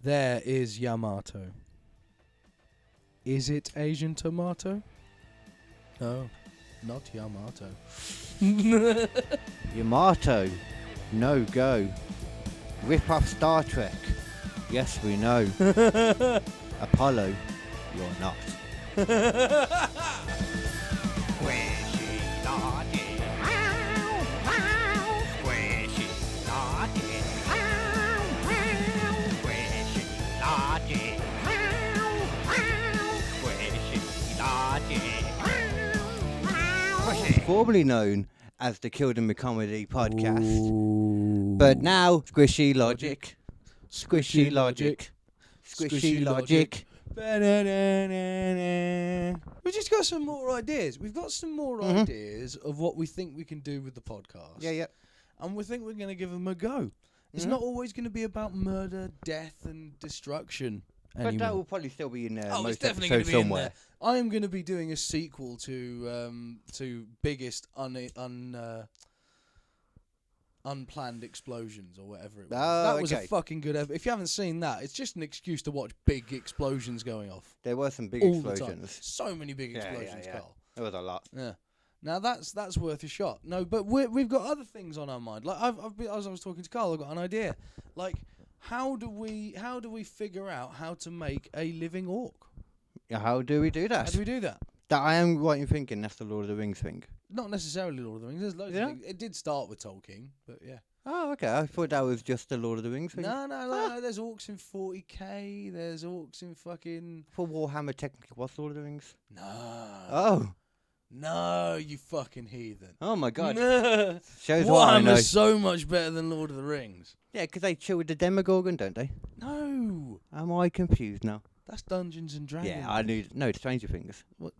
There is Yamato. Is it Asian tomato? No, not Yamato. Yamato, no go. Rip off Star Trek. Yes, we know. Apollo, you're not. Formerly known as the Killed in Me Comedy podcast. Ooh. But now, Squishy Logic. Squishy Logic. Squishy Logic. We've just got some more ideas. We've got some more ideas of what we think we can do with the podcast. Yeah. And we think we're going to give them a go. It's not always going to be about murder, death, and destruction. But that will probably still be in there. Oh, it's definitely going to be somewhere. In there. I am going to be doing a sequel to biggest unplanned explosions or whatever it was. That was a fucking good. If you haven't seen that, it's just an excuse to watch big explosions going off. There were some big all explosions. So many big explosions, Carl. There was a lot. Yeah. Now that's worth a shot. No, but we've got other things on our mind. Like as I was talking to Carl, I got an idea. Like, how do we figure out how to make a living orc? How do we do that? How do we do that? That I am right in thinking that's the Lord of the Rings thing. Not necessarily Lord of the Rings. There's loads of things. It did start with Tolkien, but yeah. Oh, okay. I thought that was just the Lord of the Rings thing. No. There's orcs in 40k. There's orcs in fucking. For Warhammer, technically, was Lord of the Rings? No. Oh. No, you fucking heathen. Oh my God. No. Shows what I know. Warhammer's so much better than Lord of the Rings. Yeah, because they chill with the Demogorgon, don't they? No. Am I confused now? That's Dungeons and Dragons. Yeah, I knew. No, it's Stranger Things. What?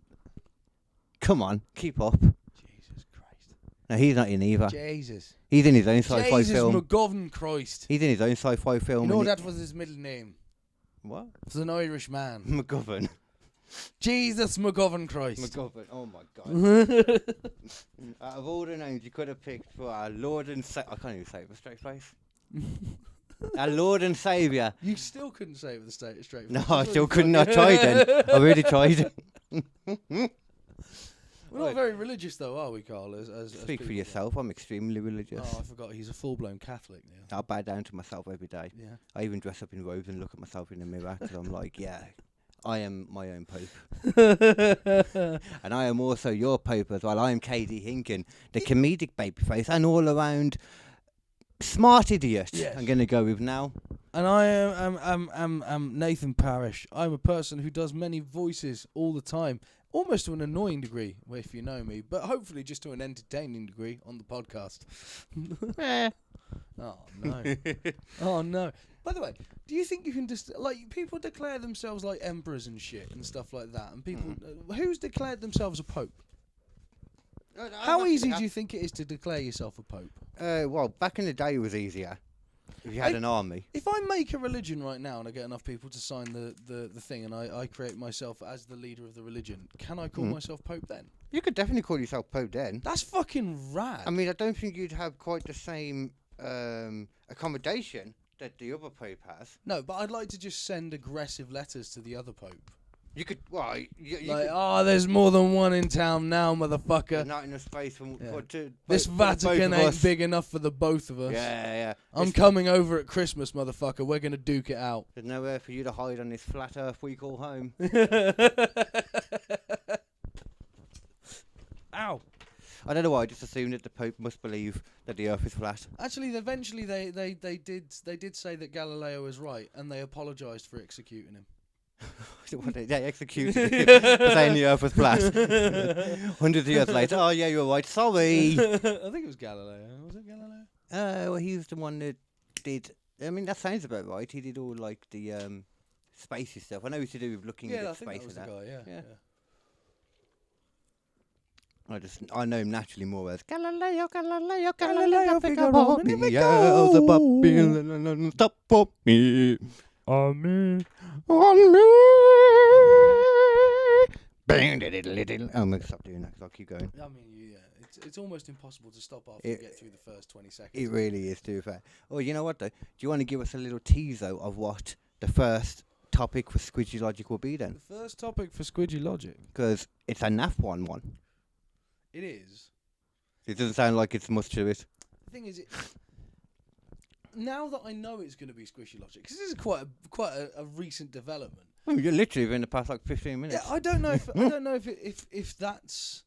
Come on, keep up. Jesus Christ. No, he's not in either. Jesus. He's in his own sci-fi film. Jesus McGovern Christ. He's in his own sci-fi film. You know that was his middle name. What? It was an Irish man. McGovern. Jesus McGovern Christ. McGovern. Oh my God. Out of all the names you could have picked for our Lord and I can't even say it with a straight face. Our Lord and Saviour. You still couldn't say it with a straight face. No, I still couldn't. I tried then. I really tried. We're not very religious though, are we, Carl? Speak for yourself. I'm extremely religious. Oh, I forgot. He's a full-blown Catholic now. I bow down to myself every day. Yeah. I even dress up in robes and look at myself in the mirror because I'm like, yeah, I am my own pope. And I am also your pope as well. I am KD Hinken, the comedic babyface and all-around smart idiot. Yes. I'm going to go with now. And I am Nathan Parish. I'm a person who does many voices all the time. Almost to an annoying degree, if you know me, but hopefully just to an entertaining degree on the podcast. Oh, no. Oh, no. By the way, do you think you can just... Like, people declare themselves like emperors and shit and stuff like that, and people... who's declared themselves a pope? How easy do you think it is to declare yourself a pope? Well, back in the day it was easier. If you had an army. If I make a religion right now and I get enough people to sign the thing and I create myself as the leader of the religion, can I call myself Pope then? You could definitely call yourself Pope then. That's fucking rad. I mean, I don't think you'd have quite the same accommodation that the other Pope has. No, but I'd like to just send aggressive letters to the other Pope. You could, well, you like, could, there's more than one in town now, motherfucker. There's not enough space for this Vatican ain't big enough for the both of us. Yeah. I'm coming over at Christmas, motherfucker. We're gonna duke it out. There's nowhere for you to hide on this flat earth we call home. Ow. I don't know why. I just assumed that the Pope must believe that the Earth is flat. Actually, eventually they did say that Galileo was right, and they apologised for executing him. They executed him for saying the Earth was flat. Hundreds of years later, oh yeah, you're right. Sorry. I think it was Galileo. Was it Galileo? Well, he was the one that did. I mean, that sounds about right. He did all like the spacey stuff. I know it's to do with looking at space. Yeah, I think that was the guy. Yeah. I know him naturally more as Galileo, Figaro, stop for me. On me. I'm going to stop doing that because I'll keep going. I mean, it's almost impossible to stop after you get through the first 20 seconds. It really is, to be fair. Oh, you know what, though? Do you want to give us a little teaser of what the first topic for Squidgy Logic will be then? The first topic for Squidgy Logic. Because it's a naff one. It is. It doesn't sound like it's much to it. The thing is, now that I know it's going to be Squishy Logic, because this is quite a recent development. I mean, you're literally in the past like 15 minutes. Yeah, I don't know if that's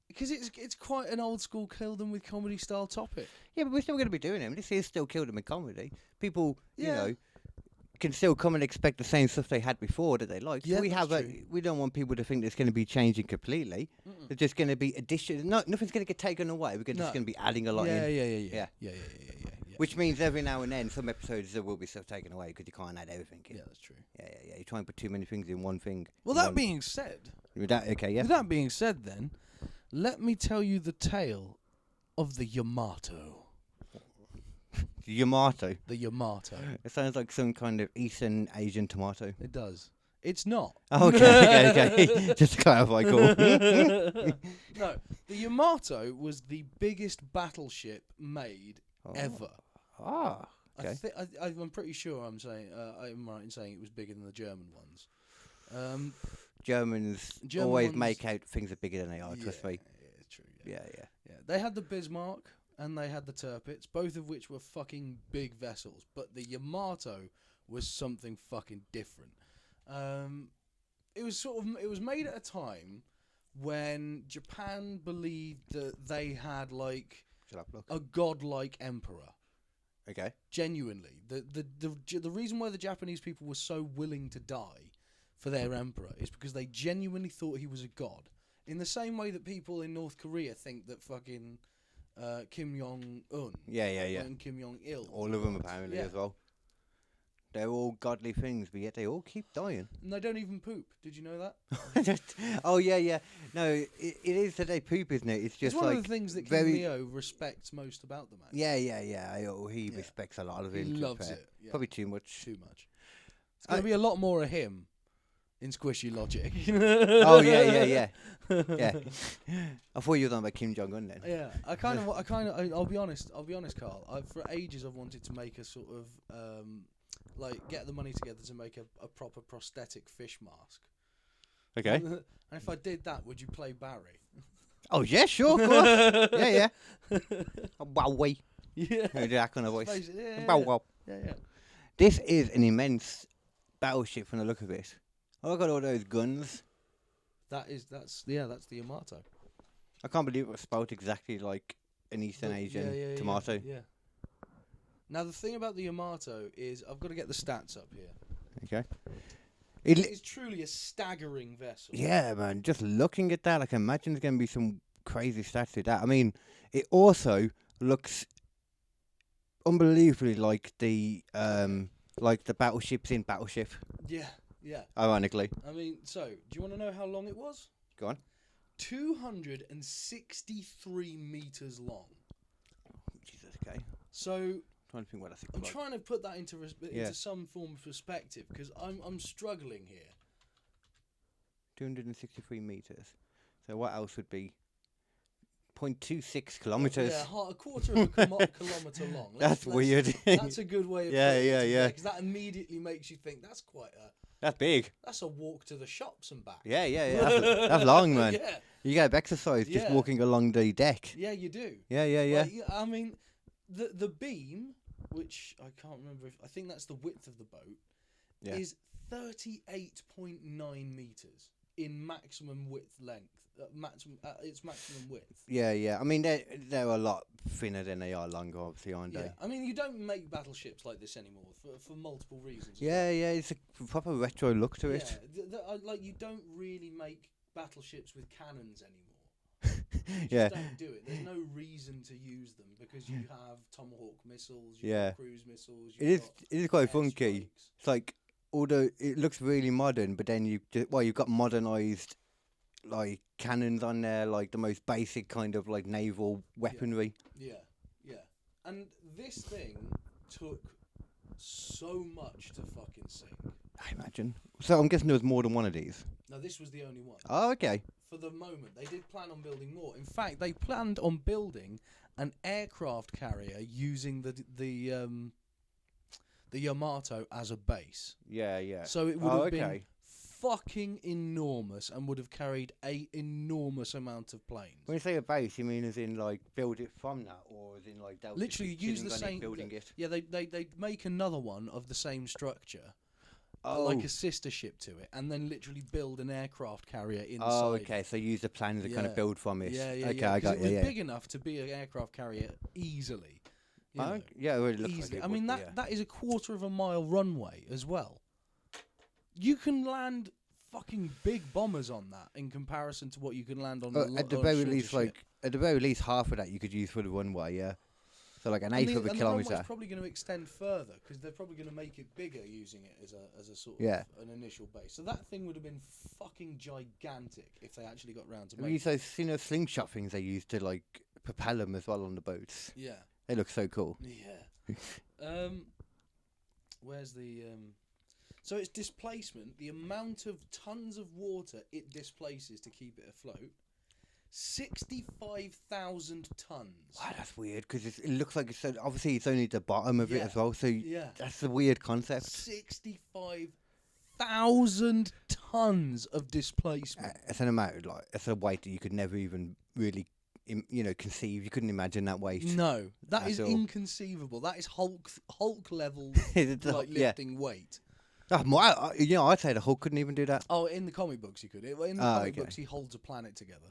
because it's quite an old school kill them with comedy style topic. Yeah, but we're still going to be doing it. This is still Kill Them with comedy. People, Yeah. you know, can still come and expect the same stuff they had before that they like. Yeah, So that's we don't want people to think it's going to be changing completely. It's just going to be addition. No, nothing's going to get taken away. We're just going to be adding a lot in. Yeah. Which means every now and then, some episodes there will be stuff taken away because you can't add everything in. Yeah, that's true. Yeah. You try and put too many things in one thing. Well, that being said, With that being said, then let me tell you the tale of the Yamato. Yamato. The Yamato. It sounds like some kind of Eastern Asian tomato. It does. It's not. Oh, okay. Just to clarify, cool. No, the Yamato was the biggest battleship made ever. Ah, okay. I'm pretty sure I'm right in saying it was bigger than the German ones. Germans German always ones- make out things are bigger than they are, trust me. Yeah, it's true. Yeah. Yeah. They had the Bismarck and they had the Tirpitz, both of which were fucking big vessels. But the Yamato was something fucking different. It was made at a time when Japan believed that they had like a godlike emperor. Okay. Genuinely, the reason why the Japanese people were so willing to die for their emperor is because they genuinely thought he was a god. In the same way that people in North Korea think that fucking Kim Jong-un and Kim Jong-il. All of them apparently as well. They're all godly things, but yet they all keep dying. And they don't even poop. Did you know that? Oh, yeah. No, it is that they poop, isn't it? It's just one like of the things that King Leo respects most about the man. Yeah. He respects a lot of him. He loves it. Yeah. Probably too much. Too much. It's going to be a lot more of him in Squishy Logic. Oh, yeah. I thought you were talking about Kim Jong-un then. Yeah, I'll be honest, Carl. For ages I've wanted to make a sort of get the money together to make a proper prosthetic fish mask. Okay. And if I did that, would you play Barry? Oh yeah, sure, of course. yeah. Wowie. Yeah. That kind of voice. Yeah. Wow. Yeah. This is an immense battleship from the look of it. Oh, I got all those guns. That's the Yamato. I can't believe it was spelled exactly like an Eastern Asian tomato. Yeah. Now the thing about the Yamato is I've got to get the stats up here. Okay. It is truly a staggering vessel. Yeah, man. Just looking at that, I can imagine there's going to be some crazy stats to that. I mean, it also looks unbelievably like the battleships in Battleship. Yeah. Ironically. I mean, so do you want to know how long it was? Go on. 263 meters long. Jesus, okay. So Trying to think what that's I'm trying to put that into some form of perspective because I'm struggling here. 263 meters. So what else would be 0.26 kilometers? Yeah, a quarter of a kilometer long. That's weird. That's a good way of putting it. Yeah. Because that immediately makes you think that's quite a. That's big. That's a walk to the shops and back. Yeah. That's long, man. Yeah. You get exercise just walking along the deck. Yeah, you do. Yeah. Like, I mean, the beam, which I can't remember I think that's the width of the boat, is 38.9 meters in maximum width length. Its maximum width. Yeah. I mean, they're a lot thinner than they are longer, obviously, aren't they? I mean, you don't make battleships like this anymore for multiple reasons. Yeah. It's a proper retro look to it. Like you don't really make battleships with cannons anymore. You just don't do it. There's no reason to use them because you have Tomahawk missiles, you've got cruise missiles. It is quite funky. It's like, although it looks really modern, but then you've got modernized like cannons on there, like the most basic kind of like naval weaponry. Yeah. And this thing took so much to fucking sink. I imagine. So I'm guessing there was more than one of these. No, this was the only one. Oh, okay. For the moment, they did plan on building more. In fact, they planned on building an aircraft carrier using the the Yamato as a base. Yeah, yeah. So it would have been fucking enormous and would have carried a enormous amount of planes. When you say a base, you mean as in like build it from that, or as in like literally use the same building it? Yeah, they make another one of the same structure, like a sister ship to it, and then literally build an aircraft carrier inside. Oh, okay. So use the plans to kind of build from it. Yeah, okay, I got it was big enough to be an aircraft carrier easily. Yeah, it really looks easily. like it I mean, that is a 1/4 mile runway as well. You can land fucking big bombers on that in comparison to what you can land on. At the very least, at the very least, half of that you could use for the runway. Yeah. So like an eighth of a kilometre. And the runway's probably going to extend further because they're probably going to make it bigger using it as a sort of an initial base. So that thing would have been fucking gigantic if they actually got round to making it. Have you seen those slingshot things they use to like propel them as well on the boats? Yeah. They look so cool. Yeah. Where's the... So it's displacement, the amount of tons of water it displaces to keep it afloat. 65,000 tons. Wow, that's weird because it looks like it's obviously it's only the bottom of it as well. So that's a weird concept. 65,000 tons of displacement. It's an amount like it's a weight that you could never even really, conceive. You couldn't imagine that weight. No, that is inconceivable. That is Hulk level lifting weight. I'd say the Hulk couldn't even do that. Oh, in the comic books he could. In the comic books he holds a planet together.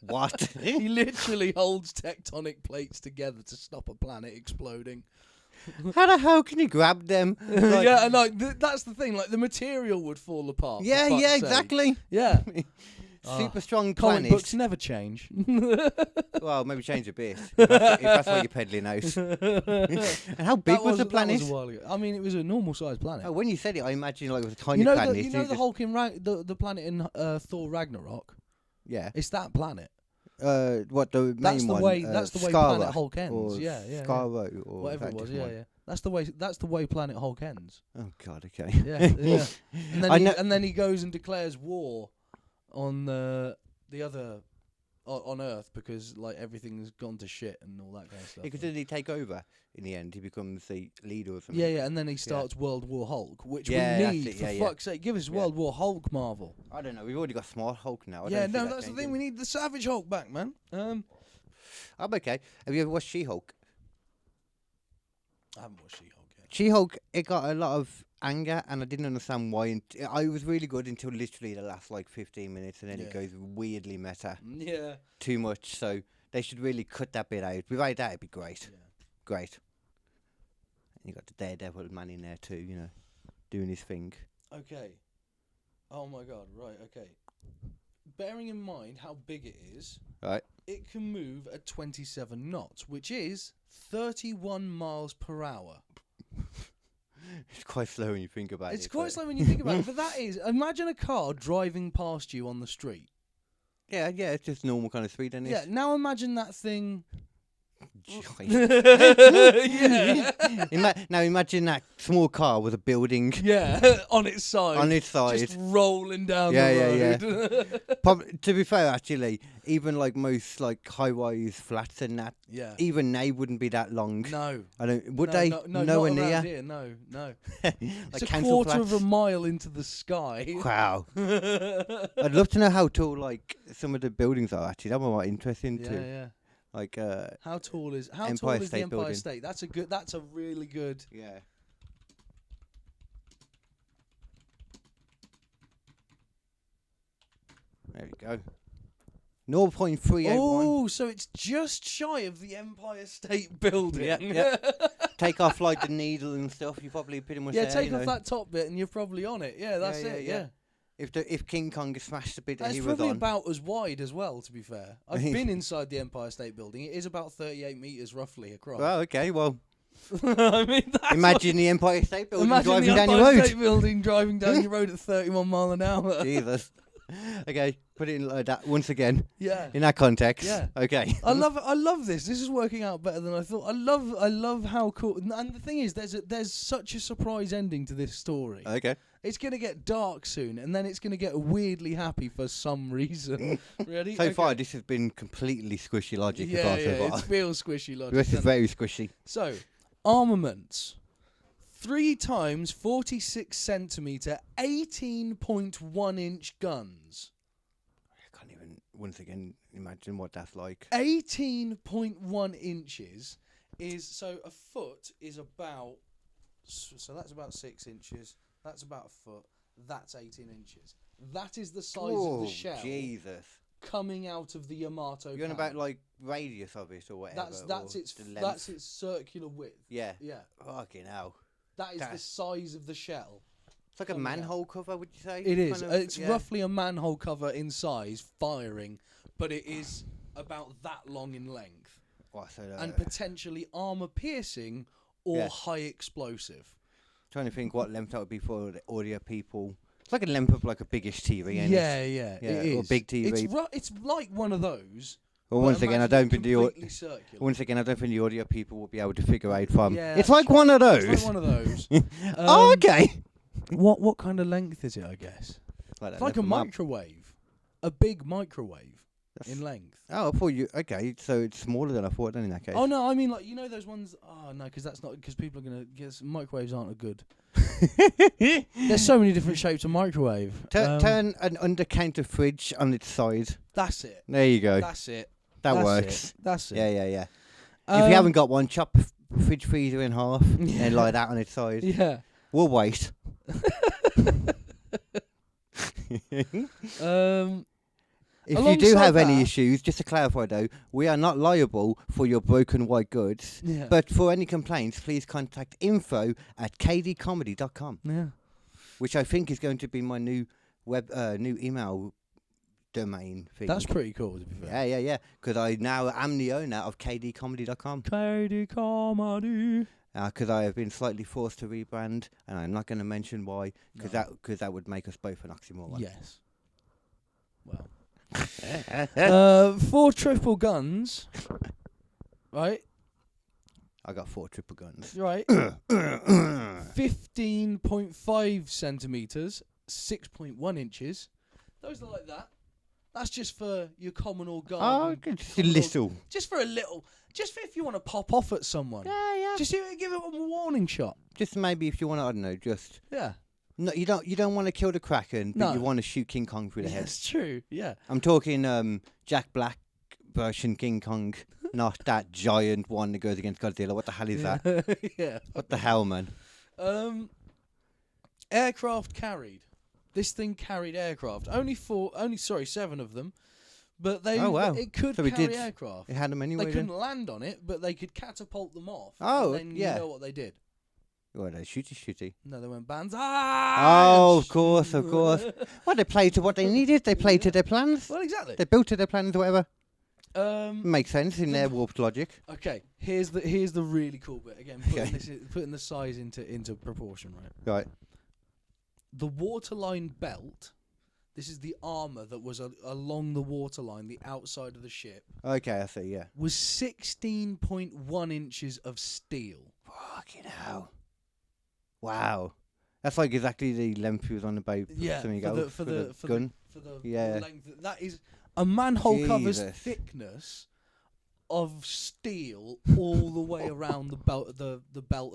What? He literally holds tectonic plates together to stop a planet exploding. How the hell can you grab them? That's the thing. Like the material would fall apart. Yeah, exactly. Yeah. Super strong comic planets. books never change. Well, maybe change a bit if that's what you're peddling out. And how big was the planet? That was a while ago. I mean, it was a normal sized planet. Oh, when you said it, I imagined like it was a tiny planet. You know the Hulk in the planet in Thor Ragnarok. Yeah, it's that planet. What the main one? That's the way Planet Hulk ends. Yeah. Scarro or whatever it was. Yeah. That's the way Planet Hulk ends. Oh God. Okay. Yeah. And then he goes and declares war on the other on Earth because like everything's gone to shit and all that kind of stuff. Because did he take over in the end? He becomes the leader or something. Yeah, and then he starts World War Hulk, which we need for fuck's sake. Give us World War Hulk, Marvel. I don't know. We've already got Smart Hulk now. That's the thing. We need the Savage Hulk back, man. I'm okay. Have you ever watched She-Hulk? I haven't watched She-Hulk yet. She-Hulk, it got a lot of anger, and I didn't understand why. I was really good until literally the last 15 minutes, and then it goes weirdly meta. Yeah. Too much, so they should really cut that bit out. Without that, it'd be great. Yeah. Great. And you got the Daredevil man in there too, doing his thing. Okay. Oh my God, right, okay. Bearing in mind how big it is, right, it can move at 27 knots, which is 31 miles per hour. It's quite slow when you think about it. It's quite slow when you think about it, but that is... Imagine a car driving past you on the street. Yeah, it's just normal kind of speed, isn't it? Yeah, now imagine that thing... Now imagine that small car with a building. Yeah, on its side. Just rolling down the road. Yeah. To be fair, actually, even most high-rise flats and that, even they wouldn't be that long. No. I don't. Would they? No, nowhere not near. Around here, no. It's a council 1/4 of a mile into the sky. Wow. I'd love to know how tall some of the buildings are. Actually, that would be interesting too. Yeah. How tall is the State Empire Building. State? That's a really good. Yeah. There we go. 0.381. Oh, so it's just shy of the Empire State Building. Yeah. Take off the needle and stuff. You probably pretty much. Yeah, take off that top bit and you're probably on it. Yeah, that's it. Yeah. If King Kong smashed the bit that he was on. It's probably about as wide as well, to be fair. I've been inside the Empire State Building. It is about 38 metres roughly across. Well, okay, well. I mean, imagine the Empire State Building driving down your road. Empire State Building driving down your road at 31 mile an hour. Jesus. Okay, put it in like that once again. Yeah. In that context. Yeah. Okay. I love this. This is working out better than I thought. I love how cool. And the thing is, there's such a surprise ending to this story. Okay. It's going to get dark soon, and then it's going to get weirdly happy for some reason. Ready? So far, this has been completely squishy logic. Yeah, it feels squishy logic. This is very squishy. So, Armaments. 3 times 46 centimetre, 18.1 inch guns. I can't even, once again, imagine what that's like. 18.1 inches is, so a foot is about, so that's about 6 inches, that's about a foot, that's 18 inches. That is the size of the shell Jesus. coming out of the Yamato You're on cannon. about like radius of it or whatever. That's its circular width. Yeah. Yeah. Fucking hell. That is the size of the shell. It's like a manhole cover, would you say? It is. Kind of, It's roughly a manhole cover in size, firing, but it is about that long in length. And potentially armour piercing or high explosive. Trying to think what length that would be for the audio people. It's like a length of like a biggish TV. Ain't Yeah, it? it is. Or big TV. It's like one of those. Well, once again, I don't think the audio people will be able to figure out from. Yeah, it's like one of those. It's like one of those. Oh, okay. What kind of length is it? I guess it's like a microwave, a big microwave in length. Oh, I thought you. Okay, so it's smaller than I thought. Then in that case. Oh no, I mean like those ones. Oh no, because that's not because people are gonna guess microwaves aren't a good. There's so many different shapes of microwave. Turn an undercounter fridge on its side. That's it. There you go. That's it. That works. That's it. Yeah. If you haven't got one, chop fridge freezer in half and lie that on its side. Yeah. We'll wait. If you do have any issues, just to clarify though, we are not liable for your broken white goods. Yeah. But for any complaints, please contact info@kdcomedy.com. Yeah. Which I think is going to be my new new email domain thing. That's pretty cool, to be fair. Yeah. Because I now am the owner of kdcomedy.com. KD Comedy. Because I have been slightly forced to rebrand, and I'm not going to mention why, because that would make us both an oxymoron. Yes. Well. 4 triple guns. Right? I got 4 triple guns. Right. 15.5 centimetres, 6.1 inches. Those are like that. That's just for your communal garden. Oh, just a little. Just for a little. Just for if you want to pop off at someone. Yeah. Just give it a warning shot. Just maybe if you want to, I don't know, just... Yeah. No, you don't want to kill the Kraken, but you want to shoot King Kong through the head. That's true, yeah. I'm talking Jack Black version King Kong, not that giant one that goes against Godzilla. What the hell is that? Yeah. What the hell, man? Aircraft carried. This thing carried aircraft. Only 7 of them. But it could carry aircraft. It had them anyway. They couldn't land on it, but they could catapult them off. Oh, and then you know what they did. Well, they shooty. No, they went bands. Oh, of course. Well, they played to what they needed. They played to their plans. Well, exactly. They built to their plans, or whatever. Makes sense in their warped logic. Okay, here's the really cool bit. Again, putting the size into proportion, right? Right. The waterline belt. This is the armour that was along the waterline, the outside of the ship. Okay, I see. Yeah. Was 16.1 inches of steel. Fucking hell. Wow. That's like exactly the length he was on about. Yeah, for the gun. The length. That is a manhole cover's thickness of steel all the way around the belt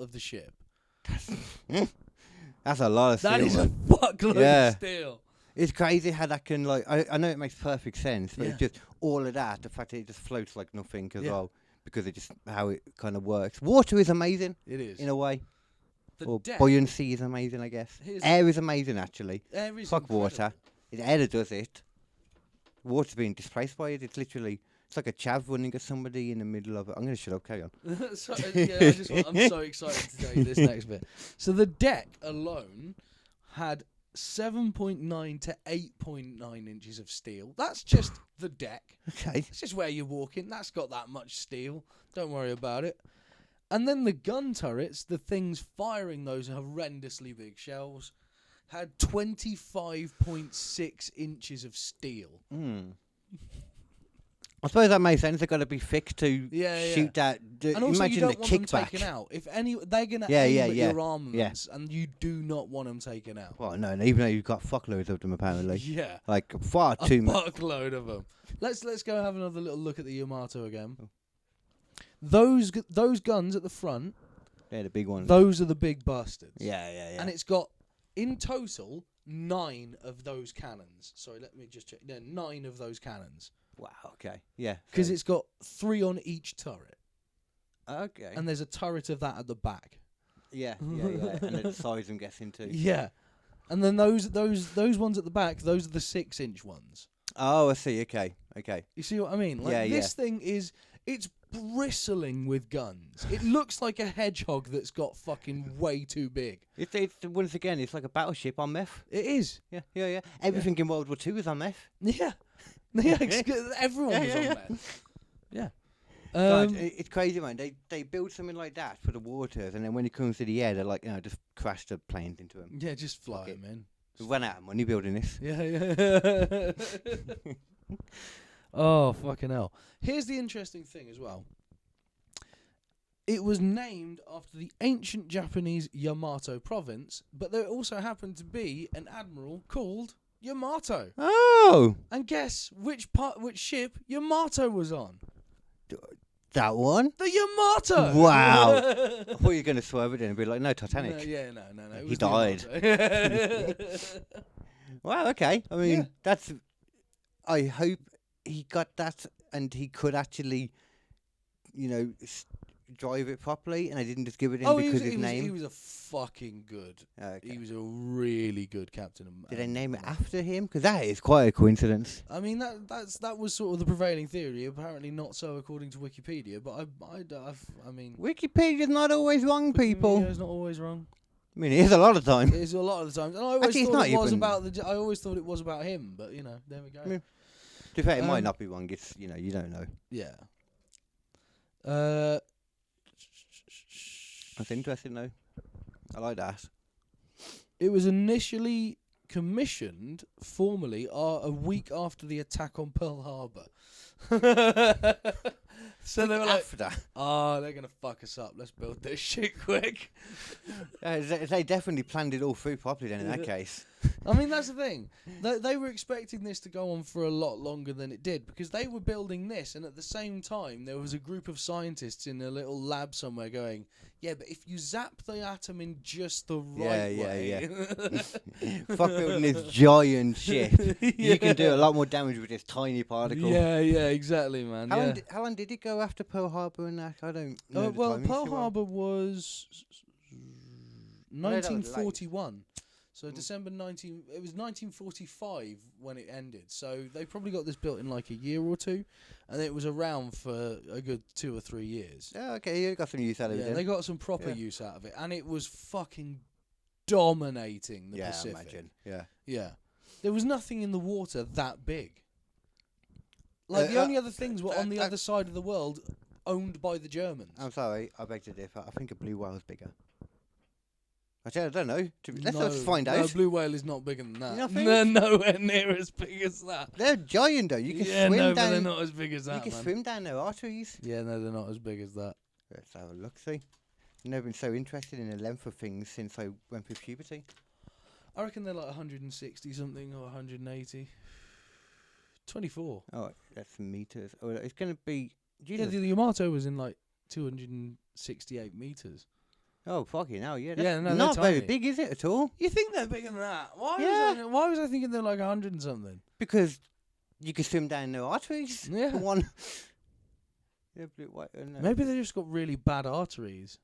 of the ship. That's a lot of steel. That is a fuckload of steel. It's crazy how that can, like, I know it makes perfect sense, but it's just all of that, the fact that it just floats like nothing as well, because of just how it kind of works. Water is amazing. It is. In a way. Buoyancy is amazing, I guess. Air is amazing, actually. Air is Fuck water. It's air that does it. Water's being displaced by it. It's literally, it's like a chav running at somebody in the middle of it. I'm going to shut up, carry on. I'm so excited to tell you this next bit. So the deck alone had 7.9 to 8.9 inches of steel. That's just the deck. Okay. It's just where you're walking. That's got that much steel. Don't worry about it. And then the gun turrets, the things firing those horrendously big shells, had 25.6 inches of steel. I suppose that makes sense. They've got to be thick to shoot that. And also, imagine you don't the want kickback. them taken out. If they're going to aim at your armaments, and you do not want them taken out. Well, no, even though you've got fuckloads of them, apparently. Yeah. Like, far too much. A fuckload of them. Let's go have another little look at the Yamato again. Those guns at the front They're the big ones. Those are the big bastards. Yeah. And it's got, in total, 9 of those cannons. Sorry, let me just check. No, 9 of those cannons. Wow, okay. Yeah. Because it's got 3 on each turret. Okay. And there's a turret of that at the back. Yeah. And the size, I'm guessing, too. Yeah. And then those ones at the back, those are the 6-inch ones. Oh, I see. Okay. You see what I mean? Like, this thing is, it's bristling with guns. It looks like a hedgehog that's got fucking way too big. It's once again, it's like a battleship on meth. It is. Yeah. Everything in World War II was on meth. Yeah. Everyone was on meth. Yeah. God, it's crazy, man. They build something like that for the waters, and then when it comes to the air, they're like, just crash the planes into them. Yeah, just fly them in. We ran out of money building this. Yeah. Oh, fucking hell. Here's the interesting thing as well. It was named after the ancient Japanese Yamato province, but there also happened to be an admiral called Yamato. Oh! And guess which ship Yamato was on? That one? The Yamato! Wow. I thought you were going to swerve it in and be like, no, Titanic. No. He died. Wow, okay. I mean, I hope he got that and he could actually, drive it properly and I didn't just give it in because his name. He was a fucking good. Okay. He was a really good captain. Did they name it after him? Because that is quite a coincidence. I mean, that was sort of the prevailing theory. Apparently not so according to Wikipedia, but I mean... Wikipedia's not always wrong, people. Wikipedia's not always wrung. I mean, it is a lot of time. It is a lot of the times. And I always thought it was about I always thought it was about him, but, there we go. I mean, to be fair, it might not be wrong. It's, you don't know. Yeah. That's interesting, though. I like that. It was initially commissioned formally a week after the attack on Pearl Harbor. So they were like, after that. Oh, they're going to fuck us up. Let's build this shit quick. They definitely planned it all through properly then in that case. I mean, that's the thing. They were expecting this to go on for a lot longer than it did because they were building this, and at the same time, there was a group of scientists in a little lab somewhere going, yeah, but if you zap the atom in just the right way... Fuck building this giant ship. You can do a lot more damage with this tiny particle. Yeah, exactly, man. How long did it go after Pearl Harbor and that? I don't know. Well, Pearl Harbor was 1941. So December 19... It was 1945 when it ended. So they probably got this built in like a year or two. And it was around for a good 2 or 3 years. Yeah, okay. You got some use out of it. Yeah, they got some proper use out of it. And it was fucking dominating the Pacific. Imagine. Yeah. There was nothing in the water that big. Like, the only other things were on the other side of the world owned by the Germans. I'm sorry. I beg to differ. I think a blue whale's bigger. I don't know. Let's find out. No, blue whale is not bigger than that. Nothing? They're nowhere near as big as that. They're giant, though. You can swim down. But they're not as big as that. You can swim down their arteries. Yeah, no, they're not as big as that. Let's have a look. See, I've never been so interested in the length of things since I went through puberty. I reckon they're like 160 something or 180. 24. Oh, that's meters. Oh, it's going to be. Yeah, the Yamato was in like 268 meters. Oh, fucking hell, yeah. Not very big, is it, at all? You think they're bigger than that? Why was I thinking they're like 100 and something? Because you can swim down their arteries. Yeah. For one. Yeah, blue, white, Maybe they just got really bad arteries.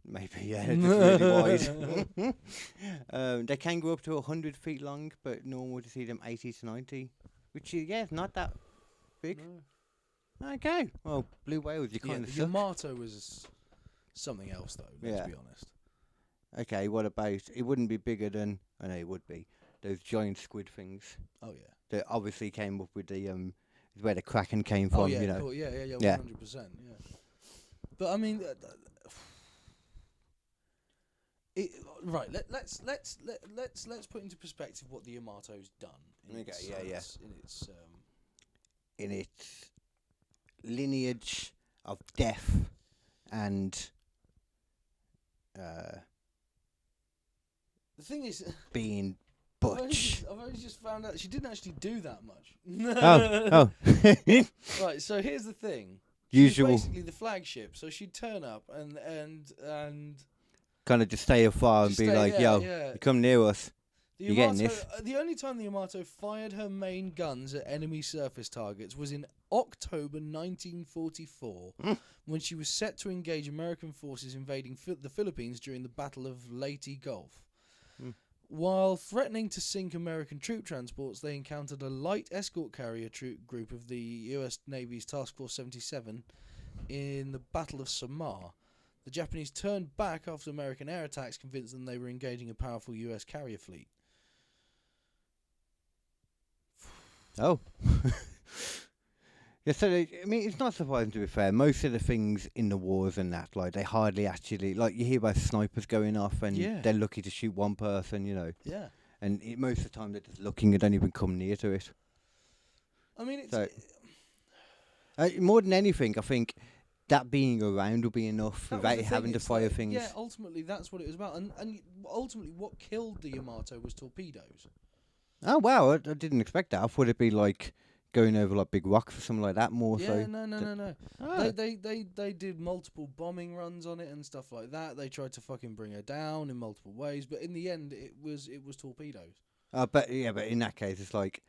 Maybe, yeah. They're just really wide. They can go up to 100 feet long, but normal to see them 80 to 90. Which, is not that big. No. Okay. Well, blue whales, you kind of suck. Yamato was... something else, though, let's be honest. Okay, what about... It wouldn't be bigger than... I know it would be. Those giant squid things. Oh, yeah. That obviously came up with the... where the Kraken came from, yeah, 100%, yeah. But, I mean... Let's put into perspective what the Yamato's done. In its lineage of death and... the thing is, being butch. I've only just found out she didn't actually do that much. Oh. Right. So here's the thing. Usual. She's basically the flagship. So she'd turn up and kind of just stay afar and be like, yo, you come near us. You're getting this. The only time the Yamato fired her main guns at enemy surface targets was in October 1944, when she was set to engage American forces invading the Philippines during the Battle of Leyte Gulf. While threatening to sink American troop transports, they encountered a light escort carrier troop group of the U.S. Navy's Task Force 77 in the Battle of Samar. The Japanese turned back after American air attacks convinced them they were engaging a powerful U.S. carrier fleet. Oh. Yeah, so I mean, it's not surprising, to be fair. Most of the things in the wars and that, like, they hardly actually, like, you hear about snipers going off and they're lucky to shoot one person, you know. Yeah. And most of the time they're just looking and don't even come near to it. I mean, it's... So, more than anything, I think that being around will be enough without having to fire things. Yeah, ultimately that's what it was about. And ultimately what killed the Yamato was torpedoes. Oh, wow, I didn't expect that. I thought it'd be like going over like big rocks or something like that more so. Yeah, no. Oh. They did multiple bombing runs on it and stuff like that. They tried to fucking bring her down in multiple ways, but in the end it was torpedoes. But in that case it's like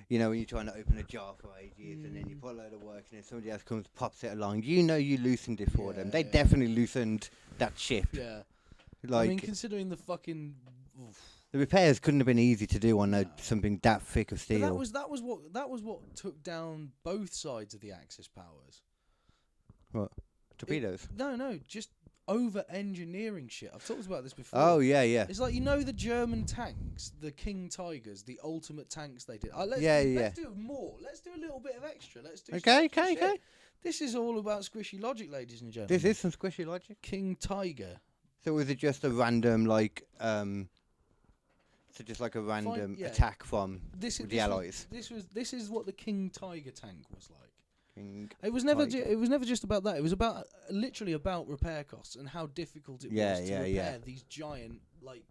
you know, when you're trying to open a jar for ages and then you put a load of work in it, somebody else comes, pops it along. You know you loosened it for them. They definitely loosened that ship. Yeah. Like, I mean, considering the fucking... The repairs couldn't have been easy to do on something that thick of steel. But that was what took down both sides of the Axis powers. What? Torpedoes? No, just over-engineering shit. I've talked about this before. Oh, yeah. It's like, you know, the German tanks, the King Tigers, the ultimate tanks they did. Let's do more. Let's do a little bit of extra. Let's do Okay. This is all about squishy logic, ladies and gentlemen. This is some squishy logic. King Tiger. So was it just a random, like, attack from the Allies? This is what the King Tiger tank was like. It was never just about that. It was about literally about repair costs and how difficult it was to repair these giant, like,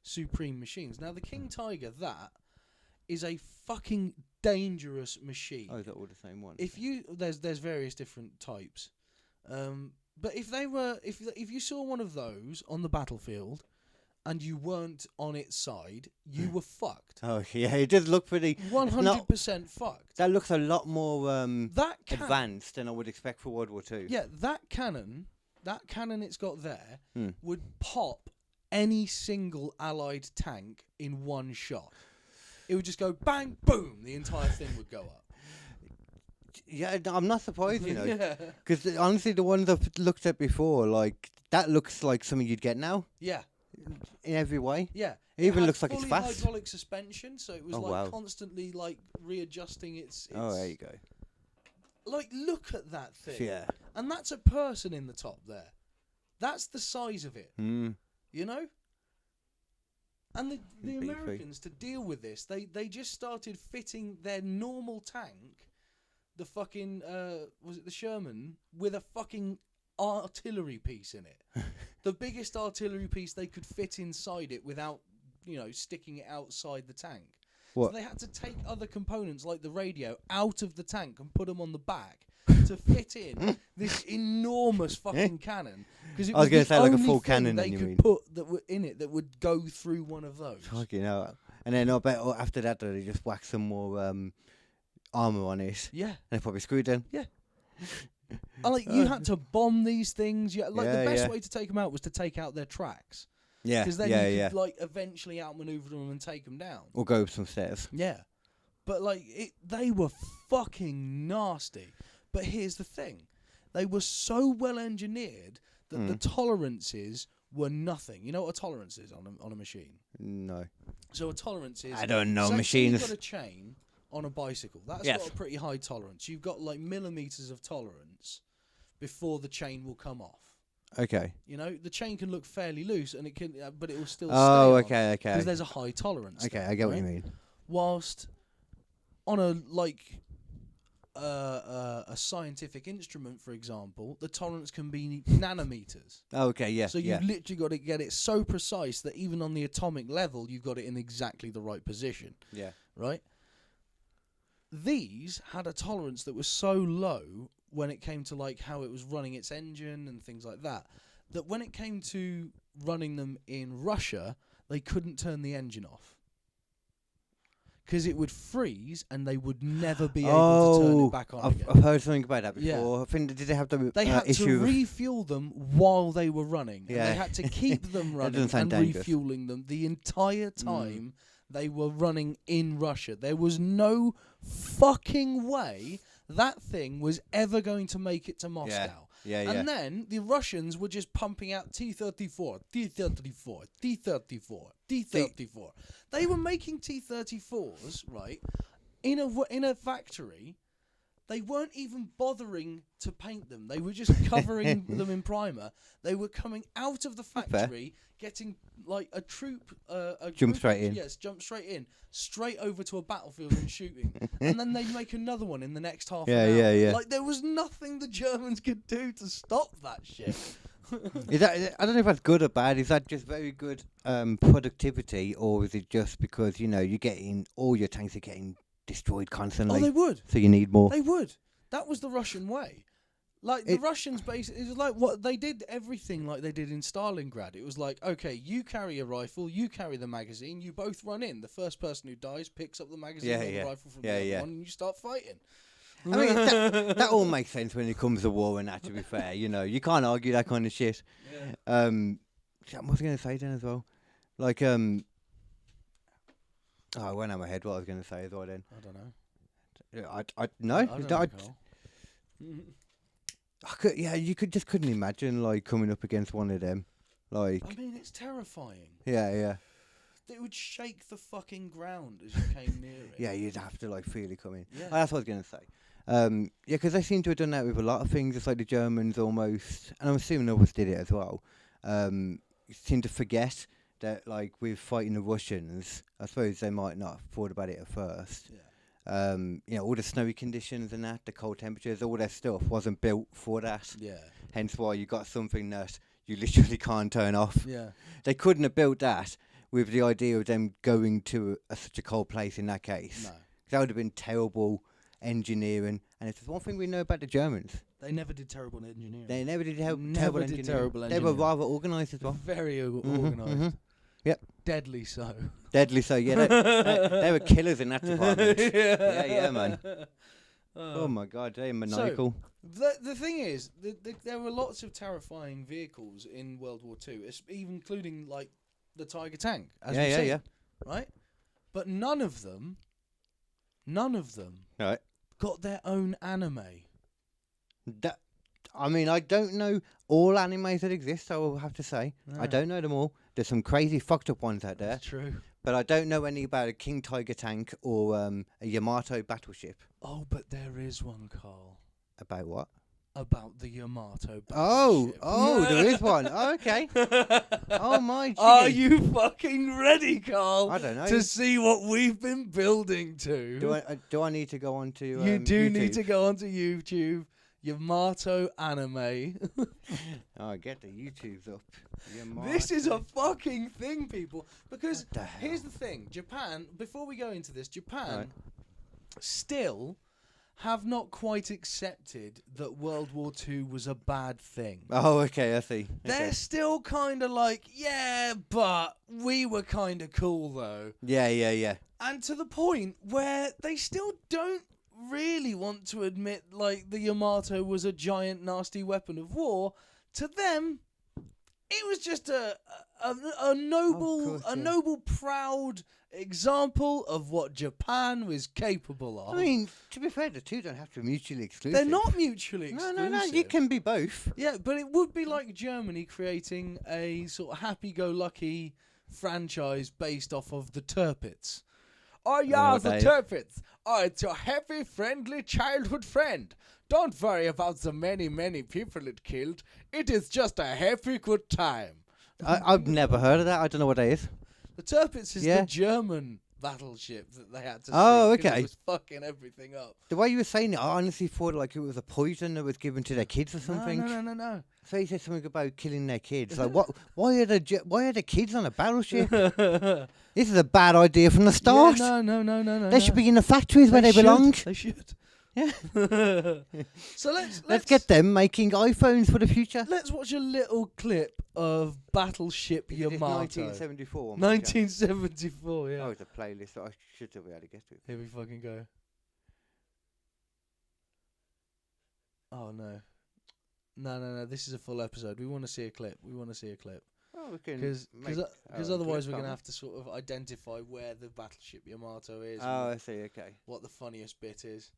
supreme machines. Now the King Tiger, that is a fucking dangerous machine. Oh, is that all the same one? There's various different types, but if you saw one of those on the battlefield and you weren't on its side, you were fucked. Oh, yeah, it does look pretty... 100% fucked. That looks a lot more advanced than I would expect for World War II. Yeah, that cannon it's got there would pop any single Allied tank in one shot. It would just go bang, boom, the entire thing would go up. Yeah, I'm not surprised, you know. Because honestly, the ones I've looked at before, like, that looks like something you'd get now. Yeah. In every way. Yeah. It even looks like it's fast. Hydraulic suspension, so it was constantly like readjusting its... Oh, there you go. Like, look at that thing. Yeah. And that's a person in the top there. That's the size of it. You know? And the Americans, to deal with this, they just started fitting their normal tank, the fucking, was it the Sherman, with a fucking artillery piece in it. The biggest artillery piece they could fit inside it without, you know, sticking it outside the tank. What? So they had to take other components like the radio out of the tank and put them on the back to fit in this enormous fucking cannon. Because I was going to say like a full cannon. They could put that were in it that would go through one of those. Fucking hell. And then I bet after that they just whack some more armour on it. Yeah. And they probably screwed in. Yeah. And like, you had to bomb these things. The best way to take them out was to take out their tracks. Yeah. Because then you could like eventually outmaneuver them and take them down. Or go up some stairs. Yeah. But like, they were fucking nasty. But here's the thing. They were so well engineered that the tolerances were nothing. You know what a tolerance is on a machine? No. So a tolerance is... I don't know, machines. So you've got a chain on a bicycle. That's got a pretty high tolerance. You've got like millimeters of tolerance before the chain will come off. Okay. You know, the chain can look fairly loose, and it can, but it will still stay on. Okay. Because there's a high tolerance. Okay, I get what you mean. Whilst on a a scientific instrument, for example, the tolerance can be nanometers. Okay, yeah. So you've literally got to get it so precise that even on the atomic level, you've got it in exactly the right position. Yeah. Right? These had a tolerance that was so low when it came to like how it was running its engine and things like that that when it came to running them in Russia, they couldn't turn the engine off. Because it would freeze and they would never be able to turn it back on again. I've heard something about that before. Yeah. I think, did they have the They had issue to of refuel them while they were running. Yeah. And they had to keep them running doesn't sound and dangerous. refueling them the entire time they were running in Russia. There was no fucking way that thing was ever going to make it to Moscow. Yeah, And then the Russians were just pumping out T-34, T-34, T-34, T-34. They were making T-34s, right, in a factory. They weren't even bothering to paint them. They were just covering them in primer. They were coming out of the factory, getting like a troop. Jump straight in. Yes, jump straight in, straight over to a battlefield and shooting. And then they'd make another one in the next half an hour. Yeah. Like there was nothing the Germans could do to stop that shit. Is that, I don't know if that's good or bad. Is that just very good productivity, or is it just because you're getting all your tanks are getting destroyed constantly? Oh, they would. So you need more. They would. That was the Russian way. Like the Russians, basically, it was like what they did. Everything like they did in Stalingrad. It was like, okay, you carry a rifle, you carry the magazine, you both run in. The first person who dies picks up the magazine or the rifle from the other one, and you start fighting. I mean, that all makes sense when it comes to war and that, to be fair. You can't argue that kind of shit. Yeah. What was I going to say then as well? Like, I went out of my head what I was going to say as well then. I don't know. No. I don't know, Carl. You couldn't imagine, like, coming up against one of them. Like, I mean, it's terrifying. Yeah. It would shake the fucking ground as you came near it. Yeah, you'd have to, like, feel it coming. Yeah. That's what I was going to say. Because they seem to have done that with a lot of things. It's like the Germans almost, and I'm assuming others did it as well, seem to forget that, like, with fighting the Russians, I suppose they might not have thought about it at first. Yeah. All the snowy conditions and that, the cold temperatures, all that stuff wasn't built for that. Yeah. Hence why you got something that you literally can't turn off. Yeah. They couldn't have built that with the idea of them going to such a cold place in that case. No. That would have been terrible engineering. And if there's one thing we know about the Germans, They never did terrible engineering. they never did Never terrible did engineering. terrible They were engineering. rather organised as well. Very organised. Yep. Deadly so. Deadly so, yeah. They were killers in that department. Yeah, man. Oh my God, they're maniacal. So, the thing is, there were lots of terrifying vehicles in World War II, even including like the Tiger tank, as we've seen, right? But none of them Right. got their own anime. I don't know all animes that exist, I will have to say. No. I don't know them all. There's some crazy fucked up ones out there. That's true. But I don't know any about a King Tiger tank or a Yamato battleship. Oh, but there is one, Carl. About what? About the Yamato Oh, battleship. there is one. Oh, okay. Oh, my gee. Are you fucking ready, Carl? I don't know. To see what we've been building to. Do I need to go on to You do YouTube? need to go onto YouTube. Yamato anime. Oh, get the YouTubes up. This is a fucking thing, people. Because What the hell? here's the thing. Japan, before we go into this, Japan Right. still have not quite accepted that World War II was a bad thing. Oh, okay, I see. They're still kind of like, yeah, but we were kind of cool, though. Yeah. And to the point where they still don't really want to admit, like, the Yamato was a giant, nasty weapon of war. To them, it was just a noble, noble, proud example of what Japan was capable of. I mean, to be fair, the two don't have to be mutually exclusive. They're not mutually exclusive. No, you can be both. Yeah, but it would be like Germany creating a sort of happy-go-lucky franchise based off of the Tirpitz. Oh yeah, the Tirpitz. Oh, it's your happy, friendly childhood friend. Don't worry about the many, many people it killed. It is just a happy, good time. I've never heard of that. I don't know what that is. The Tirpitz is the German battleship that they had to sink, sink, okay. It was fucking everything up. The way you were saying it, I honestly thought like it was a poison that was given to their kids or something. No. So you said something about killing their kids. Like, what? Why are the kids on a battleship? This is a bad idea from the start. Yeah, no. They should be in the factories where they belong. They should. Yeah. So let's get them making iPhones for the future. Let's watch a little clip of Battleship Yamato. 1974. 1974, yeah. Oh, it's a playlist that I should have been able to get to. Here we fucking go. Oh, no. No. This is a full episode. We want to see a clip. Oh, we can. Because otherwise we're going to have to sort of identify where the Battleship Yamato is. Oh, I see, okay. What the funniest bit is.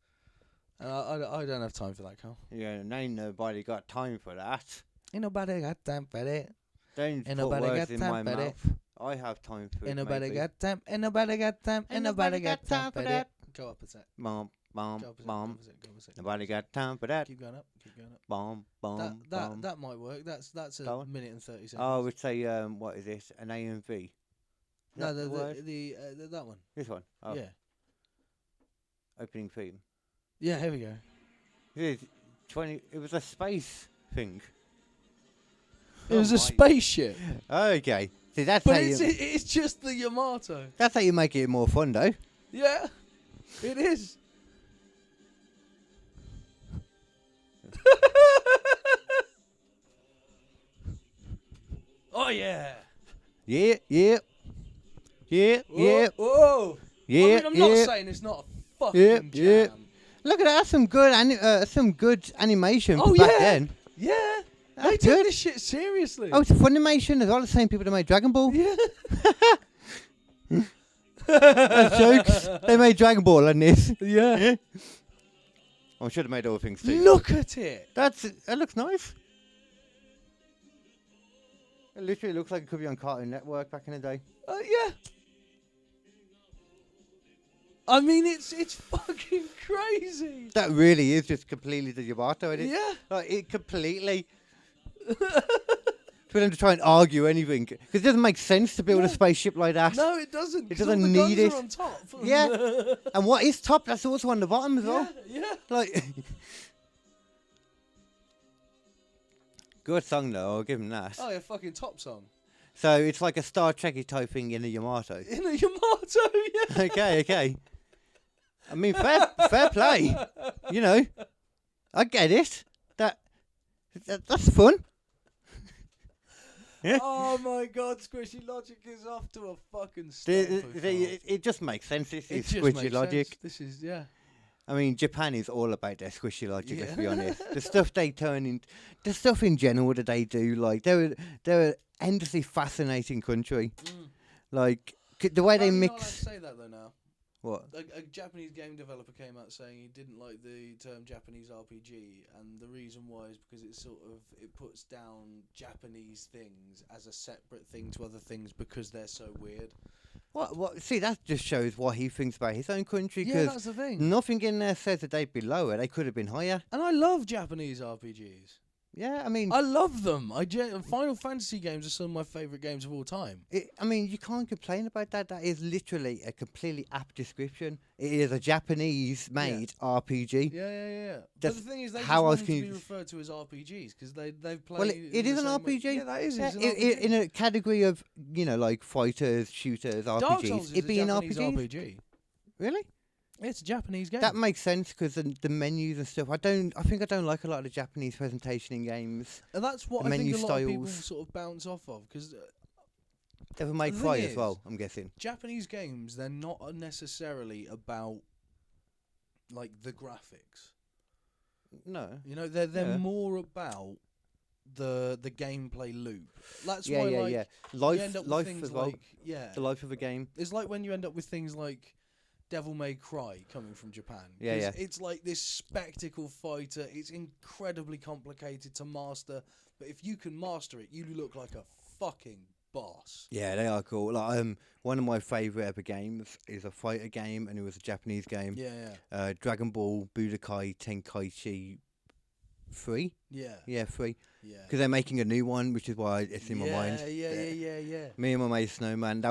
And I don't have time for that, Carl. Yeah, ain't nobody got time for that. Ain't nobody got time for it. Don't put words in my mouth. I have time for it. Ain't nobody got time. Ain't nobody got time. Ain't nobody got time for that. Go up a sec. Bomb. Go up a sec. Nobody got time for that. Keep going up. Bomb. That might work. That's a minute and 30 seconds. Oh, we'd say what is this? An A and V. No, that one. This one. Oh. Yeah. Opening theme. Yeah, here we go. It was a space thing. It was a spaceship. Okay. See, that's But how it's just the Yamato. That's how you make it more fun, though. Yeah, it is. Oh yeah. Yeah. Whoa. Yeah. I mean, I'm not saying it's not a fucking jam. Look at that. That's some good animation Oh, back yeah. then. Yeah. That's They good. took this shit seriously. Oh, it's a Funimation as well. The same people that made Dragon Ball. Yeah. That's jokes. They made Dragon Ball on this. Yeah. I should have made other things too. Look at it. That looks nice. It literally looks like it could be on Cartoon Network back in the day. Yeah. I mean, it's fucking crazy. That really is just completely the Yamato, isn't it? Yeah. Like, it completely... for them to try and argue anything. Because it doesn't make sense to build a spaceship like that. No, it doesn't. It 'cause doesn't all the need guns it. are on top. Yeah. And what is top, that's also on the bottom as well. Yeah. Like... Good song, though. I'll give him that. Oh, yeah, fucking top song. So it's like a Star Trek-y type thing in a Yamato. In a Yamato, yeah. Okay. I mean, fair play. You know, I get it. That's fun. Yeah. Oh my God, Squishy Logic is off to a fucking It just makes sense. This is squishy logic. Sense. This is, yeah. I mean, Japan is all about their squishy logic. Let's be honest. The stuff they turn in, the stuff in general that they do, like they're an endlessly fascinating country. Like the way they mix. Not allowed to say that though now. What? A Japanese game developer came out saying he didn't like the term Japanese RPG, and the reason why is because it puts down Japanese things as a separate thing to other things because they're so weird. What? See, that just shows what he thinks about his own country. Yeah, that's the thing. Nothing in there says that they'd be lower. They could have been higher. And I love Japanese RPGs. Yeah, I mean... I love them. Final Fantasy games are some of my favourite games of all time. I mean, you can't complain about that. That is literally a completely apt description. It is a Japanese-made RPG. Yeah. But the thing is, they how just else want can them to you... be referred to as RPGs because they've played... Well, it is an RPG. Yeah, that is. Yeah, It's an RPG. in a category of, like fighters, shooters, RPGs. Dark Souls is it'd be a an Japanese RPG. Really? It's a Japanese game. That makes sense because the menus and stuff. I think I don't like a lot of the Japanese presentation in games. And that's what I think a lot of people sort of bounce off of because... Devil May Cry as well, I'm guessing. Japanese games, they're not necessarily about, like, the graphics. No. You know, they're more about the gameplay loop. That's why, Life as well. The life of a game. It's like when you end up with things like Devil May Cry coming from Japan. Yeah. It's like this spectacle fighter. It's incredibly complicated to master, but if you can master it, you look like a fucking boss. Yeah, they are cool. Like, one of my favourite ever games is a fighter game, and it was a Japanese game. Yeah. Dragon Ball Budokai Tenkaichi 3. Yeah, 3. Yeah. Because they're making a new one, which is why it's in my mind. Yeah. Me and my mate Snowman.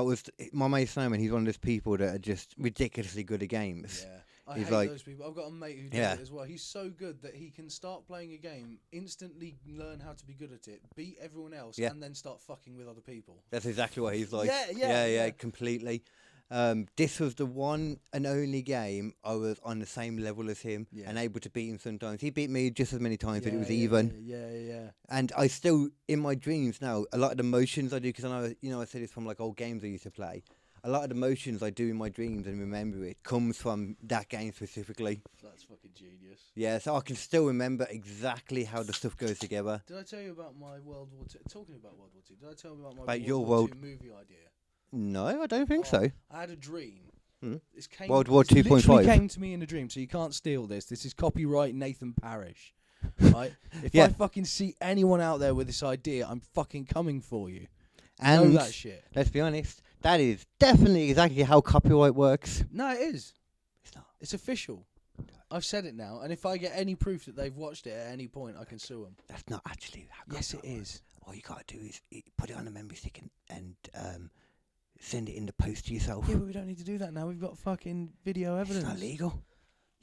My mate Snowman. He's one of those people that are just ridiculously good at games. Yeah. I hate those people. I've got a mate who does it as well. He's so good that he can start playing a game, instantly learn how to be good at it, beat everyone else, and then start fucking with other people. That's exactly what he's like. Yeah. Completely. This was the one and only game I was on the same level as him and able to beat him sometimes. He beat me just as many times, but it was even. Yeah. And I still, in my dreams now, a lot of the motions I do, because I know, I said this from like old games I used to play. A lot of the motions I do in my dreams and remember it comes from that game specifically. That's fucking genius. Yeah, so I can still remember exactly how the stuff goes together. Did I tell you about my World War II? Talking about World War II, did I tell you about my World War War II movie idea? No, I don't think so. I had a dream. This came, World War 2.5. literally came to me in a dream, so you can't steal this. This is copyright Nathan Parish. Right? If I fucking see anyone out there with this idea, I'm fucking coming for you. And know that shit. Let's be honest, that is definitely exactly how copyright works. No, it is. It's not. It's official. I've said it now, and if I get any proof that they've watched it at any point, I can sue them. That's not actually how Yes, it copyright is. works. All you gotta do is put it on a memory stick and send it in the post to yourself. Yeah, but we don't need to do that now. We've got fucking video evidence. It's not legal.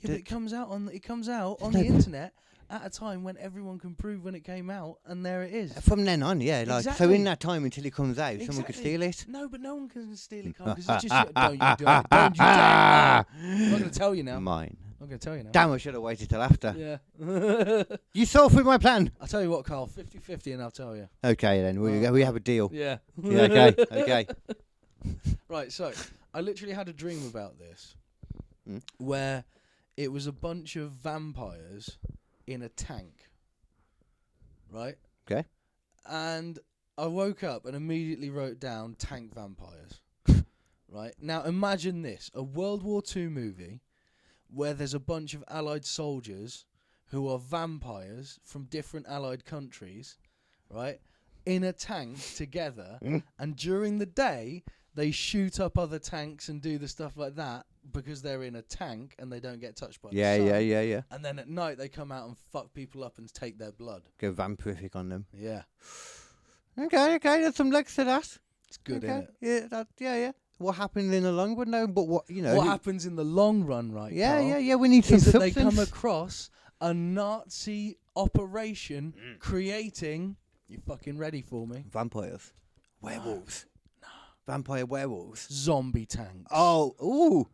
Yeah, but it comes out on the internet at a time when everyone can prove when it came out, and there it is. From then on, yeah. Like Exactly. so, in that time until it comes out, someone could steal it. No, but no one can steal it, Carl, because it's just don't you do it. Don't you dare. I'm not going to tell you now. Mine. I'm going to tell you now. Damn, I should have waited till after. Yeah. You saw through my plan. I'll tell you what, Carl. 50-50, and I'll tell you. Okay, then we have a deal. Yeah. Yeah. Okay. Okay. Right. So I literally had a dream about this, where it was a bunch of vampires in a tank. Right. Okay. And I woke up and immediately wrote down tank vampires. Right. Now imagine this: a World War II movie where there's a bunch of Allied soldiers who are vampires from different Allied countries, right, in a tank together, and during the day they shoot up other tanks and do the stuff like that because they're in a tank and they don't get touched by the sun. Yeah. And then at night they come out and fuck people up and take their blood. Go vampirific on them. Yeah. Okay. There's some legs to that. It's good, Okay. isn't it? Yeah. What happens in the long run, though? But what What happens in the long run, right? Carl, Yeah. We need some is that substance. they come across a Nazi operation creating. You fucking ready for me? Vampires, werewolves, vampire werewolves, Zombie tanks.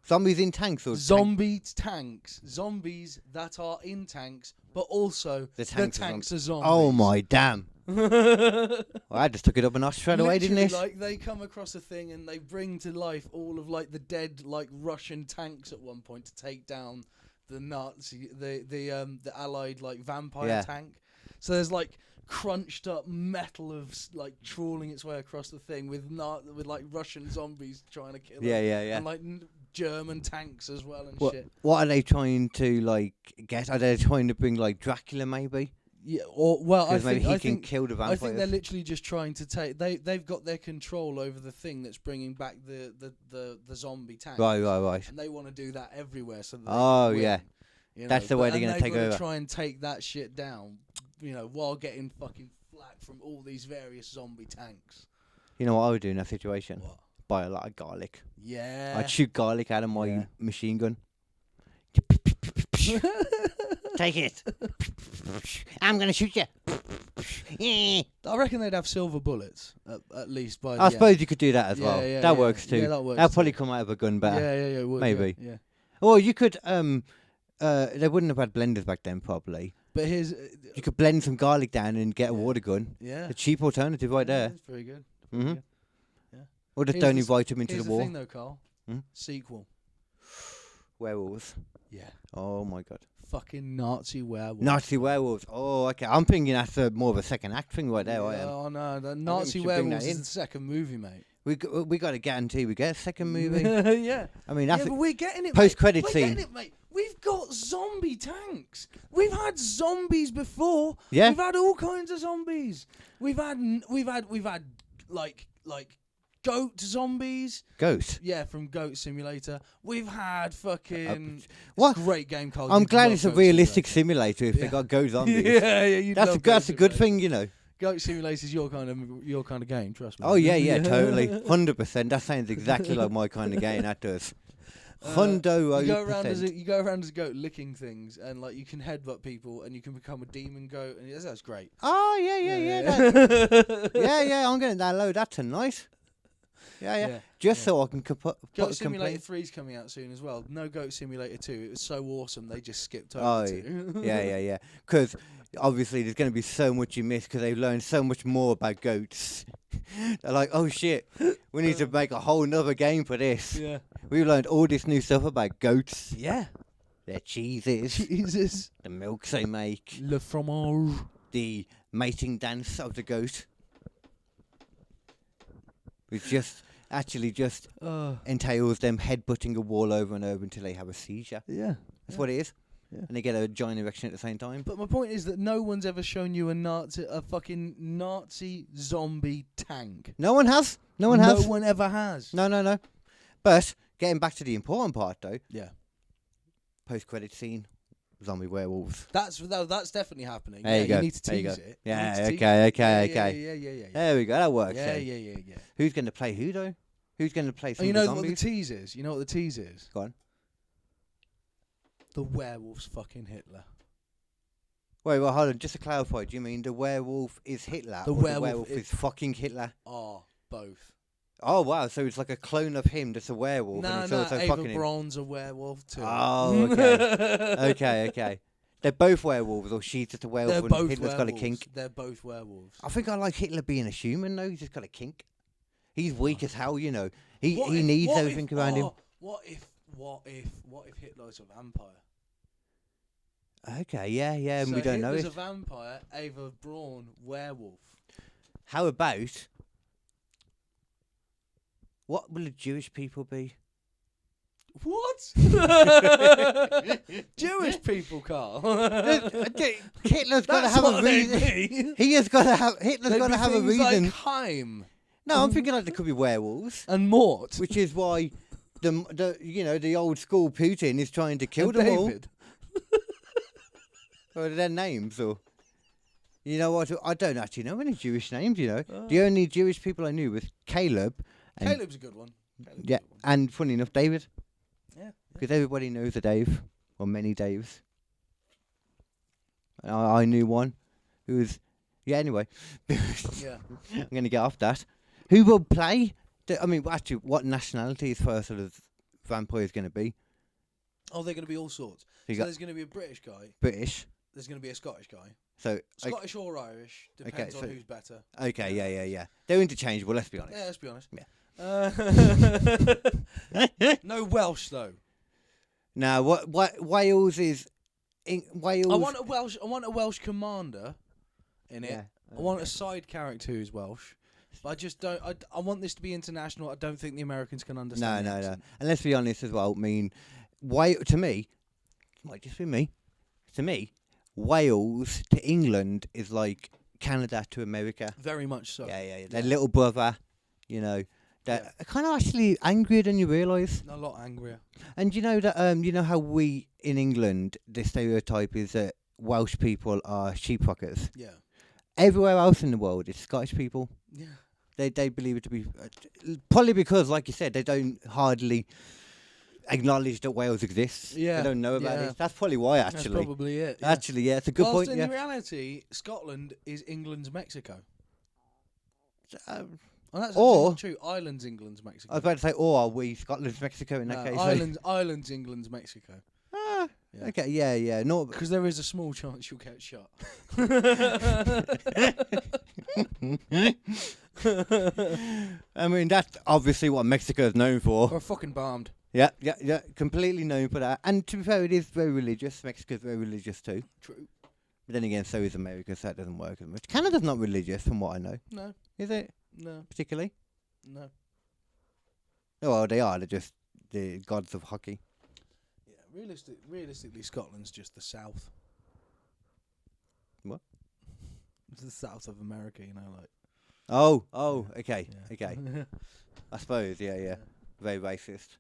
Zombies in tanks or Tanks. Zombies that are in tanks, but also the tanks are zombies. Oh my damn! Well, I just took it up a notch straight away, didn't it? Like they come across a thing and they bring to life all of like the dead like Russian tanks at one point to take down the Nazi, the Allied like vampire tank. So there's like crunched up metal of like trawling its way across the thing with like Russian zombies trying to kill them. Yeah. And like German tanks as well and shit. What are they trying to like get? Are they trying to bring like Dracula maybe? Yeah, or well, I maybe think he can kill the vampires. I think they're literally just trying to take. They've got their control over the thing that's bringing back the zombie tanks. Right. And they want to do that everywhere. So that Oh they can yeah, win, you know? that's the way they're going to take over. Try and take that shit down, you know, while getting fucking flack from all these various zombie tanks. You know what I would do in that situation? What? Buy a lot of garlic. Yeah. I'd shoot garlic out of my machine gun. Take it. I'm going to shoot you. I reckon they'd have silver bullets at least by. I suppose you could do that as well. That works too. Yeah, that works. That'll probably come out of a gun better. Yeah, it would, maybe. Yeah. Or you could. They wouldn't have had blenders back then, probably. But here's. You could blend some garlic down and get a water gun. Yeah. A cheap alternative right there. That's very good. Mm-hmm. Yeah. Or just don't invite them into the war. Here's the thing, though, Carl. Sequel. Werewolves. Yeah. Oh my god. Fucking Nazi werewolves. Nazi werewolves. Oh, okay. I'm thinking that's more of a second act thing right there. Oh no, the Nazi werewolves is the second movie, mate. We got to guarantee we get a second movie. Yeah. I mean, that's but we're getting it. Post-credit We're scene. getting it, mate. We've got zombie tanks. We've had zombies before. Yeah. We've had all kinds of zombies. We've had like goat zombies. Goat. Yeah, from Goat Simulator. We've had fucking what? Great game called. I'm glad it's a realistic simulator if they got goat zombies. Yeah. That's a good thing, you know. Goat Simulator is your kind of game. Trust me. Oh yeah, totally, 100%. That sounds exactly like my kind of game. That does. You go around as a goat licking things, and like you can headbutt people, and you can become a demon goat, and that's great. Oh yeah. Yeah, I'm getting that low. That's tonight. Yeah. Just so I can Goat Simulator 3's coming out soon as well. No Goat Simulator 2. It was so awesome they just skipped over to. Yeah. Because obviously there's going to be so much you miss because they've learned so much more about goats. They're like, oh shit, we need to make a whole nother game for this. Yeah. We've learned all this new stuff about goats. Yeah. Their cheeses. The milks they make. Le fromage. The mating dance of the goat. Which just entails them headbutting a wall over and over until they have a seizure. Yeah. That's what it is. Yeah. And they get a giant erection at the same time. But my point is that no one's ever shown you a fucking Nazi zombie tank. No one has. No one ever has. No. But getting back to the important part, though. Yeah. Post-credit scene, zombie werewolves. That's definitely happening. There you go. You need to there tease it. Yeah. Okay. Yeah. There we go. That works. Yeah. Who's going to play who though? Who's going to play some you know zombies? what the tease is? You know what the tease is? Go on. The werewolf's fucking Hitler. Wait, well, hold on. Just to clarify, do you mean the werewolf is Hitler? The werewolf is fucking Hitler? Oh, both. Oh, wow. So it's like a clone of him that's a werewolf. No, and it's also Ava fucking Braun's a werewolf too. Oh, okay. Okay. They're both werewolves, or she's just a werewolf They're and both Hitler's werewolves. got a kink? They're both werewolves. I think I like Hitler being a human, though. He's just got a kink. He's weak as hell, you know. He needs everything around him. What if Hitler's a vampire? Okay, yeah, and so we don't know Hitler's it. a vampire, Ava Braun, werewolf. How about... What will the Jewish people be? What? Jewish people, Carl. Hitler's got to have a reason. He has got to have. Hitler's got to have a reason. Like Heim. No, I'm thinking like there could be werewolves and Mort, which is why the old school Putin is trying to kill them David. all. Or their names, or you know what? I don't actually know any Jewish names. You know, the only Jewish people I knew was Caleb. Caleb's a good one. And funny enough, David. Yeah. Because everybody knows a Dave, or many Daves. I knew one who was... Yeah, anyway. Yeah. I'm going to get off that. Who will play? Actually, what nationality is first sort of vampires going to be? Oh, they're going to be all sorts. So there's going to be a British guy. British. There's going to be a Scottish guy. So Scottish or Irish. Depends on who's better. Okay, yeah. They're interchangeable, let's be honest. Yeah, let's be honest. Yeah. No Welsh though. Now, what Wales is? Wales. I want a Welsh commander in it. Yeah, okay. I want a side character who's Welsh. But I just don't. I want this to be international. I don't think the Americans can understand. No. And let's be honest as well. I mean, to me, it might just be me. To me, Wales to England is like Canada to America. Very much so. Yeah. Their little brother, you know. They're kind of actually angrier than you realise. A lot angrier. And you know that you know how we in England the stereotype is that Welsh people are sheepfuckers. Yeah. Everywhere else in the world, it's Scottish people. Yeah. They believe it to be probably because, like you said, they don't hardly acknowledge that Wales exists. Yeah. They don't know about it. That's probably why, actually. That's probably it. Yeah. Actually, yeah, it's a good point. In reality, Scotland is England's Mexico. Well, that's not true. Ireland's England's Mexico. I was about to say, or are we Scotland's Mexico in that case? Ireland's England's Mexico. Ah, yeah. Okay, yeah. No, because there is a small chance you'll get shot. I mean, that's obviously what Mexico is known for. We're fucking bombed. Yeah. Completely known for that. And to be fair, it is very religious. Mexico's very religious too. True. But then again, so is America, so that doesn't work as much. Canada's not religious, from what I know. No. Is it? No. Particularly? No. Oh, well, they are. They're just the gods of hockey. Yeah, realistically, Scotland's just the south. What? It's the south of America, you know, like. Oh, okay, okay. I suppose, yeah. Very racist.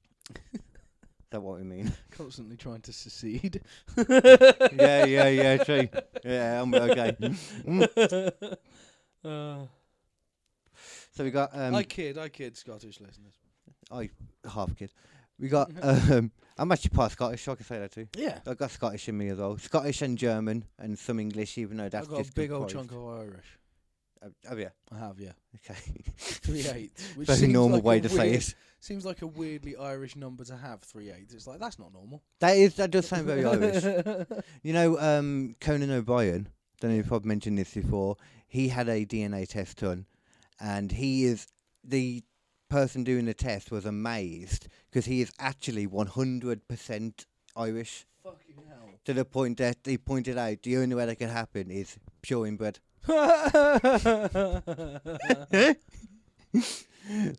Is that what we mean? Constantly trying to secede. yeah, true. Yeah, I'm okay. So we got I kid Scottish listeners. I half kid. We got I'm actually part Scottish, so I can say that too. Yeah. I got Scottish in me as well. Scottish and German and some English, even though that's I've got just a big old chunk of Irish. Have you? I have, yeah. Okay. 3/8. Which Very seems normal like way a to say it. Seems like a weirdly Irish number to have, 3/8. It's like, that's not normal. That does sound very Irish. You know, Conan O'Brien, don't know if I've mentioned this before, he had a DNA test done, and the person doing the test was amazed because he is actually 100% Irish. Fucking hell. To the point that he pointed out the only way that could happen is pure inbred.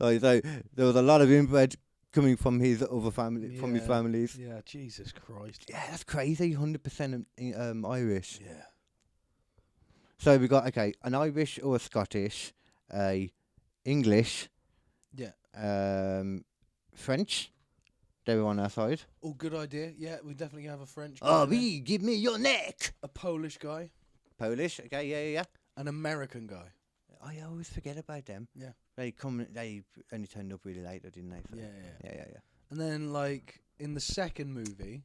Like, so there was a lot of inbred coming from his other family, from his families. Yeah, Jesus Christ. Yeah, that's crazy. 100% Irish. Yeah. So we got an Irish or a Scottish, a English, French. They were on our side. Oh, good idea. Yeah, we definitely have a French guy. Oh, there. give me your neck. A Polish guy. Polish. Okay, yeah. An American guy. I always forget about them. Yeah. They only turned up really late, didn't they? So yeah. And then, like, in the second movie,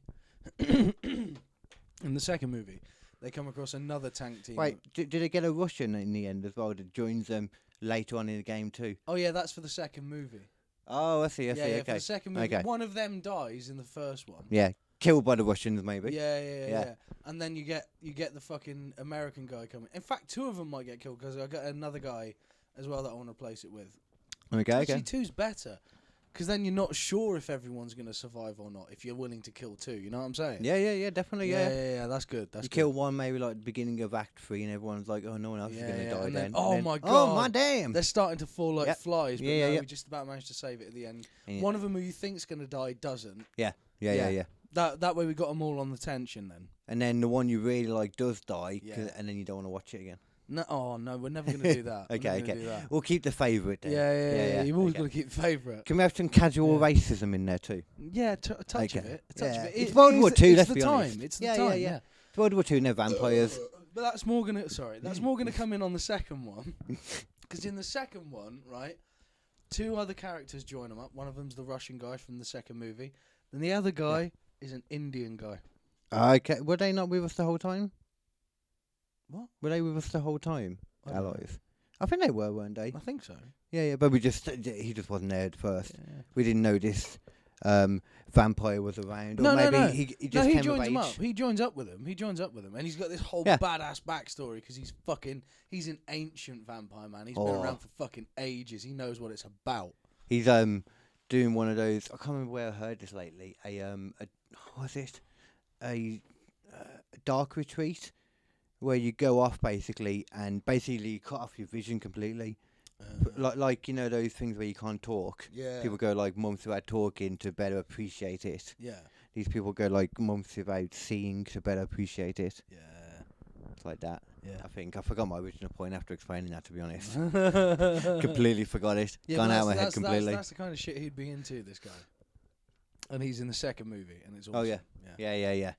they come across another tank team. Wait, did they get a Russian in the end as well that joins them later on in the game too? Oh, yeah, that's for the second movie. Oh, I see, Okay. okay. For the second movie, one of them dies in the first one. Yeah, killed by the Russians maybe. Yeah. And then you get the fucking American guy coming. In fact, two of them might get killed because I got another guy as well that I want to replace it with. Actually, two's better. Because then you're not sure if everyone's going to survive or not, if you're willing to kill two, you know what I'm saying? Yeah, definitely, Yeah, that's good. You kill one maybe like beginning of Act 3 and everyone's like, oh, no one else is going to die and then. Oh my God. Oh my damn. They're starting to fall like flies, but Yeah. we just about managed to save it at the end. Yeah. One of them who you think's going to die doesn't. Yeah. That way we got them all on the tension then. And then the one you really like does die, and then you don't want to watch it again. No, we're never going to do that. Okay. We'll keep the favourite then. Yeah. You've always got to keep the favourite. Can we have some casual racism in there too? Yeah, a touch of it. It's World War II, let's be honest. It's the time. Yeah. It's World War II, no vampires. But that's more gonna come in on the second one. Because in the second one, right, two other characters join them up. One of them's the Russian guy from the second movie. Then the other guy is an Indian guy. Okay, were they not with us the whole time? What? Were they with us the whole time? Allies. I think they were, weren't they? I think so. Yeah, but he just wasn't there at first. Yeah. We didn't know this vampire was around. No. He just came joins of him age. up. He joins up with him. And he's got this whole badass backstory because he's an ancient vampire, man. He's been around for fucking ages. He knows what it's about. He's doing one of those. I can't remember where I heard this lately. What was it? A dark retreat where you go off basically and you cut off your vision completely. Like you know those things where you can't talk. Yeah. People go like months without talking to better appreciate it. Yeah. These people go like months without seeing to better appreciate it. Yeah. It's like that. Yeah. I think I forgot my original point after explaining that, to be honest. Completely forgot it. Gone out of my head completely. That's the kind of shit he'd be into, this guy. And he's in the second movie, and it's awesome. Oh yeah.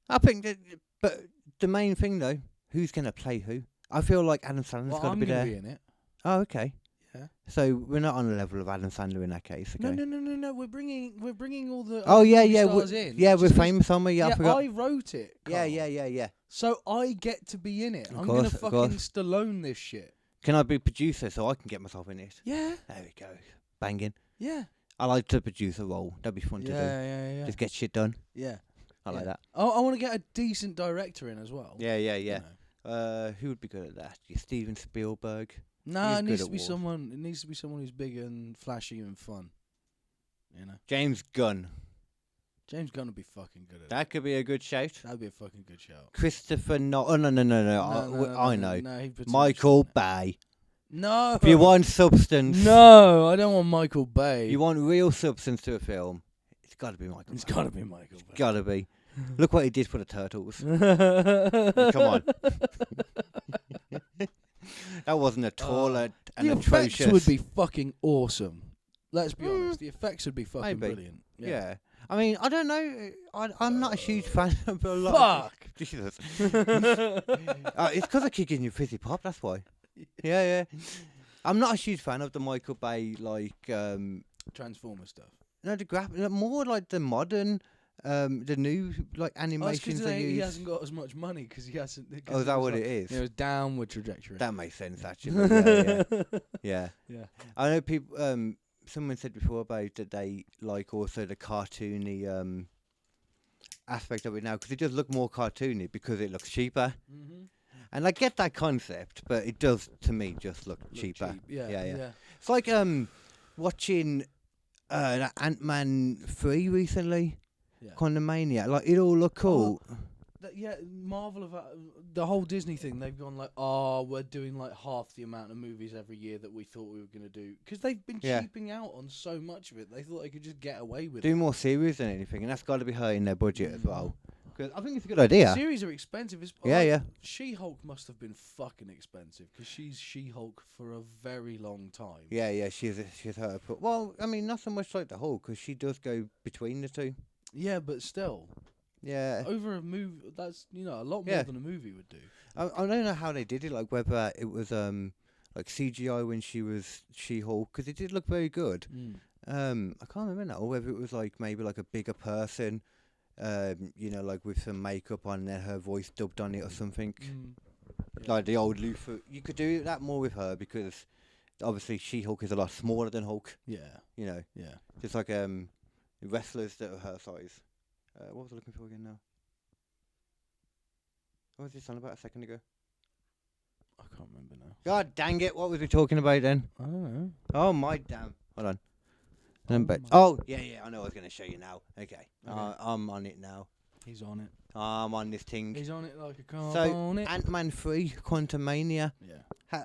I think that, but the main thing though, who's gonna play who? I feel like Adam Sandler's got to be there. I'm gonna be in it. Oh, okay. Yeah. So we're not on the level of Adam Sandler in that case. Okay. No. We're bringing all the stars in. Yeah, we're famous, aren't we? Yeah, I forgot. I wrote it. Carl. Yeah. So I get to be in it. Of I'm course, gonna fucking Stallone this shit. Can I be producer so I can get myself in it? Yeah. There we go. Banging. Yeah. I like to produce a role. That'd be fun to do. Yeah. Just get shit done. Yeah. I like that. I want to get a decent director in as well. Yeah. You know. Who would be good at that? Steven Spielberg. No, it needs to be someone. It needs to be someone who's big and flashy and fun. You know. James Gunn. James Gunn would be fucking good at it. That could be a good shout. That'd be a fucking good shout. Christopher Nolan. Oh, no. I know. No, Michael Bay. No. If you want substance. No, I don't want Michael Bay. You want real substance to a film. It's got to be Michael Bay. It's got to be Michael Bay. It's got to be. Look what he did for the Turtles. Come on. That wasn't at all an atrocious. The effects would be fucking awesome. Let's be honest. The effects would be fucking brilliant. Yeah. I mean, I don't know. I'm not a huge fan of a lot. Fuck! Jesus. It's because I keep giving you fizzy pop, that's why. Yeah. I'm not a huge fan of the Michael Bay, like... Transformer stuff. No, more like the modern the new like animations they use. He hasn't got as much money because he hasn't. Oh, is that what it is? It was downward trajectory. That makes sense actually. Yeah. I know people. Someone said before about that they like also the cartoony aspect of it now because it does look more cartoony because it looks cheaper. Mm-hmm. And I get that concept, but it does to me just look cheaper. Cheap. Yeah. It's like watching Ant-Man 3 recently. Yeah. Kind of mania. Like it all looked cool. Marvel have the whole Disney thing. They've gone like, we're doing like half the amount of movies every year that we thought we were going to do because they've been cheaping out on so much of it. They thought they could just get away with do more series than anything, and that's got to be hurting their budget as well. Because I think it's a good idea. Series are expensive. She-Hulk must have been fucking expensive because she's She-Hulk for a very long time. Yeah, she's her. Well, I mean, not so much like the Hulk because she does go between the two. Yeah, but still. Yeah. Over a movie, that's, a lot more than a movie would do. I don't know how they did it, like whether it was like CGI when she was She-Hulk, because it did look very good. I can't remember now, or whether it was like maybe like a bigger person, like with some makeup on and then her voice dubbed on it or something. Like the old Luther. You could do that more with her because obviously She-Hulk is a lot smaller than Hulk. Yeah. Yeah. Just like wrestlers that are her size. What was I looking for again now? What was this on about a second ago? I can't remember now. God dang it, what was we talking about then? I don't know. Oh my damn. Hold on. Yeah, I know I was going to show you now. Okay. I'm on it now. He's on it. I'm on this thing. He's on it like a car. So, Ant-Man 3, Quantumania. Yeah.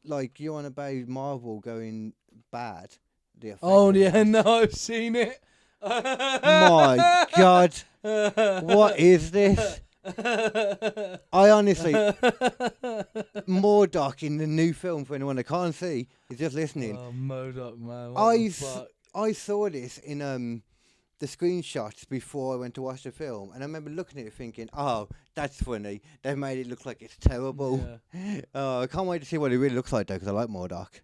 Like, you're on about Marvel going bad. No, I've seen it. My God, what is this? I honestly, MODOK in the new film for anyone that can't see is just listening. Oh, MODOK, man! I saw this in the screenshots before I went to watch the film, and I remember looking at it thinking, "Oh, that's funny. They've made it look like it's terrible." Yeah. I can't wait to see what it really looks like though, because I like MODOK.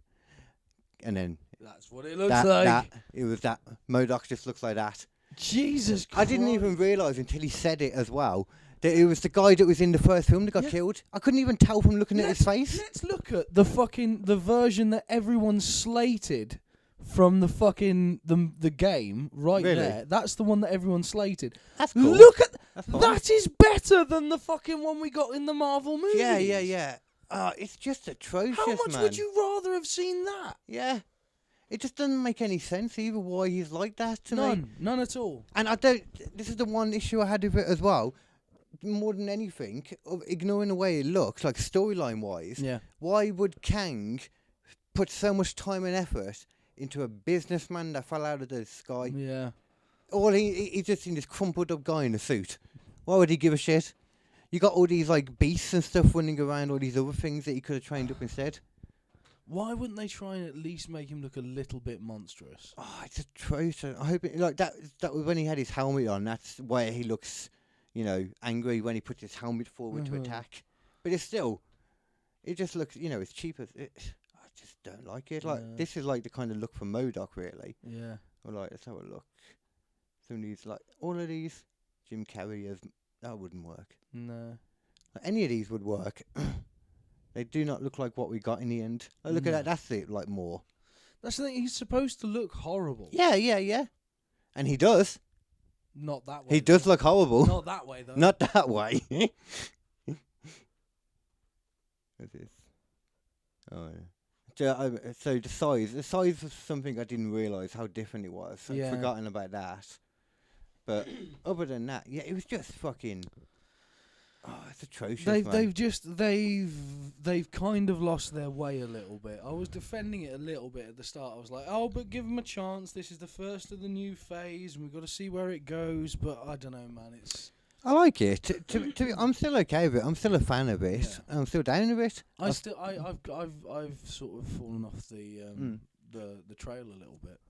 And then. That's what it looks like. It was that. MODOK just looks like that. Jesus Christ. I didn't even realise until he said it as well that it was the guy that was in the first film that got killed. I couldn't even tell from looking at his face. Let's look at the version that everyone slated from the game right there. That's the one that everyone slated. That's cool. Look at that is better than the fucking one we got in the Marvel movies. Yeah. It's just atrocious, How much would you rather have seen that? Yeah. It just doesn't make any sense either why he's like that to me. None at all. And this is the one issue I had with it as well. More than anything, ignoring the way it looks, like storyline wise, why would Kang put so much time and effort into a businessman that fell out of the sky? Yeah. Or he's just seen this crumpled up guy in a suit. Why would he give a shit? You got all these like beasts and stuff running around, all these other things that he could have trained up instead. Why wouldn't they try and at least make him look a little bit monstrous? Oh, it's atrocious. I hope like that was when he had his helmet on. That's why he looks, angry when he puts his helmet forward to attack. But it just looks, it's cheap as it. I just don't like it. Like this is like the kind of look from MODOK, really. Yeah. Or like, let's have a look. Some of these, like all of these, Jim Carrey that wouldn't work. No. Like, any of these would work. They do not look like what we got in the end. Like, look at that. That's it, like more. That's the thing. He's supposed to look horrible. Yeah. And he does. Not that way. He does look horrible. Not that way, though. Not that way. What's this? Oh, yeah. So the size was something I didn't realise how different it was. I'd forgotten about that. But other than that, it was just fucking... Oh, it's atrocious, They've kind of lost their way a little bit. I was defending it a little bit at the start. I was like, but give them a chance. This is the first of the new phase, and we've got to see where it goes. But I don't know, man. I like it. I'm still okay with it. I'm still a fan of it. Yeah. I'm still down with it. I've sort of fallen off the trail a little bit.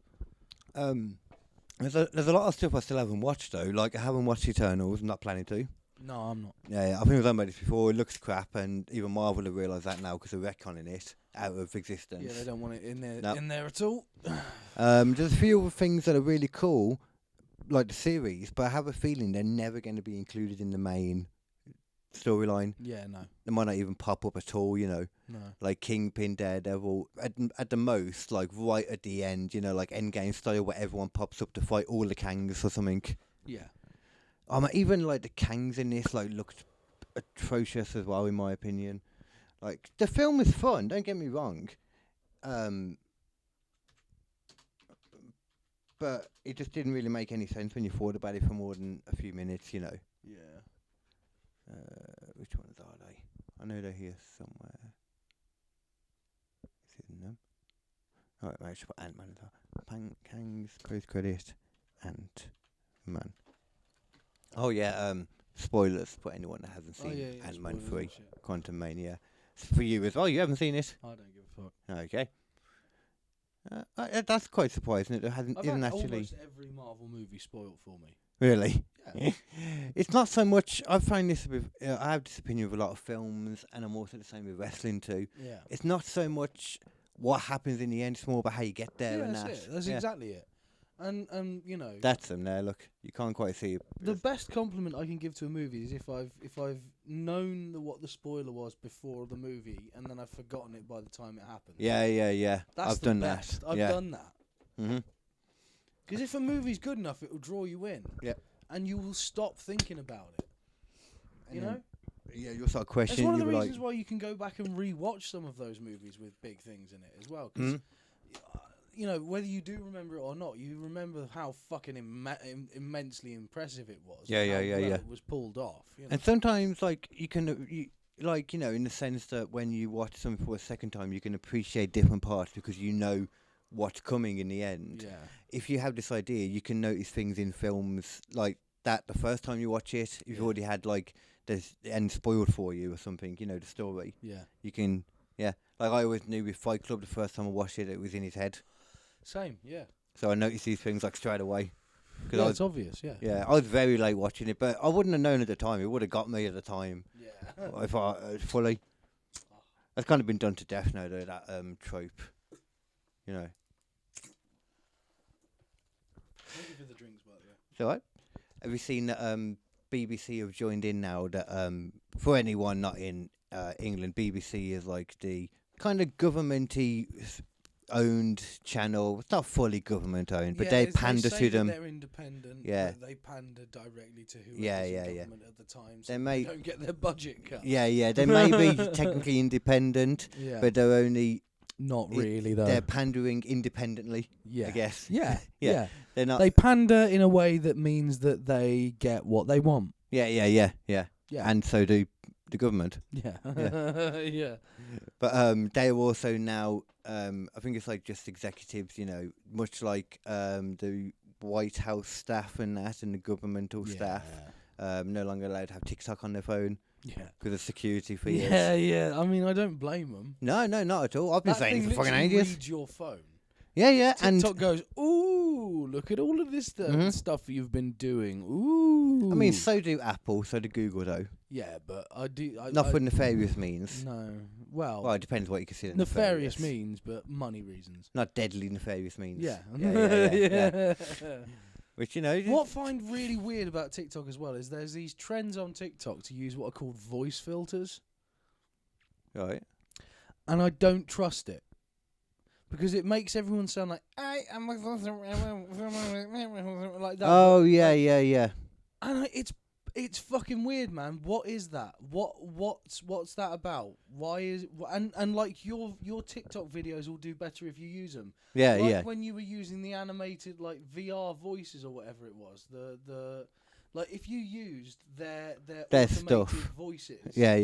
There's a lot of stuff I still haven't watched though. Like I haven't watched Eternals. I'm not planning to. No, I'm not. Yeah, I think we've done about this before. It looks crap, and even Marvel have realised that now because they're retconning it out of existence. Yeah, they don't want it in there at all. There's a few things that are really cool, like the series, but I have a feeling they're never going to be included in the main storyline. Yeah, no. They might not even pop up at all, you know. No. Like Kingpin, Daredevil, at the most, like right at the end, you know, like Endgame style, where everyone pops up to fight all the Kangs or something. Yeah. Even like the Kangs in this like looked atrocious as well, in my opinion. Like the film was fun, don't get me wrong, but it just didn't really make any sense when you thought about it for more than a few minutes, you know. Yeah. Which ones are they? I know they're here somewhere. Is it in them? Alright, I should put Ant-Man. Kangs, close credit, Ant-Man. Oh yeah, spoilers for anyone that hasn't seen Ant-Man 3, Quantum Mania. It's for you as well, you haven't seen it? I don't give a fuck. Okay. That's quite surprising. It I've isn't had actually... almost every Marvel movie spoiled for me. Really? Yeah. It's not so much. I find this with. I have this opinion with a lot of films, and I'm also the same with wrestling too. Yeah. It's not so much what happens in the end; it's more about how you get there. And that's it. That's exactly it. And you know. That's them there. Look, you can't quite see it. The best compliment I can give to a movie is if I've known what the spoiler was before the movie, and then I've forgotten it by the time it happens. Yeah. That's I've the done best. that. I've done that. Mhm. Because if a movie's good enough, it will draw you in. Yeah. And you will stop thinking about it. You know? Yeah, you'll start questioning. It's one of the reasons why you can go back and re-watch some of those movies with big things in it as well. Because, you know, whether you do remember it or not, you remember how fucking immensely impressive it was. Yeah. It was pulled off. You know? And sometimes, like, you can... like, you know, in the sense that when you watch something for a second time, you can appreciate different parts because you know what's coming in the end. Yeah. If you have this idea, you can notice things in films like that the first time you watch it. If you've already had like the end spoiled for you or something, you know, the story. Yeah. You can, like I always knew with Fight Club the first time I watched it, it was in his head. Same, yeah. So I noticed these things like straight away. Yeah, it's obvious, yeah. Yeah, I was very late watching it, but I wouldn't have known at the time. It would have got me at the time. Yeah. If I fully. That's kind of been done to death now, though, that trope. You know. Thank you for the drinks, by the way. It's alright. Have you seen that BBC have joined in now? That for anyone not in England, BBC is like the kind of government-y owned channel. It's not fully government owned, but they pander to them. They're independent. Yeah. But they pander directly to whoever's in government at the time, so they don't get their budget cut. Yeah. They may be technically independent, but they're only. Not really, though. They're pandering independently, I guess. Yeah. They're not. They pander in a way that means that they get what they want. Yeah. And so do the government. Yeah. Yeah. But they are also now, I think it's like just executives, you know, much like the White House staff and that, and the governmental staff, no longer allowed to have TikTok on their phone. Yeah. Because of security for years. Yeah. I mean, I don't blame them. No, not at all. I've been saying it for fucking ages. Reads your phone. Yeah. TikTok goes, ooh, look at all of this stuff you've been doing. Ooh. I mean, so do Apple, so do Google, though. Yeah, but I do... Not for nefarious means. No. Well, it depends what you consider nefarious means, but money reasons. Not deadly nefarious means. Yeah. Yeah. Which, you know... What I find really weird about TikTok as well is there's these trends on TikTok to use what are called voice filters. Right. And I don't trust it. Because it makes everyone sound like... like that. Oh, yeah. And it's fucking weird, man. What is that? What's that about? Why is and like your TikTok videos will do better if you use them. Yeah. When you were using the animated like VR voices or whatever it was, the like if you used their automated stuff voices. Yeah.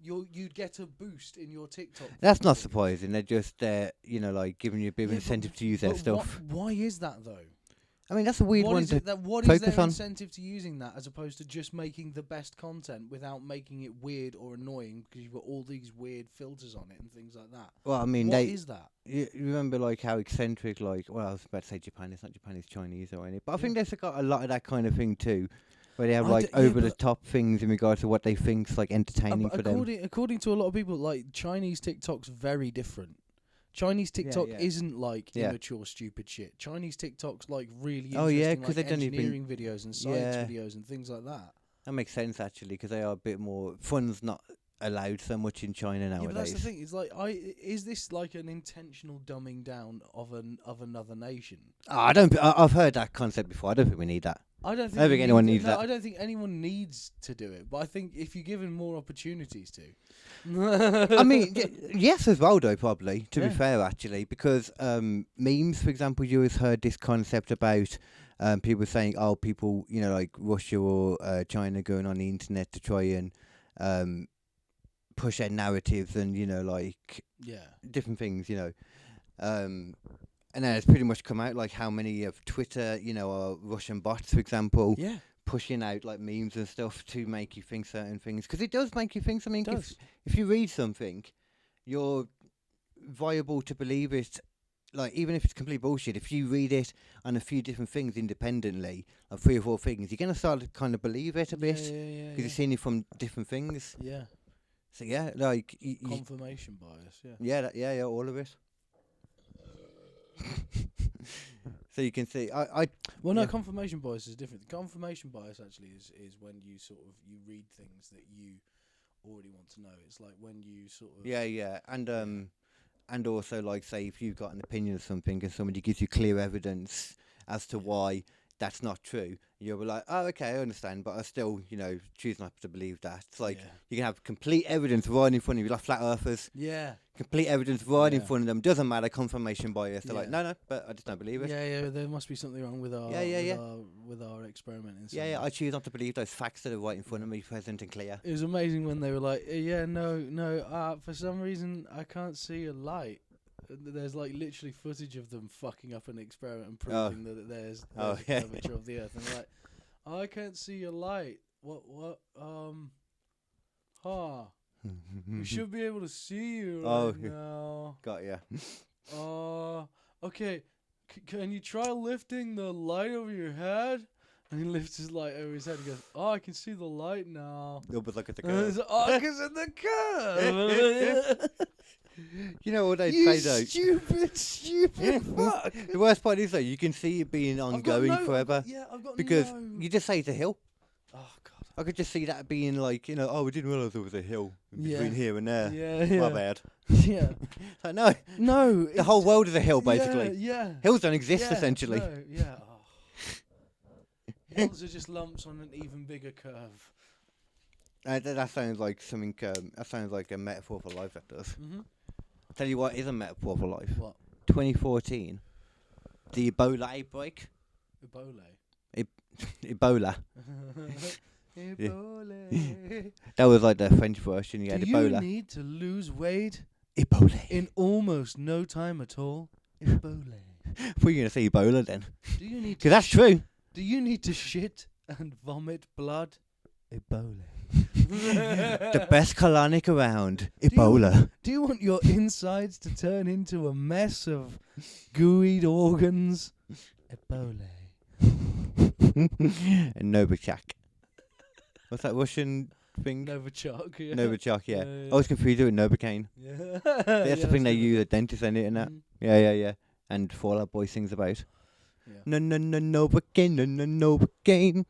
You'd get a boost in your TikTok. That's not surprising. They're just you know, like giving you a bit of incentive to use their stuff. Why is that though? I mean, that's a weird one to what focus is their on. incentive to using that as opposed to just making the best content without making it weird or annoying because you've got all these weird filters on it and things like that? Well, I mean, what is that? You remember like how eccentric, like, well, I was about to say Japan. It's not Japan, it's Chinese or anything. But I think they've got a lot of that kind of thing too, where they have like over the top things in regards to what they think's like entertaining for them. According to a lot of people, like Chinese TikTok's very different. Chinese TikTok yeah. isn't like Yeah. immature, stupid shit. Chinese TikTok's like really Oh, yeah, interesting, 'cause like they don't even- engineering videos and science Yeah. videos and things like that. That makes sense actually, because they are a bit more fun's not allowed so much in China nowadays. Yeah, but that's the thing. It's like, is this like an intentional dumbing down of another nation? I've heard that concept before. I don't think we need that. I don't think, I don't think anyone needs no, that. I don't think anyone needs to do it. But I think if you're given more opportunities to, I mean, yes as well though, probably, to Yeah. be fair actually, because memes, for example, you always heard this concept about people saying, oh, people, you know, like Russia or China going on the internet to try and push their narratives and, you know, like yeah, different things, you know. And then it's pretty much come out like how many of Twitter, you know, are Russian bots, for example, yeah, pushing out like memes and stuff to make you think certain things. Because it does make you think. I mean, it does. if you read something, you're viable to believe it. Like, even if it's complete bullshit, if you read it on a few different things independently, like 3 or 4 things, you're going to start to kind of believe it a bit. Yeah, Because yeah, you're seeing it from different things. yeah. So, yeah, like... Confirmation bias, yeah. Yeah, all of it. So you can see, Well, no, yeah. confirmation bias is different. Confirmation bias actually is when you sort of you read things that you already want to know. It's like when you sort of Yeah, and also like say if you've got an opinion of something and somebody gives you clear evidence as to why that's not true, you'll be like, oh, okay, I understand, but I still, you know, choose not to believe that. It's like you can have complete evidence right in front of you, like flat earthers. yeah, Complete evidence right in Yeah. front of them. Doesn't matter, confirmation bias. They're like, Yeah. no, but I just don't believe it. yeah. There must be something wrong with our with our experimenting. Yeah, I choose not to believe those facts that are right in front of me, present and clear. It was amazing when they were like, yeah, no. For some reason, I can't see a light. There's like literally footage of them fucking up an experiment and proving that there's Oh, the yeah. curvature of the Earth, and they're like, I can't see a light. What? We should be able to see you Oh, right now. Got ya. Okay. Can you try lifting the light over your head? And he lifts his light over his head and goes, oh, I can see the light now. No, but look at the And curve. it's like, oh, because of the curve. You know what they You say though? stupid fuck. The worst part is though, you can see it being ongoing forever. I've got Because no. you just say it's a hill. Oh, God. I could just see that being like, you know, oh, we didn't realise there was a hill between Yeah. here and there. Yeah. My bad. Yeah. Like, no, No. the whole world is a hill basically. Yeah. Hills don't exist Yeah, essentially. No, yeah. Oh. Hills are just lumps on an even bigger curve. That sounds like something. That sounds like a metaphor for life. That does. Mm-hmm. Tell you what is a metaphor for life. What? 2014, the Ebola outbreak. Ebola. Ebola. Ebola. That was like the French version. You had Do Ebola. you need to lose weight Ebola. in almost no time at all? Ebola. I thought you were gonna say Ebola then, Do you need to because that's true. Do you need to shit and vomit blood? Ebola. The best colonic around. you- Ebola. Do you want your insides to turn into a mess of gooeyed organs? Ebola. And Novichok. What's that Russian thing? Novichok. Yeah. Novichok, yeah. Yeah. I was confused with Novocaine. Yeah. That's the thing they use at dentists and it and that. Mm. Yeah. And Fall Out Boy sings about. Yeah. No, Novocaine, no, Novocaine.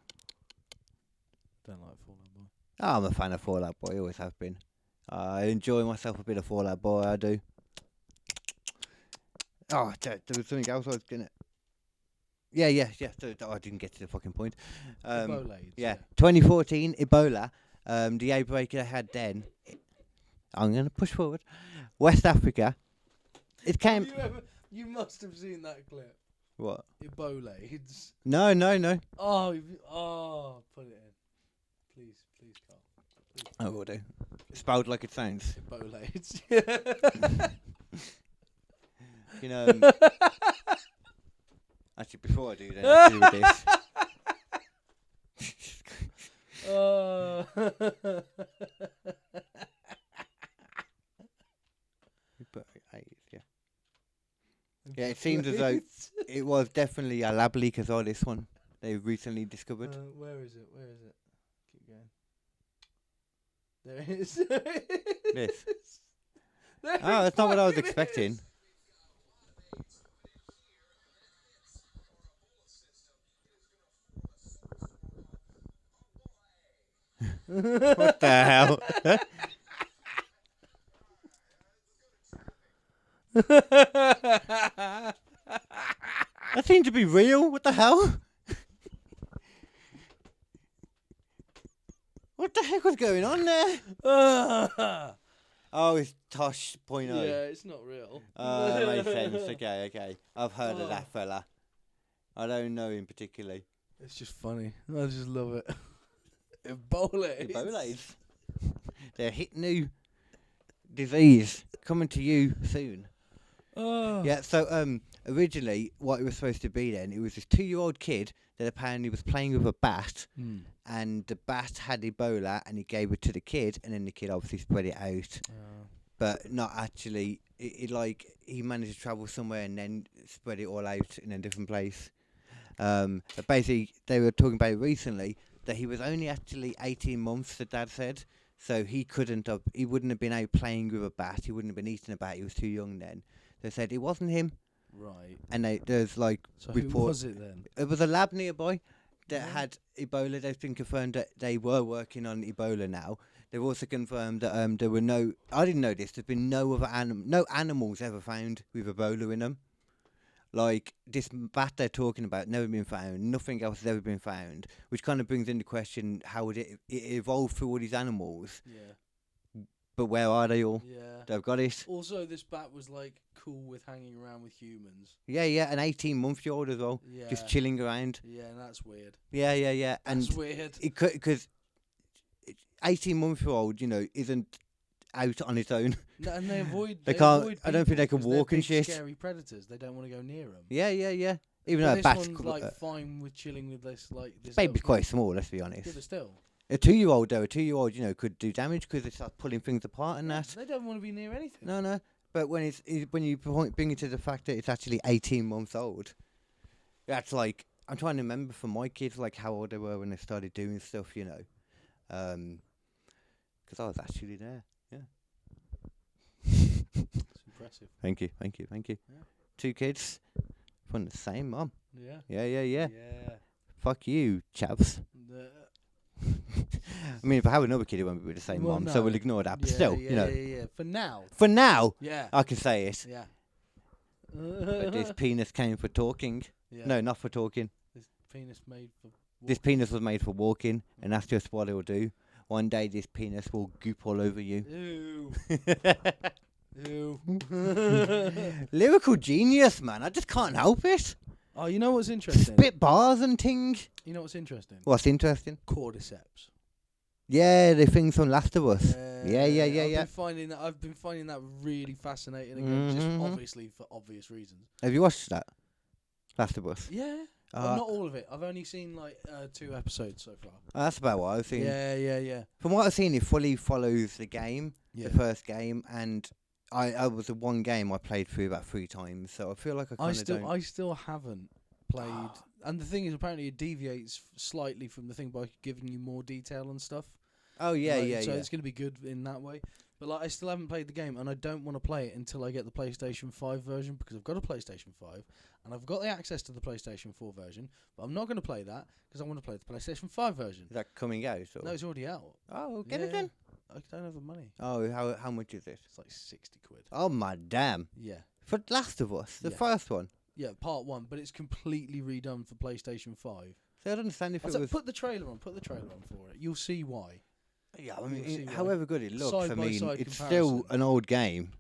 Don't like Fall Out Boy. Oh, I'm a fan of Fall Out Boy, always have been. I enjoy myself a bit of Fall Out Boy, I do. Oh, there was something else I was gonna... Yeah. I didn't get to the fucking point. Ebola. Yeah, 2014, Ebola. The outbreak I had then... I'm going to push forward. West Africa. It came... You must have seen that clip. What? Ebola. No. Oh, put it in. Please, Carl. Please. I will do. Spelled like it sounds. Ebola. You know... actually, before I do that, I'll do with this. Yeah, it seems as though it was definitely a lab leak as well, this one. They've recently discovered. Where is it? Keep going. There it is. This. There Oh, it that's not what I was fucking expecting. is. What the hell? That seemed to be real. What the hell? What the heck was going on there? Oh, it's Tosh point oh. Yeah, it's not real. That makes sense. Okay. I've heard of that fella. I don't know him particularly. It's just funny. I just love it. Ebola. Ebola. They're hit new disease coming to you soon. Oh. Yeah, so originally what it was supposed to be then, it was this 2-year-old kid that apparently was playing with a bat, and the bat had Ebola, and he gave it to the kid, and then the kid obviously spread it out, but not actually. He managed to travel somewhere and then spread it all out in a different place. But basically, they were talking about it recently that he was only actually 18 months. The dad said, so he wouldn't have been out playing with a bat. He wouldn't have been eating a bat. He was too young then. They said it wasn't him. Right. And there's like so who was it then? It was a lab nearby that had Ebola. They've been confirmed that they were working on Ebola now. They've also confirmed that there were no. I didn't know this. There's been no animals ever found with Ebola in them. Like this bat they're talking about, never been found. Nothing else has ever been found, which kind of brings into question how would it evolve through all these animals. Yeah. But where are they all? Yeah. They've got it. Also, this bat was like cool with hanging around with humans. Yeah, an 18-month-old as well, just chilling around. Yeah, and that's weird. Yeah. That's weird. Because 18-month-old, isn't out on its own. No, and they avoid. They can't. I don't think they can walk and shit. Scary predators. They don't want to go near them. Yeah. Even though a this bat's one's like fine with chilling with this. This baby's quite small. Let's be honest. Yeah, but still. A 2-year-old though, could do damage because they start pulling things apart and that. They don't want to be near anything. No. But when you bring it to the fact that it's actually 18 months old, that's like I'm trying to remember for my kids like how old they were when they started doing stuff, because I was actually there. Yeah. It's impressive. Thank you. Yeah. 2 kids from the same mum. Yeah. Yeah. Fuck you, chaps. I mean, if I have another kid, it won't be with the same mum, so we'll ignore that. But still, Yeah. For now. Yeah. I can say it. Yeah. But this penis came for talking. Yeah. No, not for talking. This penis made for. This penis was made for walking, and that's just what it will do. One day, this penis will goop all over you. Ew. Lyrical genius, man. I just can't help it. Oh, you know what's interesting? Spit bars and things. You know what's interesting? What's interesting? Cordyceps. Yeah, the things from Last of Us. Yeah. I've been finding that really fascinating again, just obviously for obvious reasons. Have you watched that? Last of Us? Yeah. Not all of it. I've only seen 2 episodes so far. That's about what I've seen. Yeah. From what I've seen, it fully follows the game, the first game, and I was the one game I played through about 3 times, so I feel like I still haven't played. And the thing is, apparently it deviates slightly from the thing by giving you more detail and stuff. Oh, yeah. So it's going to be good in that way. But I still haven't played the game, and I don't want to play it until I get the PlayStation 5 version, because I've got a PlayStation 5, and I've got the access to the PlayStation 4 version, but I'm not going to play that, because I want to play the PlayStation 5 version. Is that coming out? Or? No, it's already out. Oh, get it then. I don't have the money. Oh, how much is it? It's like 60 quid. Oh, my damn. Yeah. For Last of Us, the first one? Yeah, part 1, but it's completely redone for PlayStation 5. So I don't understand if it was... Put the trailer on for it. You'll see why. Yeah, I mean, however good it looks, side I by mean, side it's comparison. still an old game.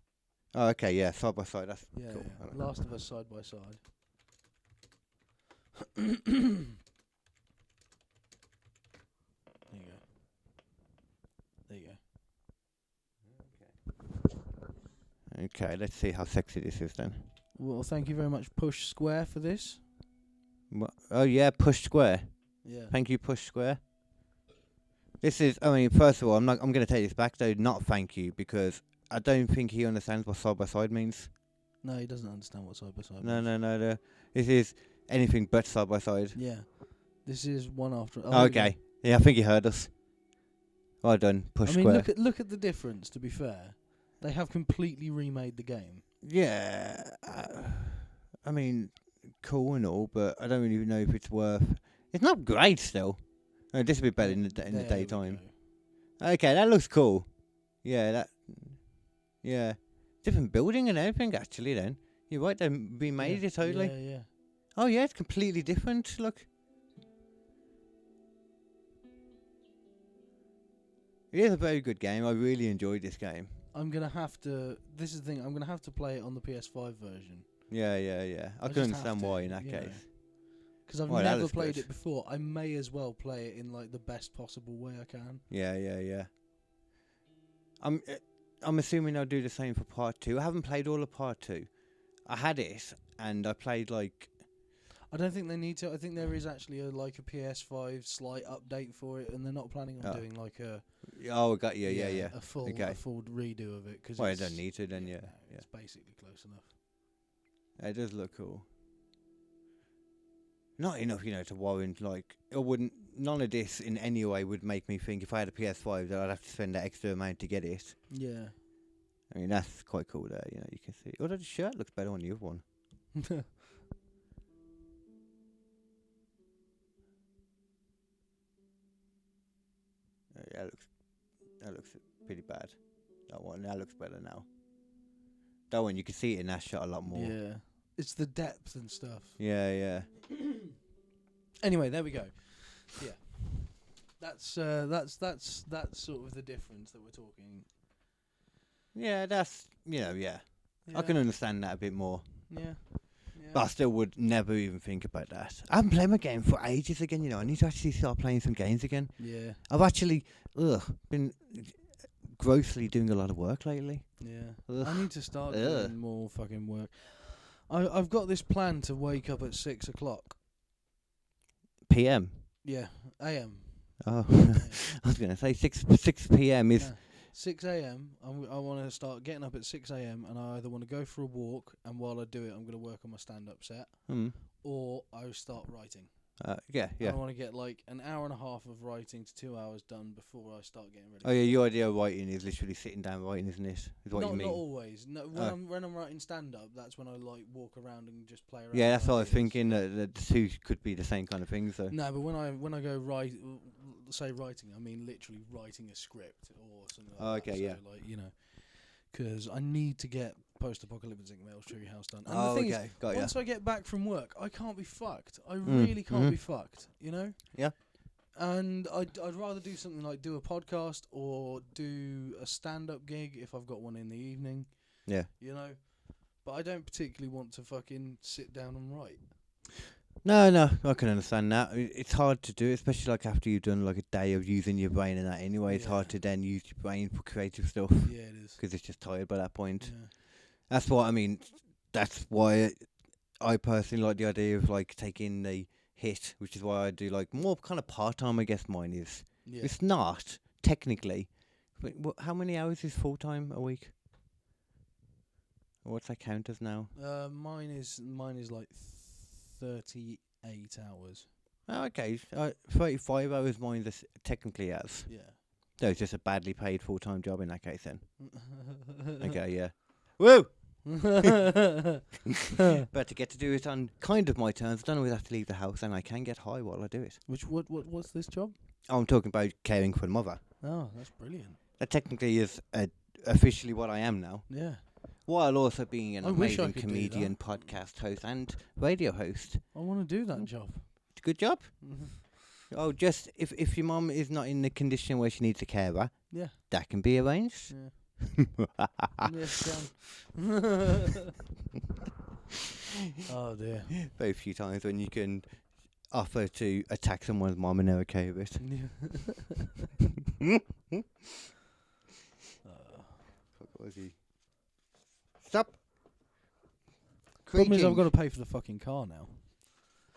Oh, okay, yeah, side by side, that's cool. Yeah. Last of Us side by side. There you go. Okay, let's see how sexy this is then. Well, thank you very much, Push Square, for this. Oh, yeah, Push Square. Yeah. Thank you, Push Square. This is, I mean, first of all, I'm going to take this back, though, not thank you, because I don't think he understands what side by side means. No, he doesn't understand what side by side means. No. This is anything but side by side. Yeah. This is one after... okay. Yeah, I think he heard us. Well done, Push Square. Look at the difference, to be fair. They have completely remade the game. Yeah. I mean, cool and all, but I don't really know if it's worth... It's not great still. This would be better in the daytime. Okay, that looks cool. Yeah, different building and everything. Actually, then you're right. They remade it totally. Yeah. Oh yeah, it's completely different. Look. It is a very good game. I really enjoyed this game. I'm gonna have to. This is the thing. I'm gonna have to play it on the PS5 version. Yeah. I can understand why in that case. Because I've never played it before. I may as well play it in like the best possible way I can. Yeah. I'm assuming they'll do the same for part 2. I haven't played all of part 2. I had it and I played like. I don't think they need to. I think there is actually a PS5 slight update for it, and they're not planning on doing like a. Oh, I got you. Yeah. A full redo of it. Well, I don't need to then. Yeah. It's basically close enough. It does look cool. Not enough, to warrant like. None of this in any way would make me think if I had a PS5 that I'd have to spend that extra amount to get it. Yeah. I mean that's quite cool there. You can see. Although the shirt looks better on the other one. That looks pretty bad. That looks better now. That one you can see it in that shot a lot more. Yeah, it's the depth and stuff. Yeah. Anyway, there we go. Yeah, that's sort of the difference that we're talking. Yeah, that's yeah. I can understand that a bit more. Yeah. But I still would never even think about that. I haven't played my game for ages again, I need to actually start playing some games again. Yeah. I've actually been grossly doing a lot of work lately. Yeah. I need to start doing more fucking work. I've got this plan to wake up at 6 o'clock. PM? Yeah, AM. Oh, I was going to say 6 PM is... 6 a.m. I want to start getting up at 6 a.m. and I either want to go for a walk, and while I do it, I'm going to work on my stand-up set, or I start writing. Yeah. I want to get like an hour and a half of writing to 2 hours done before I start getting ready. Oh yeah, your idea of writing is literally sitting down writing, isn't it? Is what you mean? Not always. No, when I'm writing stand-up, that's when I like walk around and just play around. Yeah, that's what I was thinking. That the two could be the same kind of thing. So. No, but when I go writing, I mean literally writing a script or something like that. Okay, yeah. Like, because I need to get post-apocalyptic Mel's Treehouse done. And the thing is, once I get back from work, I can't be fucked. I really can't be fucked, Yeah. And I'd rather do something like do a podcast or do a stand-up gig if I've got one in the evening. Yeah. But I don't particularly want to fucking sit down and write. No, I can understand that. It's hard to do, especially like after you've done like a day of using your brain and that anyway. It's hard to then use your brain for creative stuff. Yeah, it is. Because it's just tired by that point. Yeah. That's what I mean. That's why I personally like the idea of like taking the hit, which is why I do like more kind of part-time, I guess mine is. Yeah. It's not, technically. But how many hours is full-time a week? What's that count as now? Mine is like 38 hours. Oh, okay. 35 hours mine is technically as. Yeah. So it's just a badly paid full-time job in that case then. Okay, yeah. Woo! But to get to do it on kind of my terms, I don't always have to leave the house, and I can get high while I do it. What's this job? Oh, I'm talking about caring for the mother. Oh, that's brilliant. That technically is officially what I am now. Yeah. While also being an amazing comedian, podcast host, and radio host. I want to do that job. It's a good job. Oh, just if your mum is not in the condition where she needs a carer, that can be arranged. Yeah. Yes, oh dear. Very few times when you can offer to attack someone's mum and they're okay with it. What was he? Stop. Problem is, I've got to pay for the fucking car now.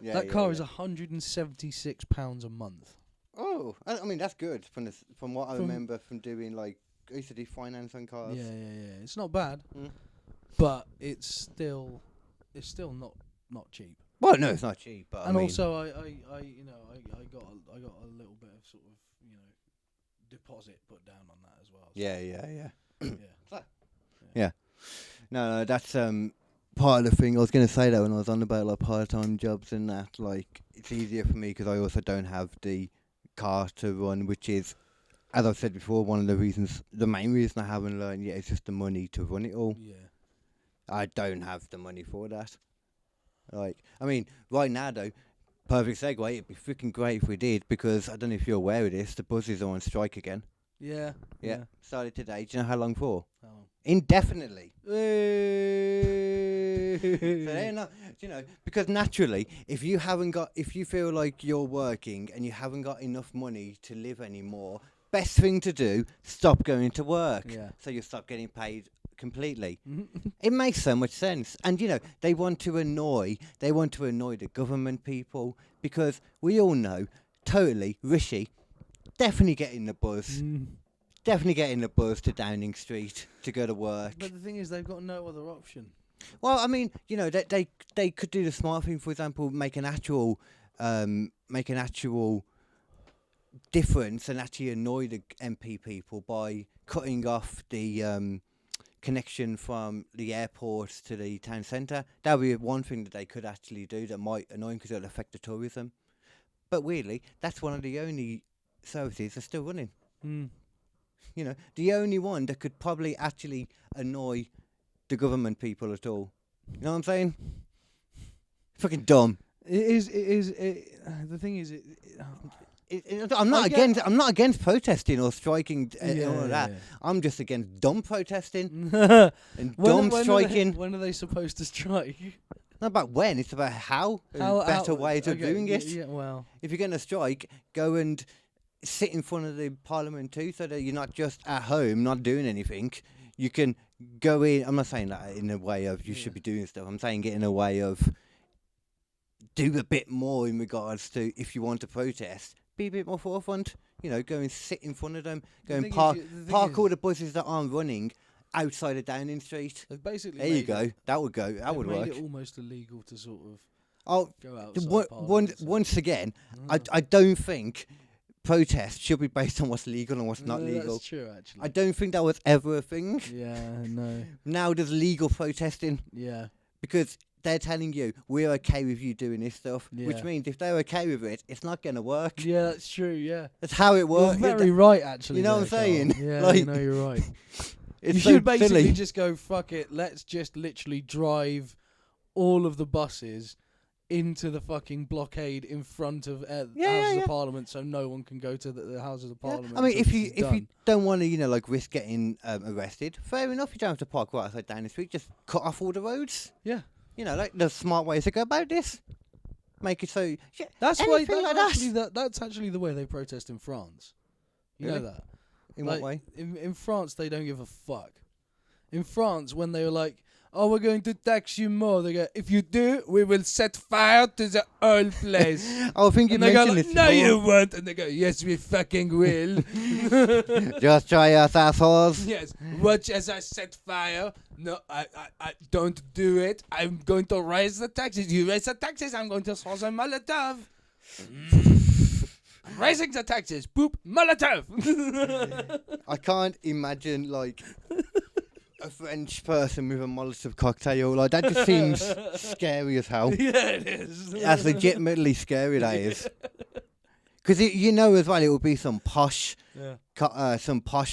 Yeah, that car is £176 a month. Oh, I mean that's good from what I remember from doing like. I used to do finance on cars. Yeah. It's not bad, but it's still not cheap. Well, no, it's not cheap. But and also, I got a little bit of sort of deposit put down on that as well. So Yeah. No, that's part of the thing. I was going to say that when I was on about like part-time jobs and that, like it's easier for me because I also don't have the car to run, which is as I've said before, the main reason I haven't learned yet is just the money to run it all. Yeah. I don't have the money for that. Like, I mean, right now though, perfect segue. It'd be freaking great if we did, because I don't know if you're aware of this. The buses are on strike again. Yeah. Yeah. Started today. Do you know how long for? Oh. Indefinitely. So they're not, because naturally, if you feel like you're working and you haven't got enough money to live anymore, best thing to do, stop going to work. Yeah. So you stop getting paid completely. It makes so much sense. And they want to annoy the government people, because we all know, totally, Rishi, definitely getting the buzz. Definitely getting the buzz to Downing Street to go to work. But the thing is, they've got no other option. Well, I mean, they could do the smart thing. For example, make an actual difference and actually annoy the MP people by cutting off the connection from the airport to the town centre. That would be one thing that they could actually do that might annoy them, because it'll affect the tourism. But really, that's one of the only services that's still running. The only one that could probably actually annoy the government people at all. You know what I'm saying? Fucking dumb. It is. The thing is, I'm not against protesting or striking and all of that. Yeah. I'm just against dumb protesting and dumb striking. When are they supposed to strike? Not about when, it's about how better ways of doing it. Yeah, well, if you're going to strike, go and sit in front of the parliament too, so that you're not just at home not doing anything. You can go in. I'm not saying that in a way of you should be doing stuff. I'm saying it in a way of do a bit more in regards to, if you want to protest, be a bit more forefront. Go and sit in front of them. Go and park all the buses that aren't running outside of Downing Street. Basically, there you go. That would go. That would work. Made it almost illegal to sort of go outside. Once again, I don't think protest should be based on what's legal and what's not legal. That's true, actually. I don't think that was ever a thing. Yeah, no. Now there's legal protesting. Yeah. Because they're telling you, we're okay with you doing this stuff. Yeah. Which means if they're okay with it, it's not going to work. Yeah, that's true, yeah. That's how it works. You're very right, actually. You know what I'm saying? Yeah, you're right. You should basically just go, fuck it, let's just literally drive all of the buses into the fucking blockade in front of Houses of Parliament, so no one can go to the Houses of Parliament. I mean, if you don't want to risk getting arrested, fair enough. You don't have to park right outside Downing Street. Just cut off all the roads. Yeah, there's smart ways to go about this. Make it so. Yeah, that's actually the way they protest in France. You know that. In what way? In France, they don't give a fuck. In France, when they were like, "Oh, we're going to tax you more," they go, "If you do, we will set fire to the whole place." I think you mentioned this. "No, you won't." And they go, "Yes, we fucking will." Just try us, assholes. Yes. Watch as I set fire. No, I don't do it. I'm going to raise the taxes. You raise the taxes, I'm going to throw the Molotov. I'm raising the taxes. Boop, Molotov. I can't imagine, a French person with a Molotov cocktail. That just seems scary as hell. Yeah, it is. That's legitimately scary, that is. Because as well, it would be some posh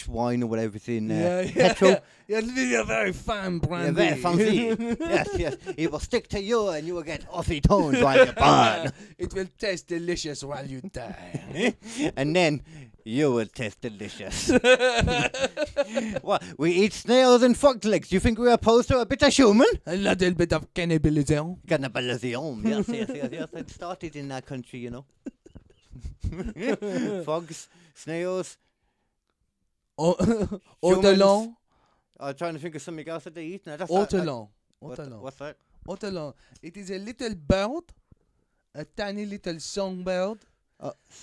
wine or whatever is in there. Petrol. Yeah, it'll be a very fine brandy. Yeah, very fancy. yes. It will stick to you and you will get Aussie tones while you burn. It will taste delicious while you die. And then you will taste delicious. What? We eat snails and frog legs. You think we're opposed to a bit of human? A little bit of cannibalism. Cannibalism. Yes. It started in that country, Frogs, snails. Ortolan. I'm trying to think of something else that they eat. Ortolan. What's that? Ortolan. It is a little bird, a tiny little songbird,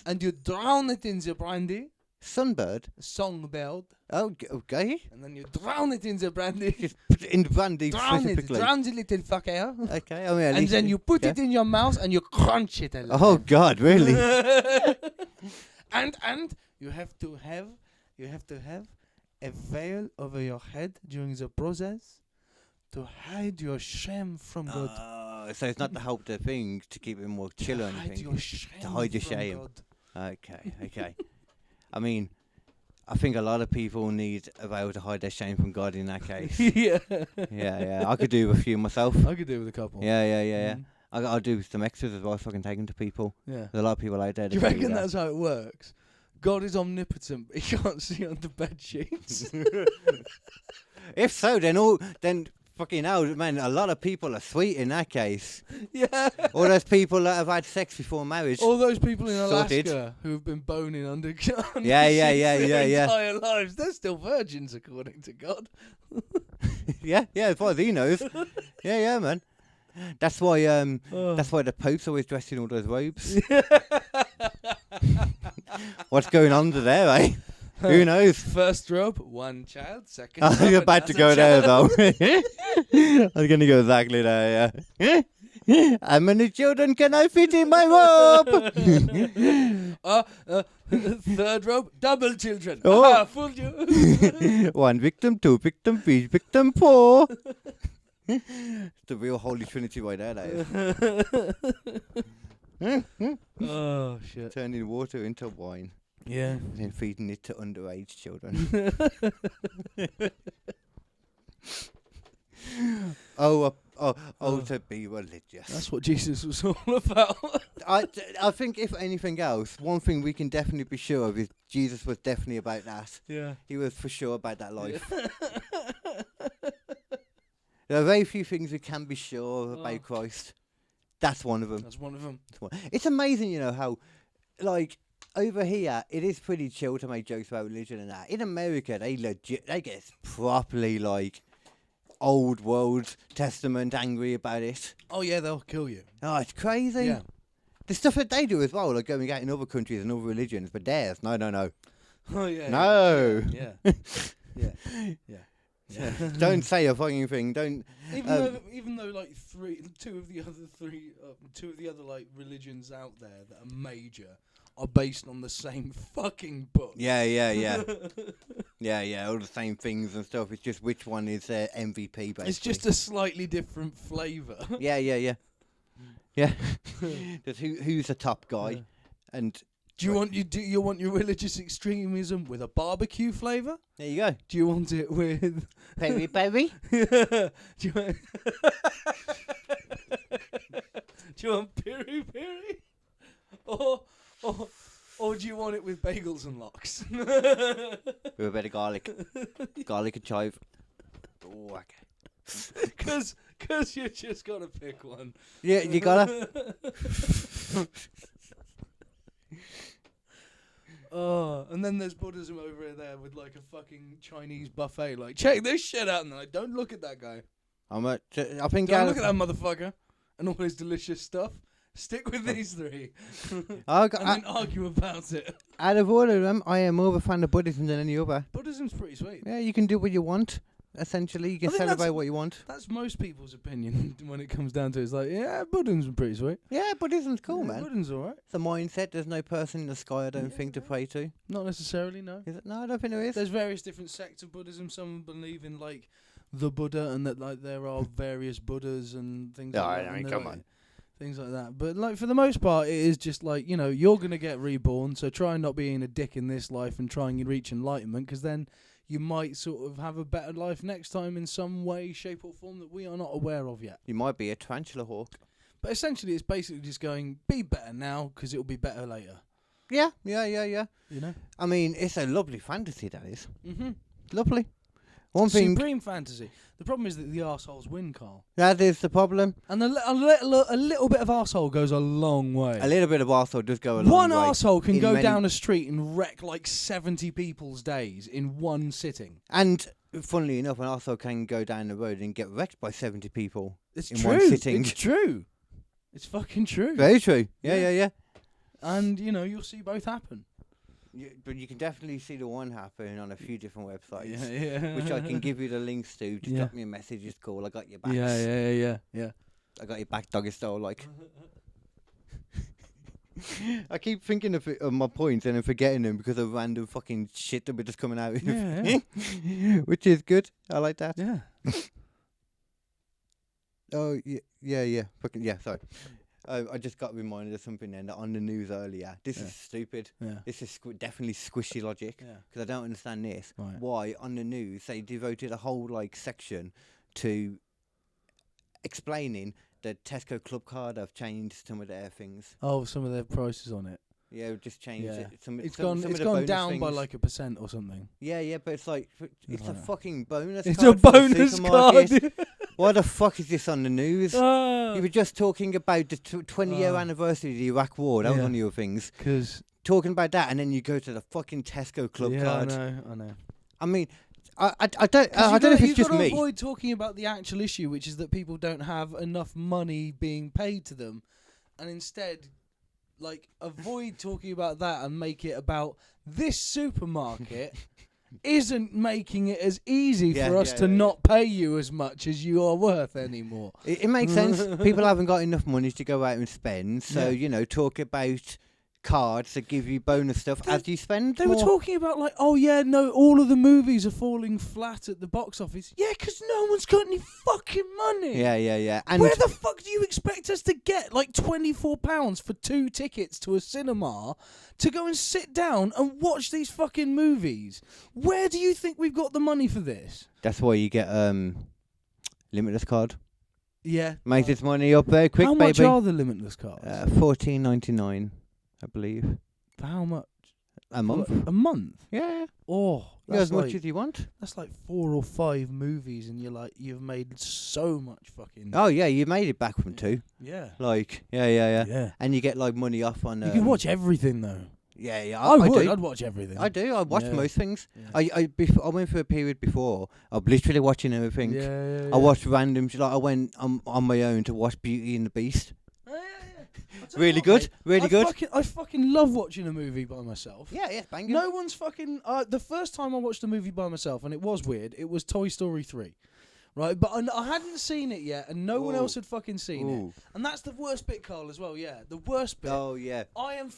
and you drown it in the brandy. Sunbird? Songbird. Oh, okay. And then you drown it in the brandy. Just put it in the brandy specifically. Drown the little fucker. Okay. I mean, and then you put it in your mouth and you crunch it a little. Oh, God, really? and you have to have a veil over your head during the process to hide your shame from God. So it's not to help the thing to keep it more chill or anything. Hide your shame. To hide your shame. God. Okay. I mean, I think a lot of people need a veil to hide their shame from God in that case. Yeah. Yeah. I could do with a few myself. I could do with a couple. Yeah. I'll do some extras as well so I can take them to people. Yeah. There's a lot of people out there. Do you reckon that's how it works? God is omnipotent, but he can't see under bed sheets. If so, then fucking hell, man, a lot of people are sweet in that case. Yeah. All those people that have had sex before marriage. All those people in Alaska Sorted. who have been boning under Yeah. their entire lives, they're still virgins according to God. yeah, as far as he knows. Yeah, man. That's why the Pope's always dressed in all those robes. What's going on under there, eh? Who knows? First robe, one child. Second I robe, was about to go there, though. I was going to go exactly there, yeah. How many children can I fit in my robe? Third robe, double children. Oh. Ah, fooled you. 1 victim, 2 victim, 3 victim, 4. The real Holy Trinity right there, that is. Oh, shit. Turning water into wine. Yeah. And then feeding it to underage children. To be religious. That's what Jesus was all about. I think, if anything else, one thing we can definitely be sure of is Jesus was definitely about that. Yeah. He was for sure about that life. There are very few things we can be sure of about Christ. That's one of them. That's one of them. It's amazing, how, like, over here, it is pretty chill to make jokes about religion and that. In America, they get properly, like, old world testament angry about it. Oh, yeah, they'll kill you. Oh, it's crazy. Yeah. The stuff that they do as well, like going out in other countries and other religions, but theirs, no. Oh, yeah. No. Yeah. Yeah. Don't say a fucking thing. Don't. Even though like two of the other like religions out there that are major are based on the same fucking book. Yeah. All the same things and stuff. It's just which one is their MVP, basically. It's just a slightly different flavour. Yeah. Just who's the top guy, and. Do you want your religious extremism with a barbecue flavour? There you go. Do you want it with peri peri? Do you want piri piri? Or do you want it with bagels and lox? With a bit of garlic and chive. Oh, okay. Cause you just gotta pick one. Yeah, you gotta. Oh, and then there's Buddhism over there with like a fucking Chinese buffet. Like, check this shit out, and they're like, don't look at that guy. I think. Don't look at that motherfucker and all his delicious stuff. Stick with these three, and then argue about it. Out of all of them, I am more of a fan of Buddhism than any other. Buddhism's pretty sweet. Yeah, you can do what you want. Essentially, you can celebrate what you want. That's most people's opinion when it comes down to it. It's like, yeah, Buddhism's pretty sweet. Yeah, Buddhism's cool, man. Buddhism's alright. It's a mindset. There's no person in the sky, I don't think, to pray to. Not necessarily, no. Is it? No, I don't think there is. There's various different sects of Buddhism. Some believe in like the Buddha, and that like there are various Buddhas and things like that. I mean, come on. Things like that. But like for the most part, it is just like, you're going to get reborn, so try and not being a dick in this life and try and reach enlightenment, because then you might sort of have a better life next time in some way, shape or form that we are not aware of yet. You might be a tarantula hawk. But essentially it's basically just going, be better now because it'll be better later. Yeah. I mean, it's a lovely fantasy, that is. Mm-hmm. Lovely. One thing. Supreme fantasy. The problem is that the arseholes win, Carl. That is the problem. And a little bit of arsehole goes a long way. A little bit of arsehole does go a long way. One arsehole can go down a street and wreck like 70 people's days in one sitting. And funnily enough, an arsehole can go down the road and get wrecked by 70 people one true. sitting. It's true. It's fucking true. Very true. Yeah. And, you'll see both happen. But you can definitely see the one happening on a few different websites. Yeah. Which I can give you the links to. Just drop me a message, just call. I got your back. Yeah. I got your back, doggy style, like. I keep thinking of my points and then forgetting them because of random fucking shit that we're just coming out with. Yeah. Which is good. I like that. Yeah. Oh, yeah. Fucking, yeah, sorry. I just got reminded of something then on the news earlier. This is stupid. Yeah. This is definitely squishy logic. Yeah. Because I don't understand this. Right. Why on the news they devoted a whole section to explaining that Tesco Club Card have changed some of their things. Oh, some of their prices on it. Yeah, just changed it. It's gone down by like 1% or something. Yeah, but it's like it's a fucking bonus. It's card a bonus for the supermarket. card. Why the fuck is this on the news? You were just talking about the 20-year anniversary of the Iraq War. That was one of your things. Because talking about that, and then you go to the fucking Tesco Club Card. I know. I mean, I don't know if it's just me. You've got to avoid talking about the actual issue, which is that people don't have enough money being paid to them, and instead, avoid talking about that and make it about this supermarket isn't making it as easy for us to not pay you as much as you are worth anymore. It makes sense. People haven't got enough money to go out and spend, so talk about cards that give you bonus stuff as you spend. They were talking about all of the movies are falling flat at the box office. Yeah, because no one's got any fucking money. Yeah. And where the fuck do you expect us to get £24 for 2 tickets to a cinema to go and sit down and watch these fucking movies? Where do you think we've got the money for this? That's why you get limitless card. Yeah, makes its money up very quick. How much baby. are the limitless cards? $14.99. I believe. For how much? A month. A month? Yeah. Oh, you go as much as you want. That's like 4 or 5 movies, and you've made so much fucking. Oh yeah, you made it back from 2. Yeah. Yeah. And you get money off on. You can watch everything though. Yeah. I would. I'd watch everything. I do. I watch most things. Yeah. I went through a period before. I'm literally watching everything. Yeah. I watched random. I went on my own to watch Beauty and the Beast. Really good. I fucking love watching a movie by myself. Yeah, banging. No one's fucking. The first time I watched a movie by myself, and it was weird. It was Toy Story 3, right? But I hadn't seen it yet, and no one else had fucking seen it. And that's the worst bit, Carl, as well. Yeah, the worst bit. Oh yeah. I'm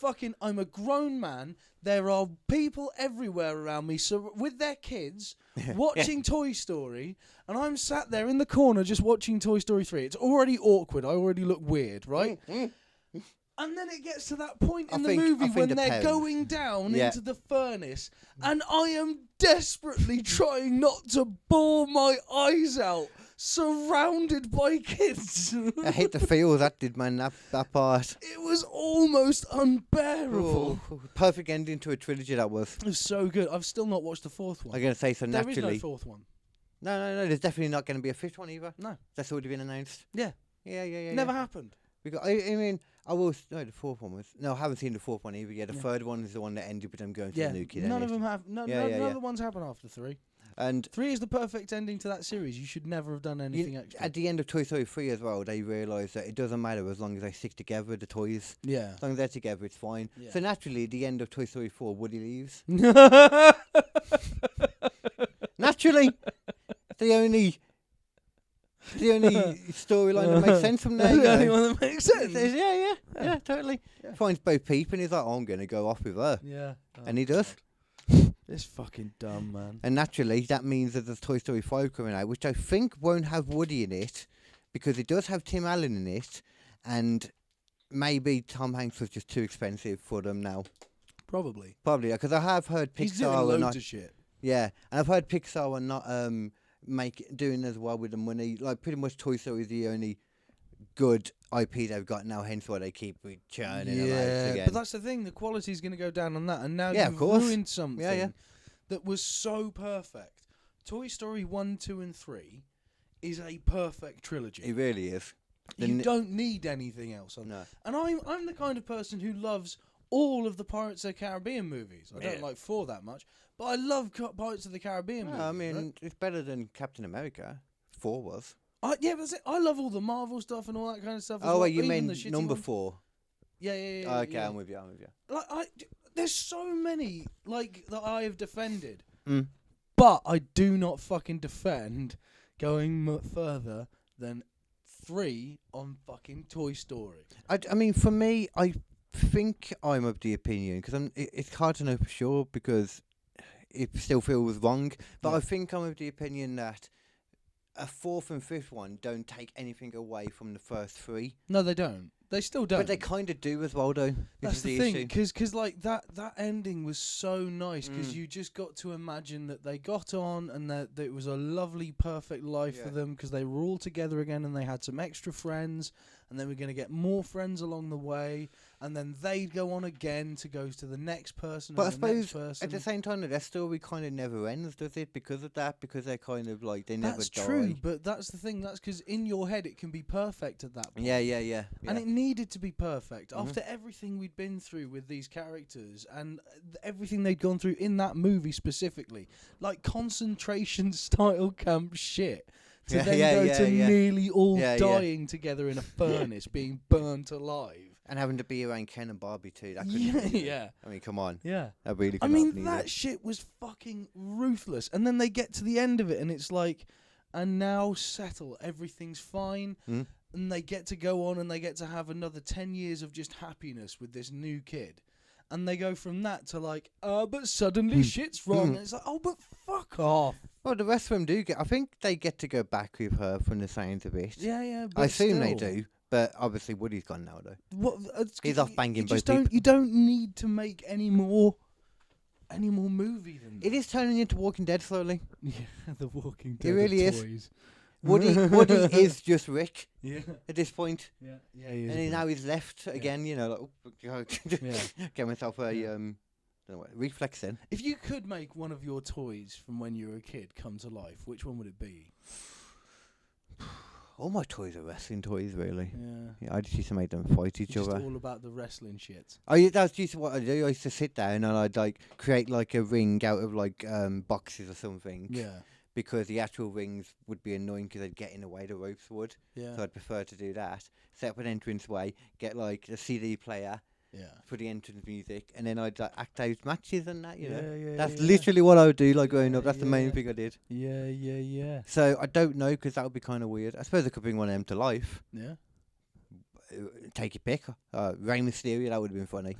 a grown man. There are people everywhere around me, so with their kids watching Toy Story, and I'm sat there in the corner just watching Toy Story 3. It's already awkward. I already look weird, right? And then it gets to that point in the movie when they're going down into the furnace, and I am desperately trying not to bawl my eyes out, surrounded by kids. I hate the feels that did, man, that part. It was almost unbearable. Perfect ending to a trilogy, that was. It was so good. I've still not watched the 4th one. I'm going to say so naturally. There is no 4th one. No, there's definitely not going to be a 5th one either. No. That's already been announced. Yeah. Yeah. Never happened. I will. No, the 4th one was. No, I haven't seen the 4th one either. Yeah, the 3rd one is the one that ended with them going to the nuclear. None of them have. None of the ones happen after 3. And 3 is the perfect ending to that series. You should never have done anything extra. At the end of Toy Story 3 as well, they realised that it doesn't matter as long as they stick together, the toys. Yeah. As long as they're together, it's fine. Yeah. So naturally, at the end of Toy Story 4, Woody leaves. Naturally, the only storyline that makes sense from there. The only one that makes sense. Yeah, totally. Yeah. Finds Bo Peep and he's like, I'm going to go off with her. Yeah. And he does. It's fucking dumb, man. And naturally, that means that there's Toy Story 5 coming out, which I think won't have Woody in it, because it does have Tim Allen in it, and maybe Tom Hanks was just too expensive for them now. Probably, because I have heard Pixar He's doing loads of shit. Yeah, and I've heard Pixar are not doing as well with the money. Like, pretty much Toy Story is the only good IP they've got now, hence why they keep churning them out again. But that's the thing, the quality's going to go down on that, and now you've ruined something that was so perfect. Toy Story 1, 2 and 3 is a perfect trilogy. It really is. You don't need anything else on that. And I'm the kind of person who loves all of the Pirates of the Caribbean movies. I don't like 4 that much, but I love Pirates of the Caribbean movies. I mean, it's better than Captain America. 4 was. Yeah, but I love all the Marvel stuff and all that kind of stuff. Oh, wait, you mean number 4? Yeah. Okay, yeah. I'm with you. There's so many that I have defended, but I do not fucking defend going further than 3 on fucking Toy Story. I mean, for me, I think I'm of the opinion, because it's hard to know for sure because it still feels wrong. But I think I'm of the opinion that a 4th and 5th one don't take anything away from the first 3. No, they don't. They still don't. But they kind of do as well, though. That's the thing, because like that ending was so nice, because you just got to imagine that they got on and that it was a lovely, perfect life for them, because they were all together again and they had some extra friends, and then we're going to get more friends along the way, and then they'd go on again to go to the next person. But I and the next suppose person. at the same time, their story kind of never ends, does it? Because of that, because they're kind of like they never die. That's true, but that's the thing. That's because in your head it can be perfect at that point. Yeah. And it needed to be perfect after everything we'd been through with these characters and everything they'd gone through in that movie specifically, like concentration style camp shit. To then go to nearly all dying together in a furnace, being burnt alive. And having to be around Ken and Barbie too. That Yeah. I mean, come on. Yeah. That really I mean, that shit was fucking ruthless. And then they get to the end of it and it's like, and now settle. Everything's fine. And they get to go on and they get to have another 10 years of just happiness with this new kid. And they go from that to like, but suddenly shit's wrong. And it's like, oh, but fuck off. Well, the rest of them do I think they get to go back with her from the sounds of it. Yeah. But I assume they still. do. But obviously Woody's gone now, though. He's off banging both people. people. You don't need to make any more movie than that. It is turning into Walking Dead slowly. Yeah, the Walking Dead. It really of is. Toys. Woody is just Rick. Yeah. At this point. Yeah. He is. And now he's left again. You know, like, get myself a don't know what, reflex then. If you could make one of your toys from when you were a kid come to life, which one would it be? All my toys are wrestling toys, really. Yeah. I just used to make them fight each Just other. all about the wrestling shit. That's used to what I do. I used to sit down and I'd like create like a ring out of like boxes or something. Yeah. Because the actual rings would be annoying because they'd get in the way, the ropes would. Yeah. So I'd prefer to do that. Set up an entranceway, get like a CD player. Yeah. For the entrance music, and then I'd like, act out matches and that, you know. Yeah, That's literally what I would do, like growing up. That's the main thing I did. Yeah. So I don't know, because that would be kind of weird. I suppose I could bring one of them to life. Yeah. Take your pick. Rey Mysterio, that would have been funny.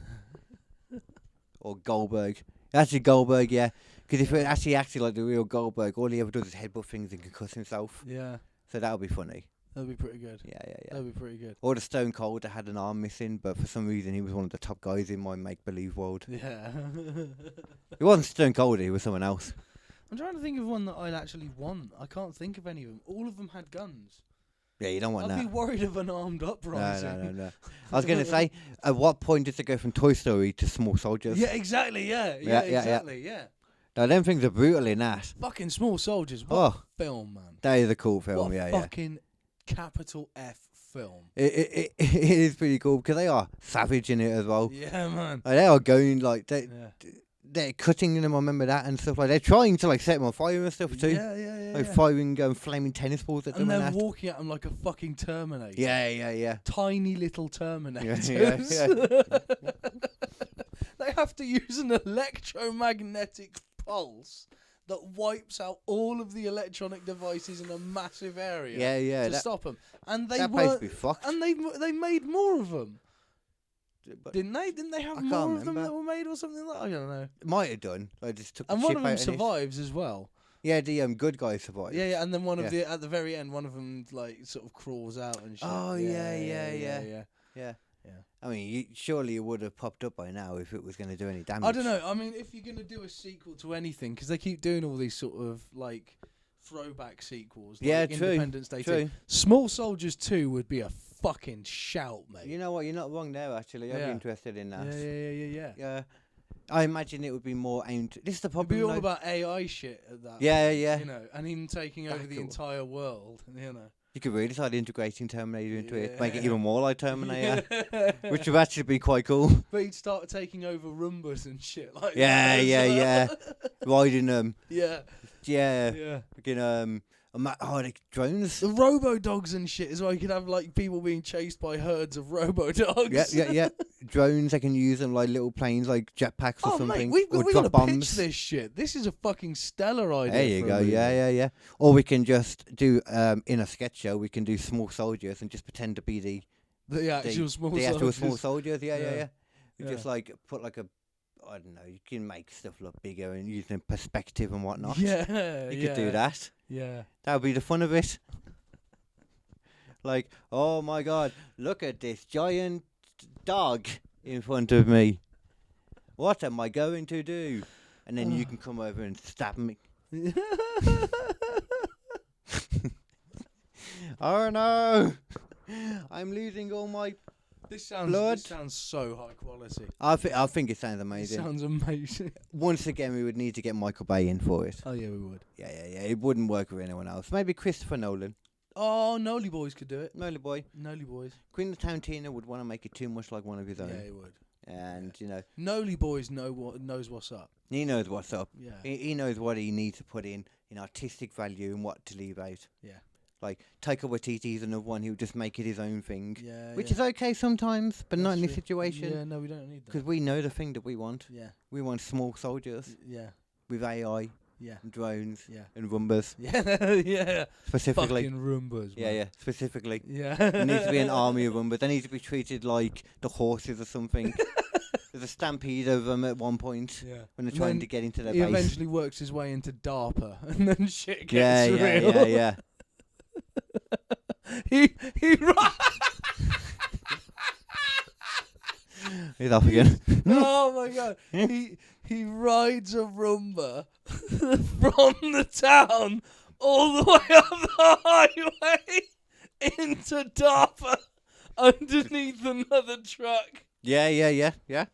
Or Goldberg. Actually, Goldberg, yeah. Because if it actually acted like the real Goldberg, all he ever does is headbutt things and concuss himself. Yeah. So that would be funny. That'd be pretty good. Yeah. That'd be pretty good. Or the Stone Cold that had an arm missing, but for some reason he was one of the top guys in my make-believe world. Yeah. He wasn't Stone Cold, he was someone else. I'm trying to think of one that I'd actually want. I can't think of any of them. All of them had guns. Yeah, you don't want that. I'd be worried of an armed uprising. No. I was going to say, at what point does it go from Toy Story to Small Soldiers? Yeah, exactly, yeah. Now, them things are brutal in that. Fucking Small Soldiers. What a film, man. That is a cool film, what fucking capital F film. It is pretty cool, because they are savage in it as well. Yeah, man. Like, they are going, like, they're cutting them, I remember that, and stuff like that. They're trying to, like, set them on fire and stuff, too. Yeah. Like, firing flaming tennis balls at them. And they're walking at them like a fucking Terminator. Yeah. Tiny little Terminators. Yeah. They have to use an electromagnetic pulse that wipes out all of the electronic devices in a massive area to stop them. And they place be fucked. And they made more of them. But didn't they? Didn't they have more of them that were made or something like that? I don't know. Might have done. I just took and the one chip of them out survives as well. Yeah, the good guy survives. Yeah, and then one of at the very end, one of them like sort of crawls out and shit. Oh yeah. I mean, surely it would have popped up by now if it was going to do any damage. I don't know. I mean, if you're going to do a sequel to anything, because they keep doing all these sort of like throwback sequels. Like Independence Day 2. Small Soldiers 2 would be a fucking shout, mate. You know what? You're not wrong there, actually. I'd be interested in that. Yeah. I imagine it would be more aimed. This is the problem. It'd be all about AI shit at that. Yeah. You know, and him taking over the entire world. You know. You could really start integrating Terminator into it, make it even more like Terminator, which would actually be quite cool. But he'd start taking over Roombas and shit like that. Yeah. Riding them. Yeah. Fucking like drones. The robo-dogs and shit as well. You could have like people being chased by herds of robo-dogs. Yeah. Drones, they can use them like little planes, like jetpacks or something. Mate, we've got to bombs. pitch this shit. This is a fucking stellar idea. There you go. Yeah. Or we can just do in a sketch show. We can do Small Soldiers and just pretend to be the actual small soldiers. Yeah. Just like put like a. I don't know, you can make stuff look bigger and using perspective and whatnot. Yeah. You could do that. Yeah. That would be the fun of it. Like, oh my God, look at this giant dog in front of me. What am I going to do? And then you can come over and stab me. Oh no! I'm losing all my blood. This sounds so high quality. I think it sounds amazing. It sounds amazing. Once again, we would need to get Michael Bay in for it. Oh yeah, we would. Yeah. It wouldn't work with anyone else. Maybe Christopher Nolan. Oh, Nolly Boys could do it. Nolly boy. Nolly Boys. Quentin Tarantino would want to make it too much like one of his own. Yeah, he would. And you know, Nolly Boys knows what's up. he knows what's up. Yeah. He knows what he needs to put in artistic value and what to leave out. Yeah. Like Taika Waititi's another one who would just make it his own thing. Yeah. Which is okay sometimes, but not in this true. situation. Yeah, no, we don't need that. Because we know the thing that we want. Yeah. We want small soldiers Yeah. with AI Yeah. and drones Yeah. and Rumbas. Yeah. Yeah. Specifically. Fucking Roombas. Yeah, specifically. Yeah. There needs to be an army of them, but they need to be treated like the horses or something. There's a stampede of them at one point Yeah. when they're trying to get into their He base. eventually works his way into DARPA, and then shit gets real. Yeah. he He's off again. Oh my God! He rides a Roomba from the town all the way up the highway into DARPA underneath another truck. Yeah.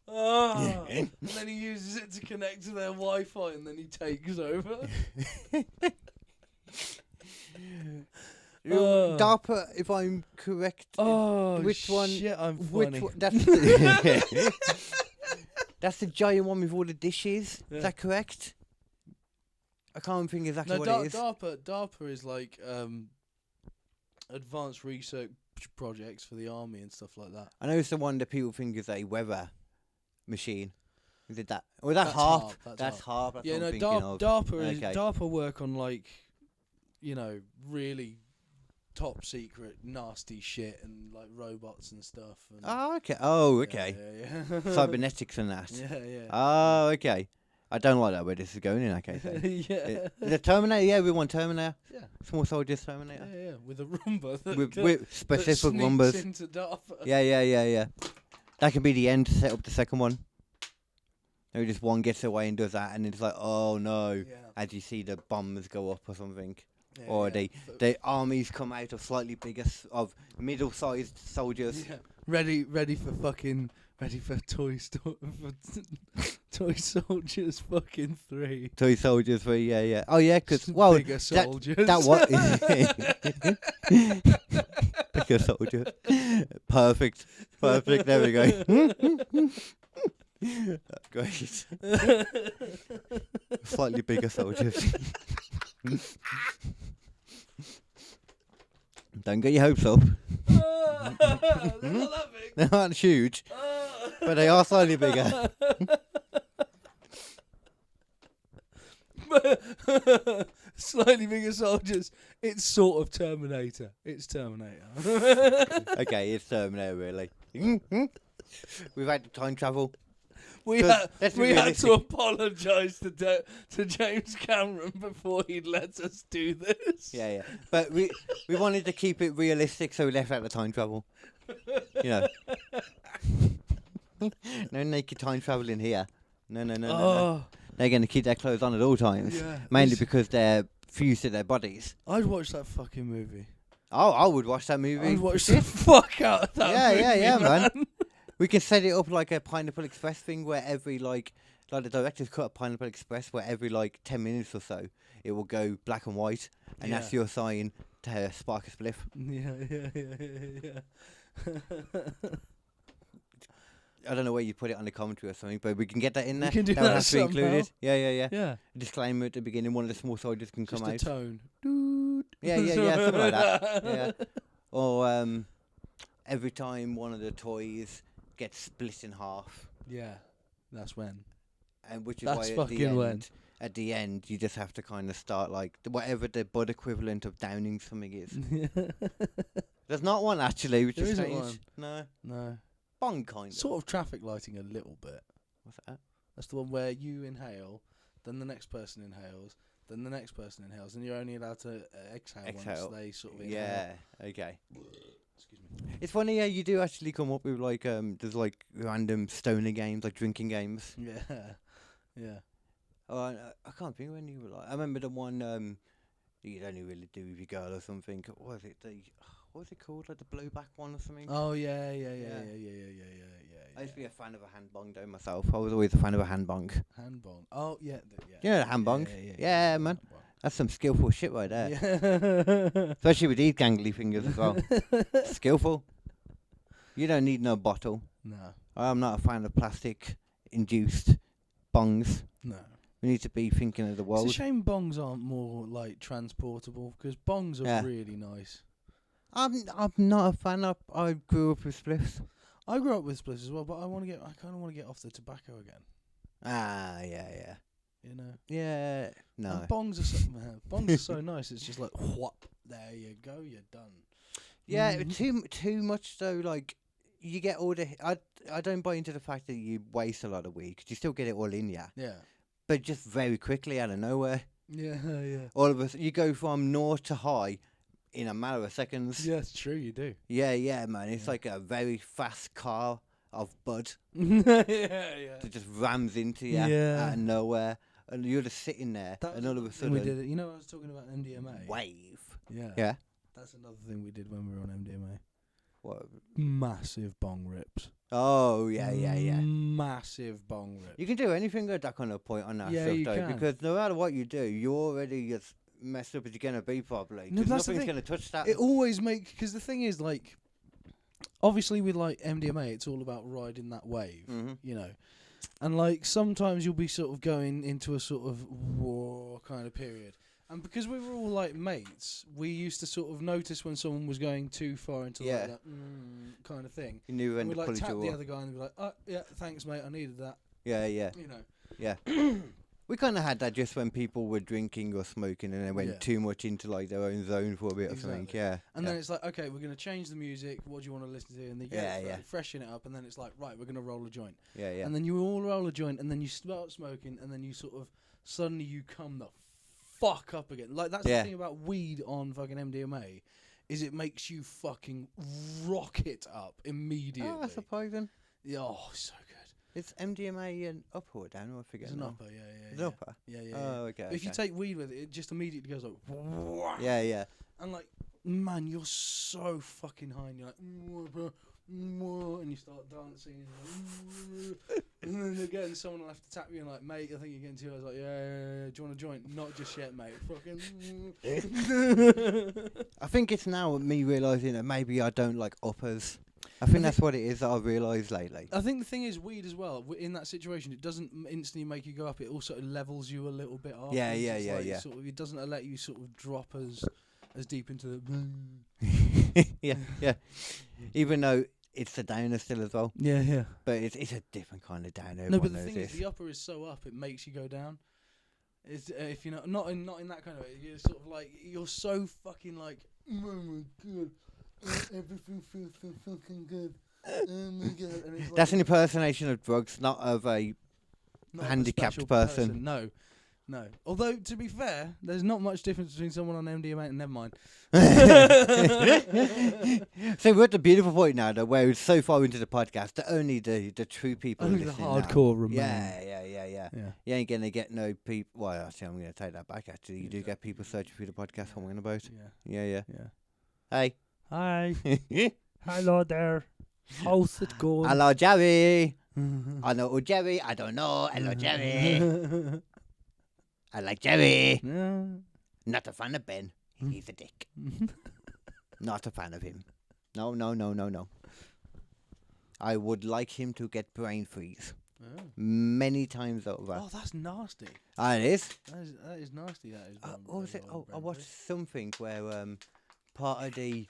Oh, and then he uses it to connect to their Wi-Fi, and then he takes over. DARPA, if I'm correct. Oh, which one? Shit, I'm Which funny. one? That's the giant one with all the dishes. Yeah. Is that correct? I can't think exactly No, what it is. DARPA is like advanced research projects for the army and stuff like that. I know it's the one that people think is a weather machine. Is it that? Or is that That's HARP? HARP, That's HARP. That's Yeah, what no, I'm thinking of. DARPA is Okay. DARPA work on like, you know, really top secret nasty shit and like robots and stuff. And Oh, okay. Oh, okay. Yeah. Cybernetics and that. Yeah. Oh, okay. I don't like that where this is going in that case. Then. Yeah. The Terminator, yeah, we want Terminator. Yeah. Small soldiers Terminator. Yeah, with a Roomba. That With specific sneaks numbers. into DARPA. Yeah. That can be the end to set up the second one. Maybe just one gets away and does that, and it's like, oh no, Yeah. as you see the bombs go up or something. Yeah, Or yeah. the armies come out of slightly bigger, of middle-sized soldiers. Yeah. Ready for Toy Soldiers fucking 3. Toy soldiers for, yeah. Oh yeah, because, well, Bigger soldiers. that what? Bigger soldiers. Perfect. There we go. Great. Slightly bigger soldiers. Don't get your hopes up. They're not that big. They aren't huge, but they are slightly bigger. Slightly bigger soldiers. It's sort of Terminator. It's Terminator. Okay, it's Terminator, really. We've had time travel. We Let's had be to realistic. apologise to James Cameron before he let us do this. Yeah. But we wanted to keep it realistic, so we left out the time travel. You know. No naked time travel in here. No. They're going to keep their clothes on at all times. Yeah. Mainly because they're fused to their bodies. I'd watch that fucking movie. Oh, I would watch that movie. I'd watch the fuck out of that movie, Yeah, man. We can set it up like a Pineapple Express thing where every, like the director's cut a Pineapple Express where every, 10 minutes or so, it will go black and white, and that's your sign to spark a spliff. Yeah. I don't know where you put it on the commentary or something, but we can get that in there. We can do would that have to be included. somehow. Yeah. Yeah. Disclaimer at the beginning, one of the small soldiers can Just come a out. tone. Yeah, something like that. Yeah. Or every time one of the toys gets split in half, Yeah. That's when. and which is That's why fucking at the end you just have to kind of start like whatever the bud equivalent of downing something is. There's not one actually, which There is isn't strange. one. No. Bong kind of. Sort of traffic lighting a little bit. What's that? That's the one where you inhale, then the next person inhales, then the next person inhales, and you're only allowed to exhale once they sort of inhale. Yeah, okay. Excuse me. It's funny how you do actually come up with like there's like random stoner games, like drinking games. Yeah, yeah. Oh, I can't think when you were like. I remember the one you'd only really do with your girl or something. What was it? What was it called? Like the blowback one or something? Oh yeah. I used to be a fan of a hand bong though myself. I was always a fan of a hand bong. Hand bong. Oh yeah. You know the hand bong? Yeah, man. That's some skillful shit right there. Yeah. Especially with these gangly fingers as well. Skillful. You don't need no bottle. No. I'm not a fan of plastic-induced bongs. No. We need to be thinking of the world. It's a shame bongs aren't more like transportable because bongs are really nice. I'm not a fan. I grew up with spliffs. I grew up with spliffs as well, but I kind of want to get off the tobacco again. Ah, yeah. You know. Yeah. No. And bongs are so nice. It's just like whoop. There you go. You're done. Yeah. Too much though. Like you get all the. I don't buy into the fact that you waste a lot of weed 'cause you still get it all in ya. Yeah. But just very quickly out of nowhere. Yeah. All of us, you go from naught to high in a matter of seconds. Yeah, it's true. You do. Yeah, man. It's like a very fast car of bud yeah. that just rams into you out of nowhere, and you're just sitting there, and all of a sudden we did it. You know, I was talking about MDMA. Wave. Yeah. Yeah. That's another thing we did when we were on MDMA. What? Massive bong rips. Oh yeah. Massive bong rips. You can do anything at that kind of point on that Yeah, stuff you though, can. because no matter what you do, you're already as messed up as you're gonna be probably. No, 'Cause that's the nothing's thing. gonna touch that. It always makes, because the thing is, like, obviously with like MDMA, it's all about riding that wave, you know, and like sometimes you'll be sort of going into a sort of war kind of period, and because we were all like mates, we used to sort of notice when someone was going too far into like that kind of thing. You knew when We'd to like pull tap it the off. other guy and be like, "Oh yeah, thanks mate, I needed that." Yeah. You know. Yeah. We kind of had that just when people were drinking or smoking and they went too much into like their own zone for a bit or something. Yeah. And then it's like, okay, we're going to change the music. What do you want to listen to? And they freshen it up. And then it's like, right, we're going to roll a joint. Yeah. And then you all roll a joint and then you start smoking and then you sort of, suddenly you come the fuck up again. Like that's the thing about weed on fucking MDMA is it makes you fucking rocket up immediately. Oh, that's surprising. Yeah, oh, so good. It's MDMA an upper or down, or I forget. It's an now. upper, yeah. It's an upper? Yeah. Oh, okay. But if you take weed with it, it just immediately goes like... Yeah. And like, man, you're so fucking high and you're like... And you start dancing and then again someone will have to tap you and like, mate, I think you're getting too... I was like, yeah, do you want a joint? Not just yet, mate. Fucking... I think it's now me realising that maybe I don't like uppers. I think that's what it is that I've realised lately. I think the thing is, weed as well, in that situation, it doesn't instantly make you go up. It also levels you a little bit off. Yeah. Sort of, it doesn't let you sort of drop as deep into the... yeah. Even though it's the downer still as well. Yeah. But it's a different kind of downer. No, but the thing is, the upper is so up, it makes you go down. It's, if you're not in that kind of way, you're sort of like, you're so fucking like, oh my god. Everything feels so fucking good. Oh my god! And it's like, that's an impersonation of drugs, not of a handicapped person. No. Although, to be fair, there's not much difference between someone on MDMA and never mind. So we're at the beautiful point now, though, where it's so far into the podcast that only the true people only the listening hardcore now. remain. Yeah. You ain't gonna get no people. Well, actually, I'm gonna take that back. Actually, you do get people searching through the podcast. I'm talking about. Yeah. Hey. Hi. Hello there. How's it going? Hello, Jerry. I know Jerry. I don't know. Hello, Jerry. I like Jerry. Not a fan of Ben. He's a dick. Not a fan of him. No. I would like him to get brain freeze. Many times over. Oh, that's nasty. Ah, it is? That is nasty. That is. What was it? I watched something where part of the...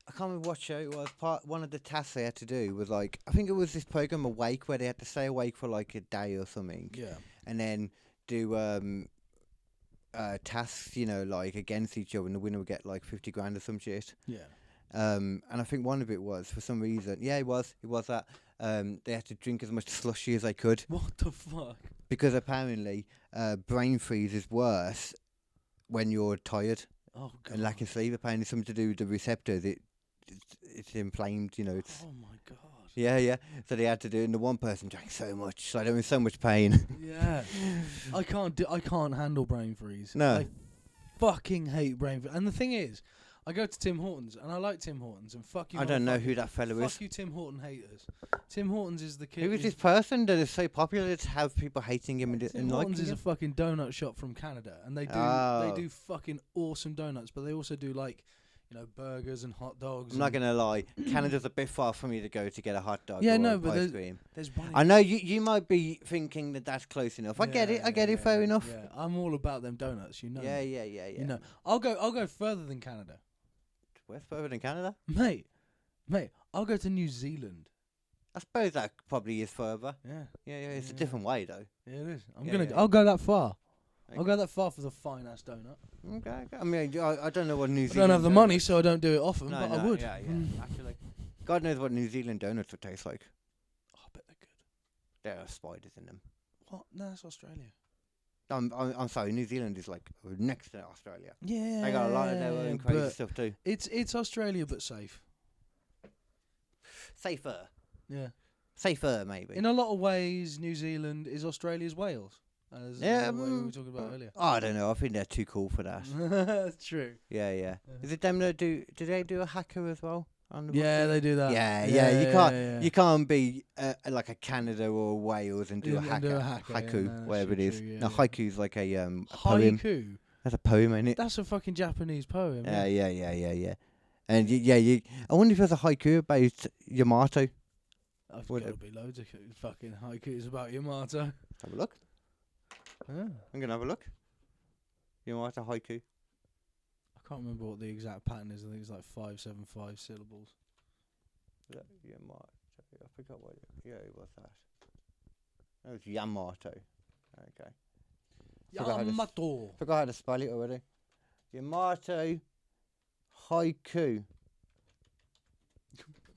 I can't remember what show it was. One of the tasks they had to do was like... I think it was this program Awake where they had to stay awake for like a day or something. Yeah. And then do tasks, you know, like against each other, and the winner would get like 50 grand or some shit. Yeah. And I think one of it was, for some reason... Yeah, it was that. they had to drink as much slushy as they could What the fuck? because apparently brain freeze is worse when you're tired Oh god. and lacking sleep. Apparently, something to do with the receptors. It's inflamed. You know. It's Oh my god. yeah. So they had to do it, and the one person drank so much, so they were in so much pain. Yeah. I can't handle brain freeze. No. I fucking hate brain freeze. And the thing is, I go to Tim Hortons and I like Tim Hortons and fuck you. I don't know who that fellow is. Fuck you, Tim Horton haters. Tim Hortons is the kid. Who is this person that is so popular to have people hating him and Tim liking Hortons is him? a fucking donut shop from Canada, and they Oh. do fucking awesome donuts, but they also do like, you know, burgers and hot dogs. I'm not and gonna lie, Canada's a bit far for me to go to get a hot dog Yeah, or no, a but ice cream. there's one. I know you might be thinking that that's close enough. I get it, fair enough. Yeah, I'm all about them donuts, you know. Yeah. You know, I'll go further than Canada, Where's further than Canada? mate. I'll go to New Zealand. I suppose that probably is further. Yeah, Yeah, it's a Yeah. different way though. yeah, it is. Yeah. I'll go that far. I'll Okay. go that far for the fine ass donut. Okay. I mean, I don't know what New I Zealand. don't have the donut- money, so I don't do it often, No, but no, I would. Yeah, Mm. actually. God knows what New Zealand donuts would taste like. Oh, I bet they're good. There are spiders in them. What? No, that's Australia. I'm sorry. New Zealand is like next to Australia. Yeah, They got a lot of their own crazy but stuff too. it's Australia, but safe. Safer, maybe. In a lot of ways, New Zealand is Australia's Wales. As Yeah, the way we were talking about earlier. I don't know. I think they're too cool for that. That's true. Yeah. Is it them that do? Do they do a hacker as well? On the Yeah, rugby? they do that. Yeah. You can't be like a Canada or Wales and do a And hacker. do a hacker, Haiku, yeah, no, that's whatever it is. true, yeah, No, yeah. haiku's like a poem. Haiku. That's a poem, ain't it? That's a fucking Japanese poem. Yeah. And I wonder if there's a haiku about Yamato. I've Would got to it- be loads of fucking haikus about Yamato. Have a look. Yeah. I'm gonna have a look. Yamato haiku. I can't remember what the exact pattern is. I think it's like 575 syllables. Yamato. I forgot what. Yeah, it was that. That was Yamato. Okay. Yamato. Forgot how to spell it already. Yamato haiku.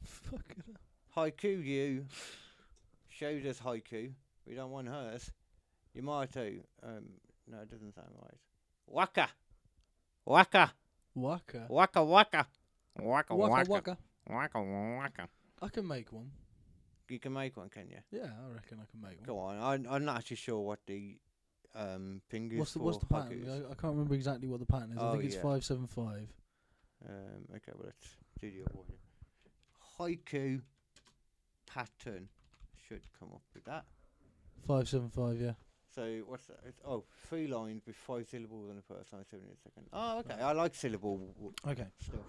Fucking hell. Haiku you showed us haiku. We don't want hers. Yamato. No, it doesn't sound right. Waka. Waka. Waka. Waka waka. Waka. I can make one. You can make one, can you? Yeah, I reckon I can make one. Go on. I'm not actually sure what the thing is What's the for pattern? haikus. I can't remember exactly what the pattern is. I Oh, think it's yeah. 575. Okay, well, let's do the other one. Haiku pattern should come up with that. 575, yeah. So what's that? It's, 3 lines with 5 syllables on the first line, 7 in the second. Oh, okay. I like syllable Okay. stuff.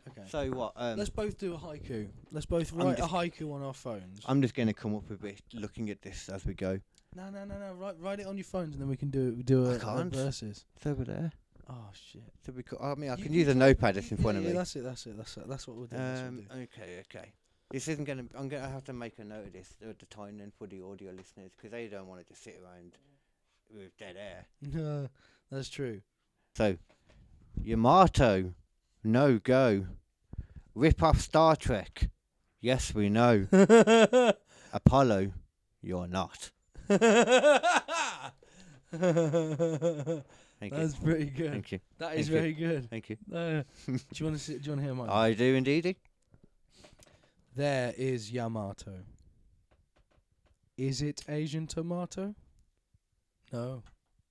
Okay. So what? Let's both do a haiku. Let's both I'm write a just- haiku on our phones. I'm just going to come up with it, looking at this as we go. No. Write it on your phones, and then we can do I a can't. verses. It's over there. Oh shit. So we I mean, I You can can use a notepad that's in front of me. That's it. That's what we'll do. That's what we'll do. Okay. This isn't gonna. I'm gonna have to make a note of this at the time then for the audio listeners because they don't want to just sit around with dead air. No, that's true. So, Yamato, no go. Rip off Star Trek. Yes, we know. Apollo, you're not. Thank you. That's pretty good. Thank you. That is Thank you. very good. Thank you. Do you want to hear mine? I do indeed. There is Yamato. Is it Asian tomato? No,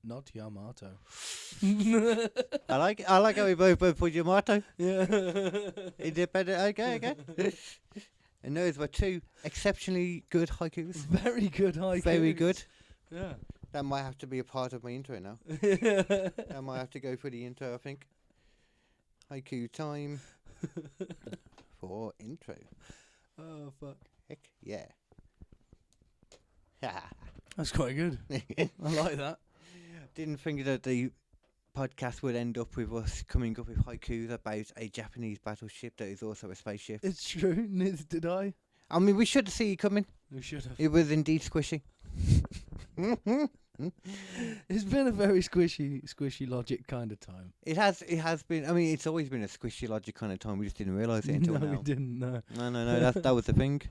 not Yamato. I like how we both put Yamato. Yeah. Independent. Okay. And those were 2 exceptionally good haikus. Very good haiku. Very good. Yeah. That might have to be a part of my intro now. I might have to go for the intro, I think. Haiku time for intro. Oh fuck. Heck yeah. That's quite good. I like that. Didn't think that the podcast would end up with us coming up with haikus about a Japanese battleship that is also a spaceship. It's true. Neither did I. I mean, we should see it coming. We should have. It was indeed squishy. It's been a very squishy logic kind of time. It has been. I mean, it's always been a squishy logic kind of time. We just didn't realise it until No, now. we didn't know. No. That was the thing.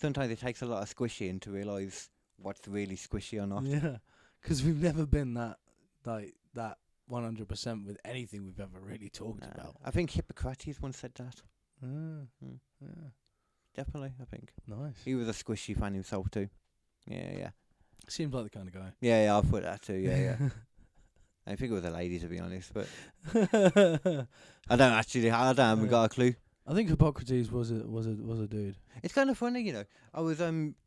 sometimes it takes a lot of squishying to realise what's really squishy or not. Yeah, because we've never been that 100% with anything we've ever really talked about. I think Hippocrates once said that. Yeah, Definitely, I think. nice. He was a squishy fan himself too. Yeah. Seems like the kind of guy. Yeah, I thought that too, yeah. I think it was a lady, to be honest, but I haven't got a clue. I think Hippocrates was a dude. It's kind of funny, you know. I was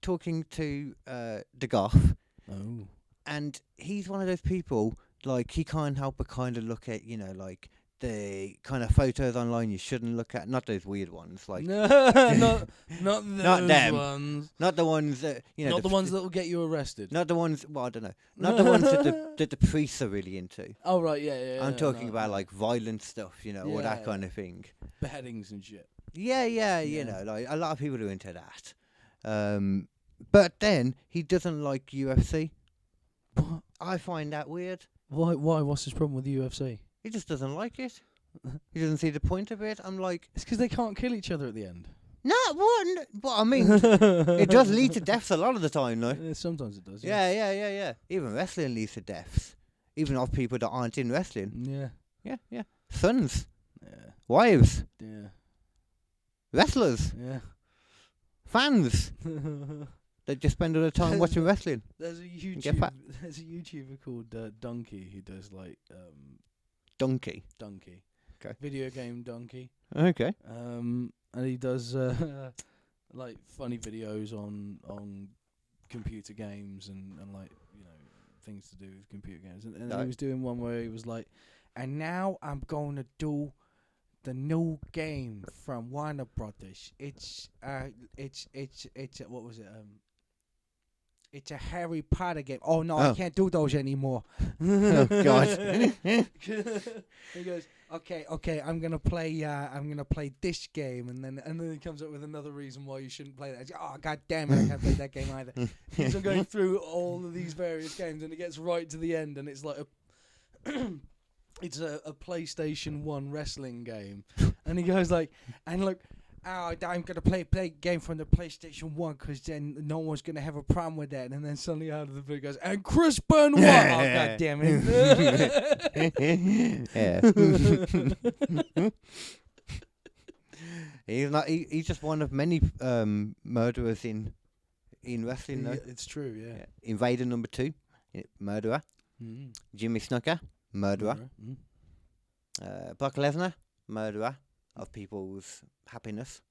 talking to De Goff, Oh. and he's one of those people, like, he can't help but kind of look at, you know, like, the kind of photos online you shouldn't look at. Not those weird ones, like... No, not those Not them. ones. Not the ones that, you know... Not the ones that will get you arrested. Not the ones... Well, I don't know. Not the ones that the priests are really into. Oh, right, yeah. I'm talking about, like, violent stuff, you know, or that Yeah. kind of thing. Beheadings and shit. Yeah, you know, like, a lot of people are into that. But then, he doesn't like UFC. What? I find that weird. Why? What's his problem with the UFC? He just doesn't like it. He doesn't see the point of it. I'm like... It's because they can't kill each other at the end. No, what? But I mean, it does lead to deaths a lot of the time, though. Sometimes it does. Yeah. Even wrestling leads to deaths. Even of people that aren't in wrestling. Yeah. Sons. Yeah. Wives. Yeah. Wrestlers. Yeah. Fans. They just spend all the time watching wrestling. There's a Get fat. YouTuber called Donkey who does like Donkey. Okay. Video game Donkey. Okay. And he does like funny videos on computer games and like, you know, things to do with computer games. And he was doing one where he was like, and now I'm going to do the new game from Warner Brothers. It's what was it? It's a Harry Potter game. Oh no, I can't do those anymore. Oh God. He goes, okay, I'm gonna play this game, and then he comes up with another reason why you shouldn't play that. Oh god damn it, I can't play that game either. He's going through all of these various games, and it gets right to the end, and it's like it's a PlayStation 1 wrestling game, and he goes like, and look. Oh, I'm gonna play a game from the PlayStation 1 because then no one's gonna have a problem with that. And then suddenly out of the video goes, and Chris Benoit. Oh god damn it! Yeah. He's not. He's just one of many murderers in wrestling. Though. It's true. Yeah. Invader number 2, murderer. Jimmy Snuka, murderer. Brock Lesnar, murderer of people's happiness.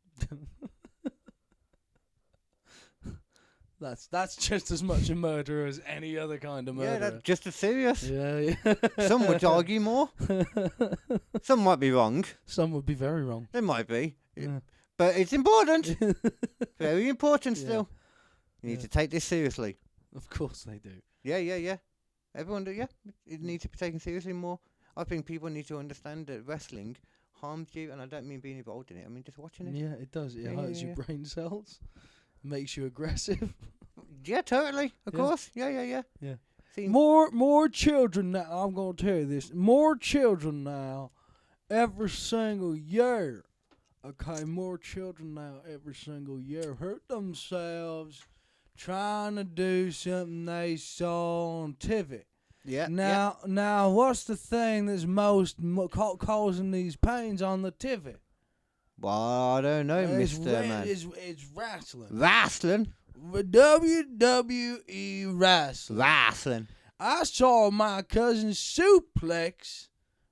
That's just as much a murder as any other kind of murder. Yeah, that's just as serious. Yeah. Some would argue more. Some might be wrong. Some would be very wrong. They might be. Yeah. But it's important. Very important still. You need Yeah. to take this seriously. Of course they do. Yeah. Everyone do, yeah. It needs to be taken seriously more. I think people need to understand that wrestling harms you, and I don't mean being involved in it. I mean just watching it. Yeah, it does. It hurts your brain cells. Makes you aggressive. Yeah, totally. Of course. Yeah. Yeah. See, More children now. I'm gonna tell you this. More children now, every single year. Okay, more children now every single year hurt themselves trying to do something they saw on TV. Yeah. Now, what's the thing that's most causing these pains on the TV? Well, I don't know, Mr. Man. It's wrestling. Wrestling? WWE wrestling. Wrestling. I saw my cousin suplex,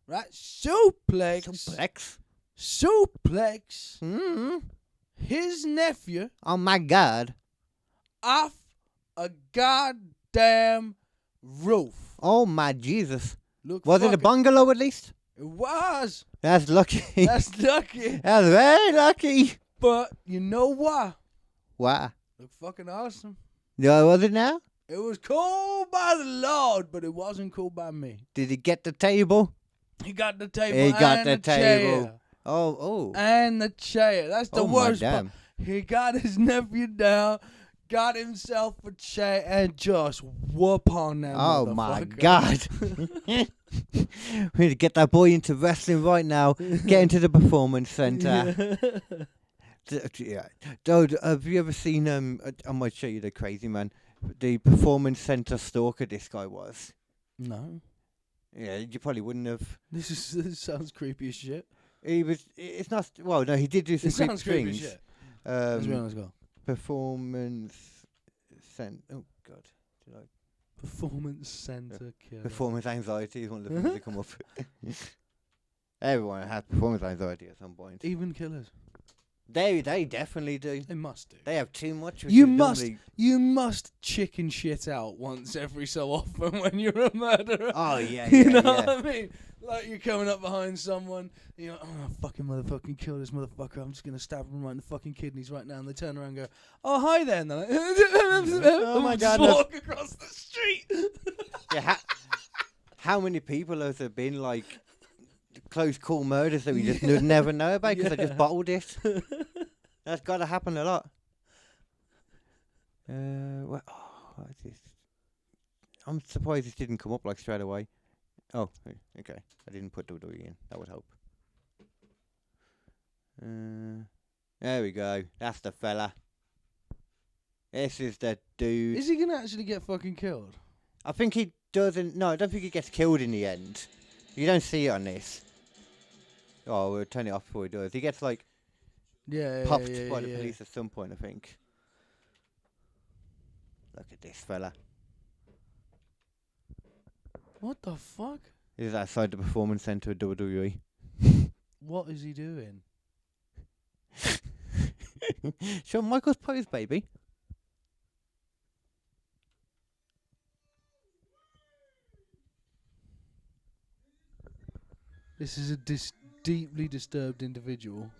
right? Suplex. Mm-hmm. His nephew Oh, my God. off a goddamn roof. Oh, my Jesus. Look, Was it a bungalow at least? It was. That's lucky. That's lucky. That's very lucky. But you know what? Wow. Look fucking awesome. Yeah, was it now? It was cool by the Lord, but it wasn't cool by me. Did he get the table? He got the table. He got and the table. chair. Oh. And the chair. That's the Oh, my worst part. damn. He got his nephew down, got himself a chair, and just whoop on that Oh, my motherfucker. God. We need to get that boy into wrestling right now. Get into the performance center. Yeah. Dude, have you ever seen I might show you the crazy man. The performance center stalker this guy was. No. Yeah, you probably wouldn't have. This sounds creepy as shit. He was. It's not. Well, no, he did do some It sounds creepy as things. shit. Let's be honest, go. Performance center. Oh God. Did I? Performance center killer. Performance anxiety is one of the things that come up. Everyone has performance anxiety at some point. Even killers. They definitely do. They must do. They have too much. You must chicken shit out once every so often when you're a murderer. Oh yeah, You know what I mean? Like you're coming up behind someone, and you're like, oh, fucking motherfucking kill this motherfucker. I'm just gonna stab him right in the fucking kidneys right now. And they turn around and go, oh hi there. And they're like, Oh my God, just walk across the street. Yeah. How many people has there been like close call murders that we just would never know about because I just bottled it? That's got to happen a lot. What is this? I'm surprised this didn't come up like straight away. Oh, okay. I didn't put WWE in. That would help. There we go. That's the fella. This is the dude. Is he gonna actually get fucking killed? I think he doesn't. No, I don't think he gets killed in the end. You don't see it on this. Oh, we'll turn it off before he does. He gets like popped by the police at some point, I think. Look at this fella. What the fuck? He's outside the performance center of WWE. What is he doing? Shawn Michaels pose, baby. This is a deeply disturbed individual.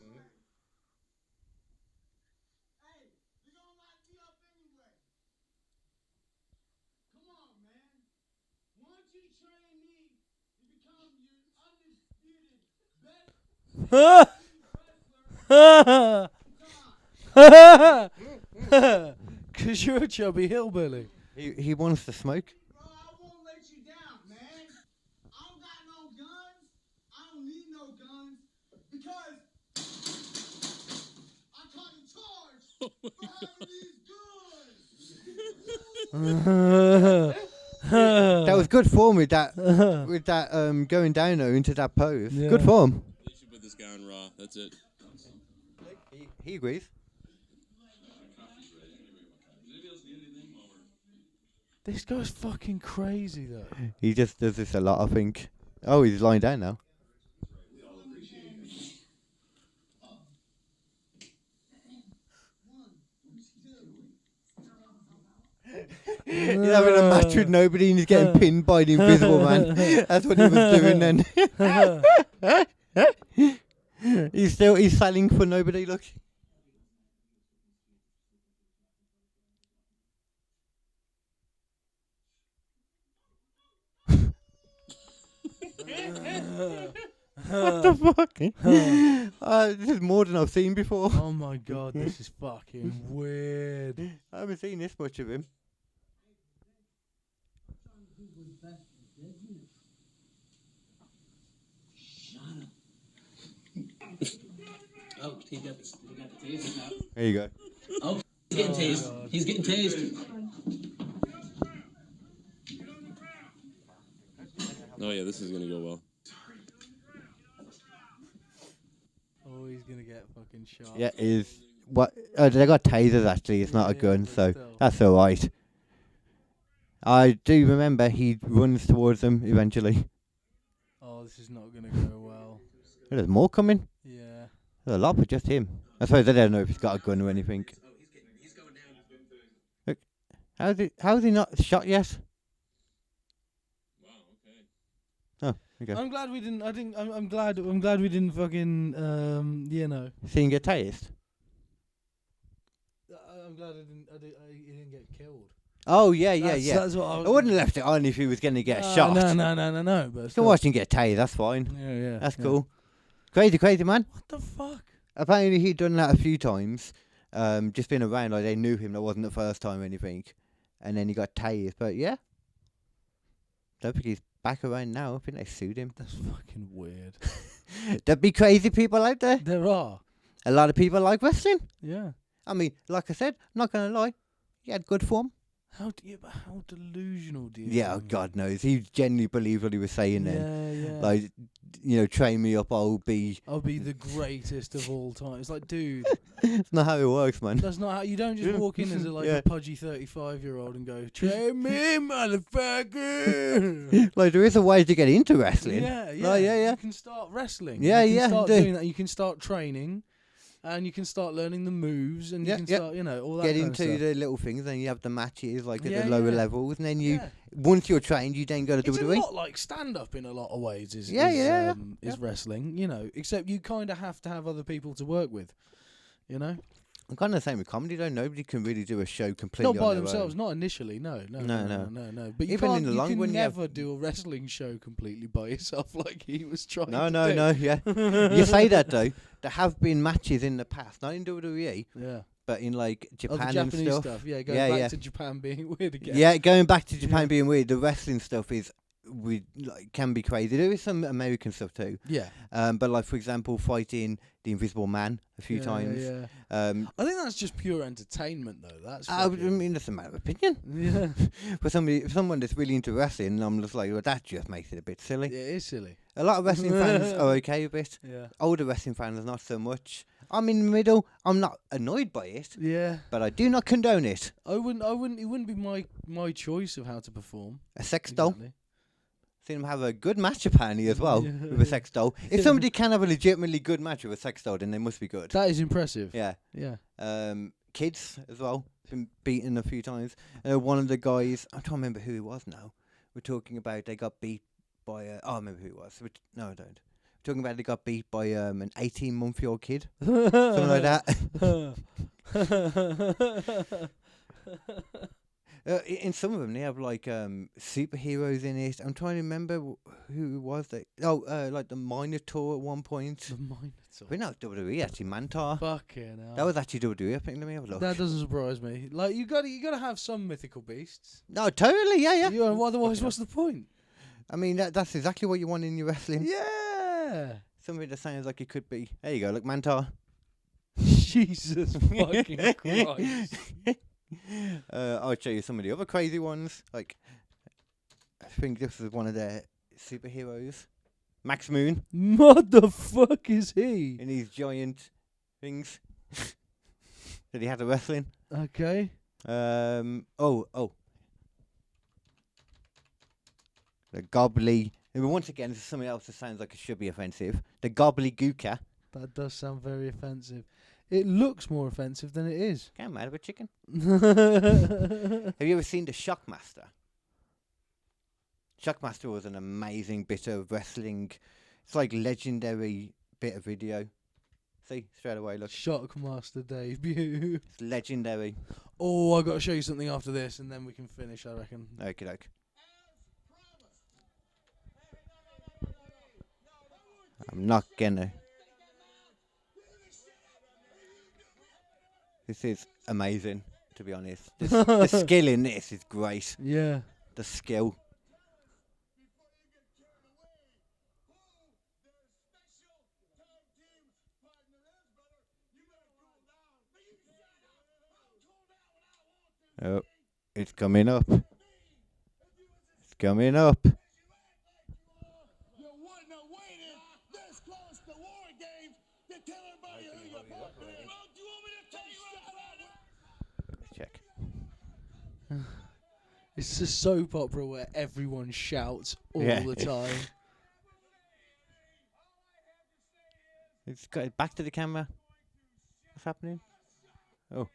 Because you're a chubby hillbilly. He wants to smoke. Bro, I won't let you down, man. I don't got no guns. I don't need no guns because I caught a charge for having these guns. That was good form with that going down though into that pose. Yeah. Good form. They should put this guy on Raw. That's it. He agrees. This guy's fucking crazy though. He just does this a lot, I think. Oh, he's lying down now. He's having a match with nobody and he's getting pinned by the invisible man. That's what he was doing then. He's selling for nobody, look. What the fuck? This is more than I've seen before. Oh my god, this is fucking weird. I haven't seen this much of him. Oh, he got the taser now. There you go. Oh, he's getting tased. God. He's getting tased. Oh yeah, this is gonna go well. Oh, he's gonna get fucking shot. Yeah, is what? Oh, they got tasers actually. It's not a Yeah, gun, but so still. that's all right. I do remember he runs towards them eventually. Oh, this is not gonna go well. There's more coming. Yeah. There's a lot, but just him. I suppose they don't know if he's got a gun or anything. He's going down. Look, how's he not shot yet? Wow. Okay. Oh, okay. I'm glad we didn't. I'm glad we didn't fucking. You know. See him get tased. I'm glad he didn't get killed. Oh yeah, yeah, That's- yeah. That's what I wouldn't have left it on if he was going to get shot. No. But You can still. watch him get tased. That's fine. Yeah. That's yeah. cool. Crazy man. What the fuck? Apparently he'd done that a few times. Just been around, like they knew him. That wasn't the first time or anything. And then he got tased. But yeah, don't think he's back around now. I think they sued him. That's fucking weird. There'd be crazy people out there. There are. A lot of people like wrestling. Yeah. I mean, like I said, not going to lie, he had good form. How delusional do you? Yeah, oh, think? God knows. He genuinely believed what he was saying then. Yeah. Like, train me up, I'll be... I'll be the greatest of all time. It's like, dude, It's not how it works, man. that's not how. You don't just walk in as Yeah. a pudgy 35-year-old and go, train me, motherfucker. Like, there is a way to get into wrestling. Yeah. Like, yeah. You can start wrestling. Yeah, you can yeah, Start do. doing that. You can start training, and you can start learning the moves, and you can start, all that Get kind into of stuff. the little things, then you have the matches, like, at Yeah, the lower yeah. levels, and then Yeah. once you're trained, you then go to It's a WWE. lot like stand-up in a lot of ways. Is wrestling, except you kind of have to have other people to work with, I'm kind of the same with comedy, though. Nobody can really do a show completely not by on their themselves, own. not initially. No. No. But you Even in can't. the You long can run, you have- never do a wrestling show completely by yourself, like he was trying. No, to do. yeah. You say that, though. There have been matches in the past, not in WWE, Yeah. but in, like, Oh, Japan the and Japanese stuff. Yeah, going Yeah, back yeah. to Japan being weird again. Yeah, going back to Japan Yeah. being weird, the wrestling stuff can be crazy. There is some American stuff too. Yeah. But like, for example, fighting the Invisible Man a few times. Yeah. I I think that's just pure entertainment, though. That's. mean, that's a matter of opinion. Yeah. For someone that's really into wrestling, I'm just like, well, that just makes it a bit silly. Yeah, it is silly. A lot of wrestling fans are okay with it. Yeah. Older wrestling fans, not so much. I'm in the middle. I'm not annoyed by it, Yeah. but I do not condone it. I wouldn't. It wouldn't be my choice of how to perform. A sex doll. Exactly. Seen them have a good match apparently as well Yeah. with a sex doll. If somebody can have a legitimately good match with a sex doll, then they must be good. That is impressive. Yeah. Yeah. Kids as well. Been beaten a few times. One of the guys, I'm trying to remember who it was now. We're talking about they got beat by. I remember who it was. No, I don't. We're talking about they got beat by an 18-month-old kid, something like that. In some of them, they have like superheroes in it. I'm trying to remember who it was. Like the Minotaur at one point. The Minotaur. But no, WWE actually, Mantar. Fucking hell. That was actually WWE. I think. Let me have a look. That doesn't surprise me. Like you gotta have some mythical beasts. No, totally. Yeah. Otherwise, what's the point? I mean, that's exactly what you want in your wrestling. Yeah. Something that sounds like it could be. There you go. Look, Mantar. Jesus fucking Christ. I'll show you some of the other crazy ones. Like, I think this is one of their superheroes, Max Moon, What the fuck is he? in these giant things that he had to wrestling. Okay. The gobbly. And once again, this is something else that sounds like it should be offensive. The gobbledygooker. That does sound very offensive. It looks more offensive than it is. Can't matter with chicken. Have you ever seen the Shockmaster? Shockmaster was an amazing bit of wrestling. It's like legendary bit of video. See, straight away, look. Shockmaster debut. It's legendary. Oh, I got to show you something after this, and then we can finish. I reckon. Okay, doke. I'm not gonna. This is amazing, to be honest. The skill in this is great. Yeah. The skill. Oh, it's coming up. It's coming up. You wouldn't have waited this close to War Games to tell everybody who your partner is. Do you want me to tell you Let's check. It's a soap opera where everyone shouts all the time. It's got it back to the camera. What's happening? Oh.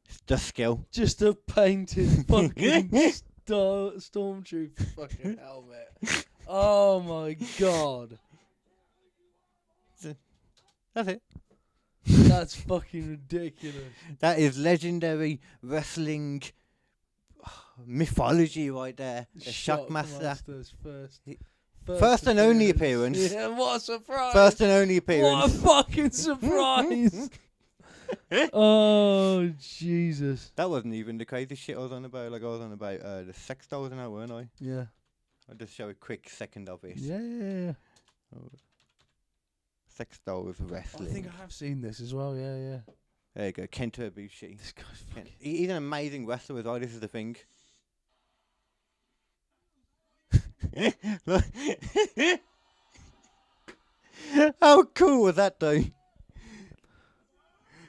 It's the skill. Just a painted fucking stormtrooper fucking helmet. Oh my god. That's it. That's fucking ridiculous. That is legendary wrestling mythology right there. The Shockmaster. Shockmaster's First and only appearance. Yeah, what a surprise. First and only What a appearance. fucking surprise. Oh Jesus. That wasn't even the crazy shit I was on about. Like I was on about the sex dolls and that, weren't I? Yeah. I'll just show a quick second of it. Yeah. Oh. Sex dolls I wrestling. think I have seen this as well. Yeah. There you go, Kenta Ibushi. This guy's fucking. He's an amazing wrestler as well. This is the thing. Look. How cool was that though?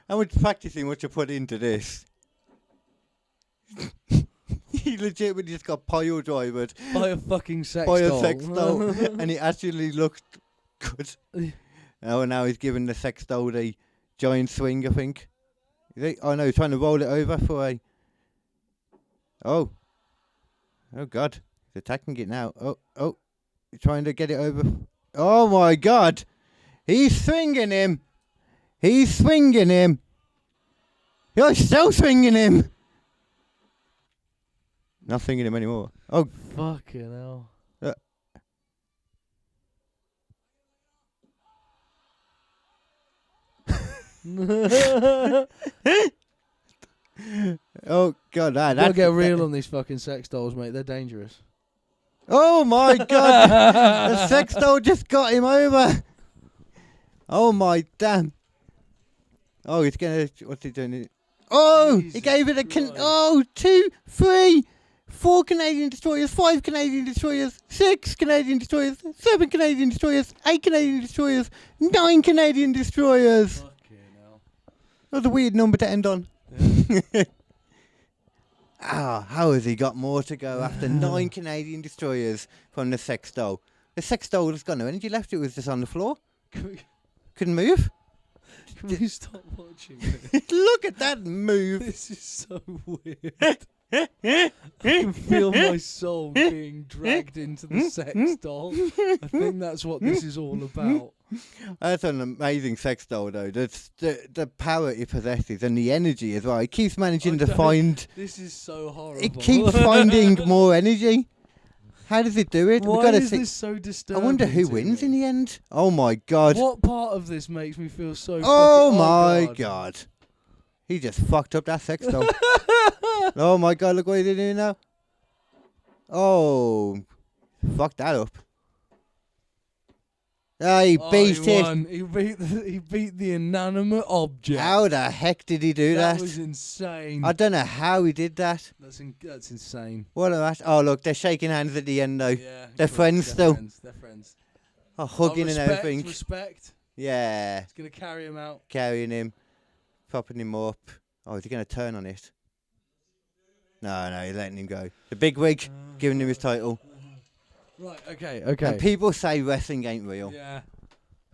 How much practicing what you put into this? He legitimately just got pile drivered By a fucking sex by doll. a sex doll, and he actually looked good. Oh, now he's giving the sex doll the giant swing, I think. Oh no, he's trying to roll it over for a. Oh God, he's attacking it now. Oh, he's trying to get it over. Oh my God, he's swinging him. He's swinging him. You're still swinging him. Not swinging him anymore. Oh, Fucking hell. oh God, Gotta that's get real on these fucking sex dolls, mate. They're dangerous. Oh my God, the sex doll just got him over. Oh my damn. Oh, he's gonna. What's he doing? Oh, Jesus he gave it a. Christ. 2, 3, 4 Canadian destroyers, 5 Canadian destroyers, 6 Canadian destroyers, 7 Canadian destroyers, 8 Canadian destroyers, 9 Canadian destroyers. Fucking hell. That was a weird number to end on. Yeah. How has he got more to go after 9 Canadian destroyers from the sex doll? The sex doll has got no energy left. It was just on the floor. Couldn't move. Can we stop watching this? Look at that move. This is so weird. I can feel my soul being dragged into the sex doll. I think that's what this is all about. That's an amazing sex doll, though. The power it possesses and the energy as well. It keeps managing to find. This is so horrible. It keeps finding more energy. How does it do it? Why We've got to is see. this so disturbing? I wonder who to wins me? in the end. Oh my God. What part of this makes me feel so? Oh fucking, my God. God. He just fucked up that sex doll. Oh my God, look what he's doing now. Oh, fuck that up. Ah, he beat he it. won. He beat the inanimate object. How the heck did he do that? That was insane. I don't know how he did that. That's insane. What a match. Oh, look, they're shaking hands at the end, though. Yeah, They're friends still. They're friends. Oh, hugging and everything. Respect. Yeah, It's gonna carry him out. carrying him, propping him up. Oh, is he going to turn on it? No, he's letting him go. The big wig, giving him his title. Right. Okay. And people say wrestling ain't real. Yeah.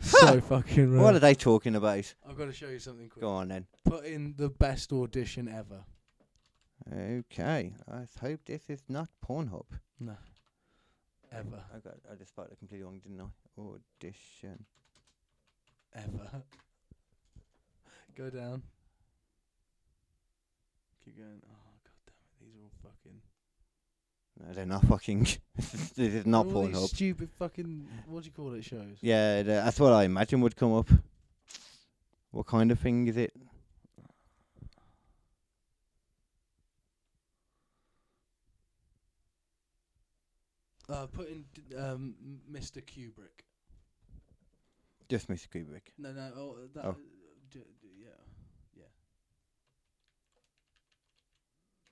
So fucking real. What are they talking about? I've got to show you something quick. Go on then. Put in the best audition ever. Okay, I hope this is not Pornhub. No. Ever. I just spelled it completely wrong, didn't I? Audition. Ever. Go down. Keep going. Oh god damn it! These are all fucking. No, they're not fucking. This is not all these Pornhub. stupid fucking. What do you call it? Shows. Yeah, that's what I imagine would come up. What kind of thing is it? Put in Mr. Kubrick. Just Mr. Kubrick. No. Oh, that. Oh.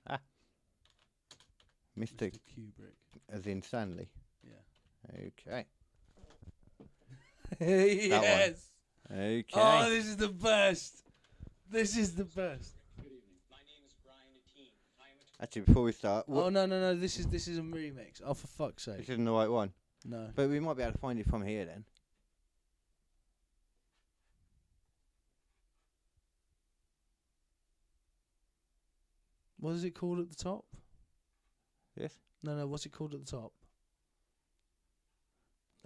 Yeah. Mr. Kubrick. As in Stanley. Yeah. Okay. Yes. Okay. Oh, this is the best. This is the best. Actually, before we start, Oh no! This is a remix. Oh, for fuck's this sake! isn't the right one. No. But we might be able to find it from here then. What is it called at the top? Yes. No. What's it called at the top?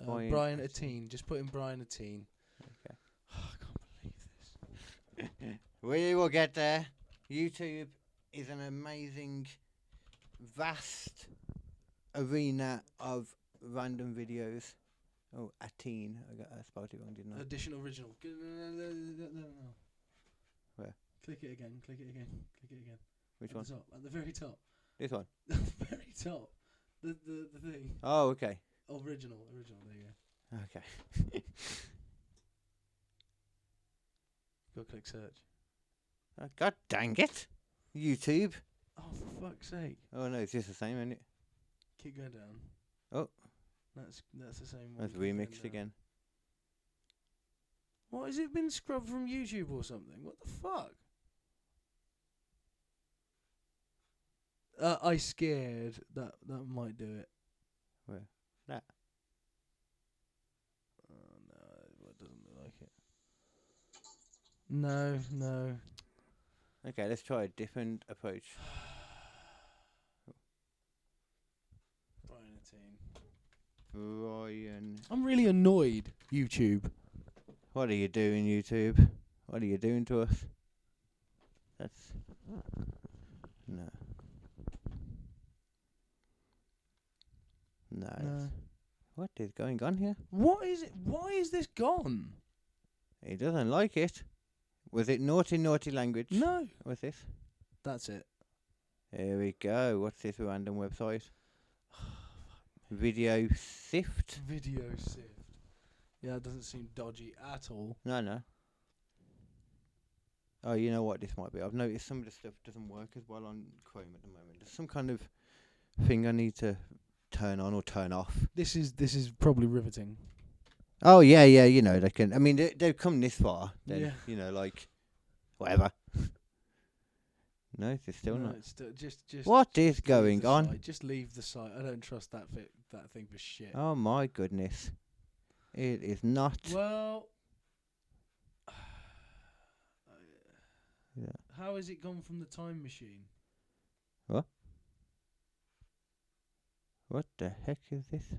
Brian Brian Atteen. Atteen. Just put in Brian Atteen. Okay. Oh, I can't believe this. We will get there. YouTube is an amazing, vast arena of random videos. Oh, I spelled it wrong, didn't I? Edition original. No. Where? Click it again. Click it again. Click it again. Which At one? the top. At the very top. This one. At the very top. The thing. Oh, okay. Original. There you go. Okay. Go click search. God dang it. YouTube. Oh, for fuck's sake! Oh no, it's just the same, isn't it? Keep going down. Oh. That's the same one. That's Keep going remixed down. again. What, has it been scrubbed from YouTube or something? What the fuck? I scared that might do it. Where? That. Oh no, it doesn't look like it. No. Okay, let's try a different approach. Ryan. I'm really annoyed, YouTube. What are you doing, YouTube? What are you doing to us? That's... No. No. No. What is going on here? What is it? Why is this gone? He doesn't like it. Was it naughty language? No. What's this? That's it. Here we go. What's this random website? Video Sift? Video sift. Yeah, it doesn't seem dodgy at all. No. Oh, you know what this might be? I've noticed some of the stuff doesn't work as well on Chrome at the moment. There's some kind of thing I need to turn on or turn off. This is probably riveting. Oh, yeah, you know, they can... I mean, they've come this far. Then, Yeah. you know, like... Whatever. No, it's still No, not. it's still just What is leave going the on? site. Just leave the site. I don't trust that thing for shit. Oh, my goodness. It is not... Well... Yeah. How has it gone from the time machine? What the heck is this?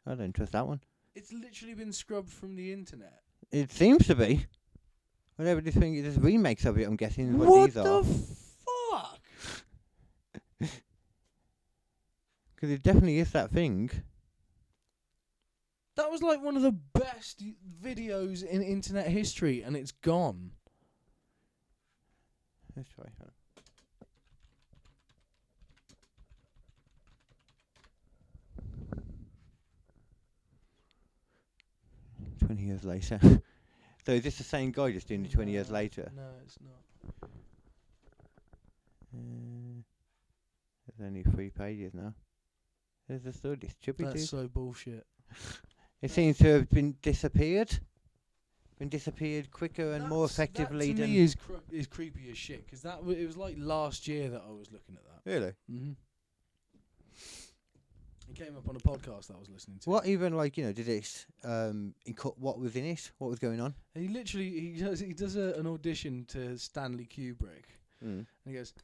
I don't trust that one. It's literally been scrubbed from the internet. It seems to be. Whatever this thing is, there's remakes of it, I'm guessing, is what What these are. the fuck? Because it definitely is that thing. That was like one of the best videos in internet history, and it's gone. Let's try. Hold on. 20 years later. So is this the same guy just doing it 20 years later? No, it's not. There's only 3 pages now. There's the story. This chubby That's dude. so bullshit. It seems to have been disappeared. Been disappeared quicker and more effectively that to than... me is creepy as shit, because it was like last year that I was looking at that. Really? Mm-hmm. It came up on a podcast that I was listening to. What even, like, you know, did it, what was in it? What was going on? He literally, he does an audition to Stanley Kubrick. Mm. And he goes,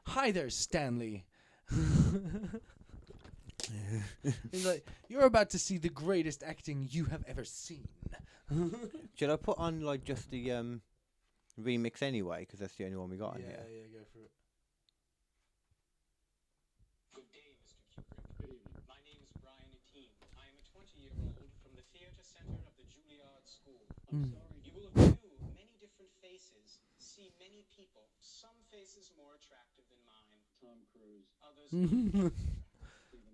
"Hi there, Stanley." He's like, "You're about to see the greatest acting you have ever seen." Should I put on, like, just the remix anyway? Because that's the only one we got on here. Yeah, go for it. Good day, Mr. Kubrick. Good evening. My name is Brian Atteen. I am a 20-year-old from the Theatre Center of the Juilliard School. I'm sorry. You will view many different faces, see many people, some faces more attractive than mine. Tom Cruise. Others Steven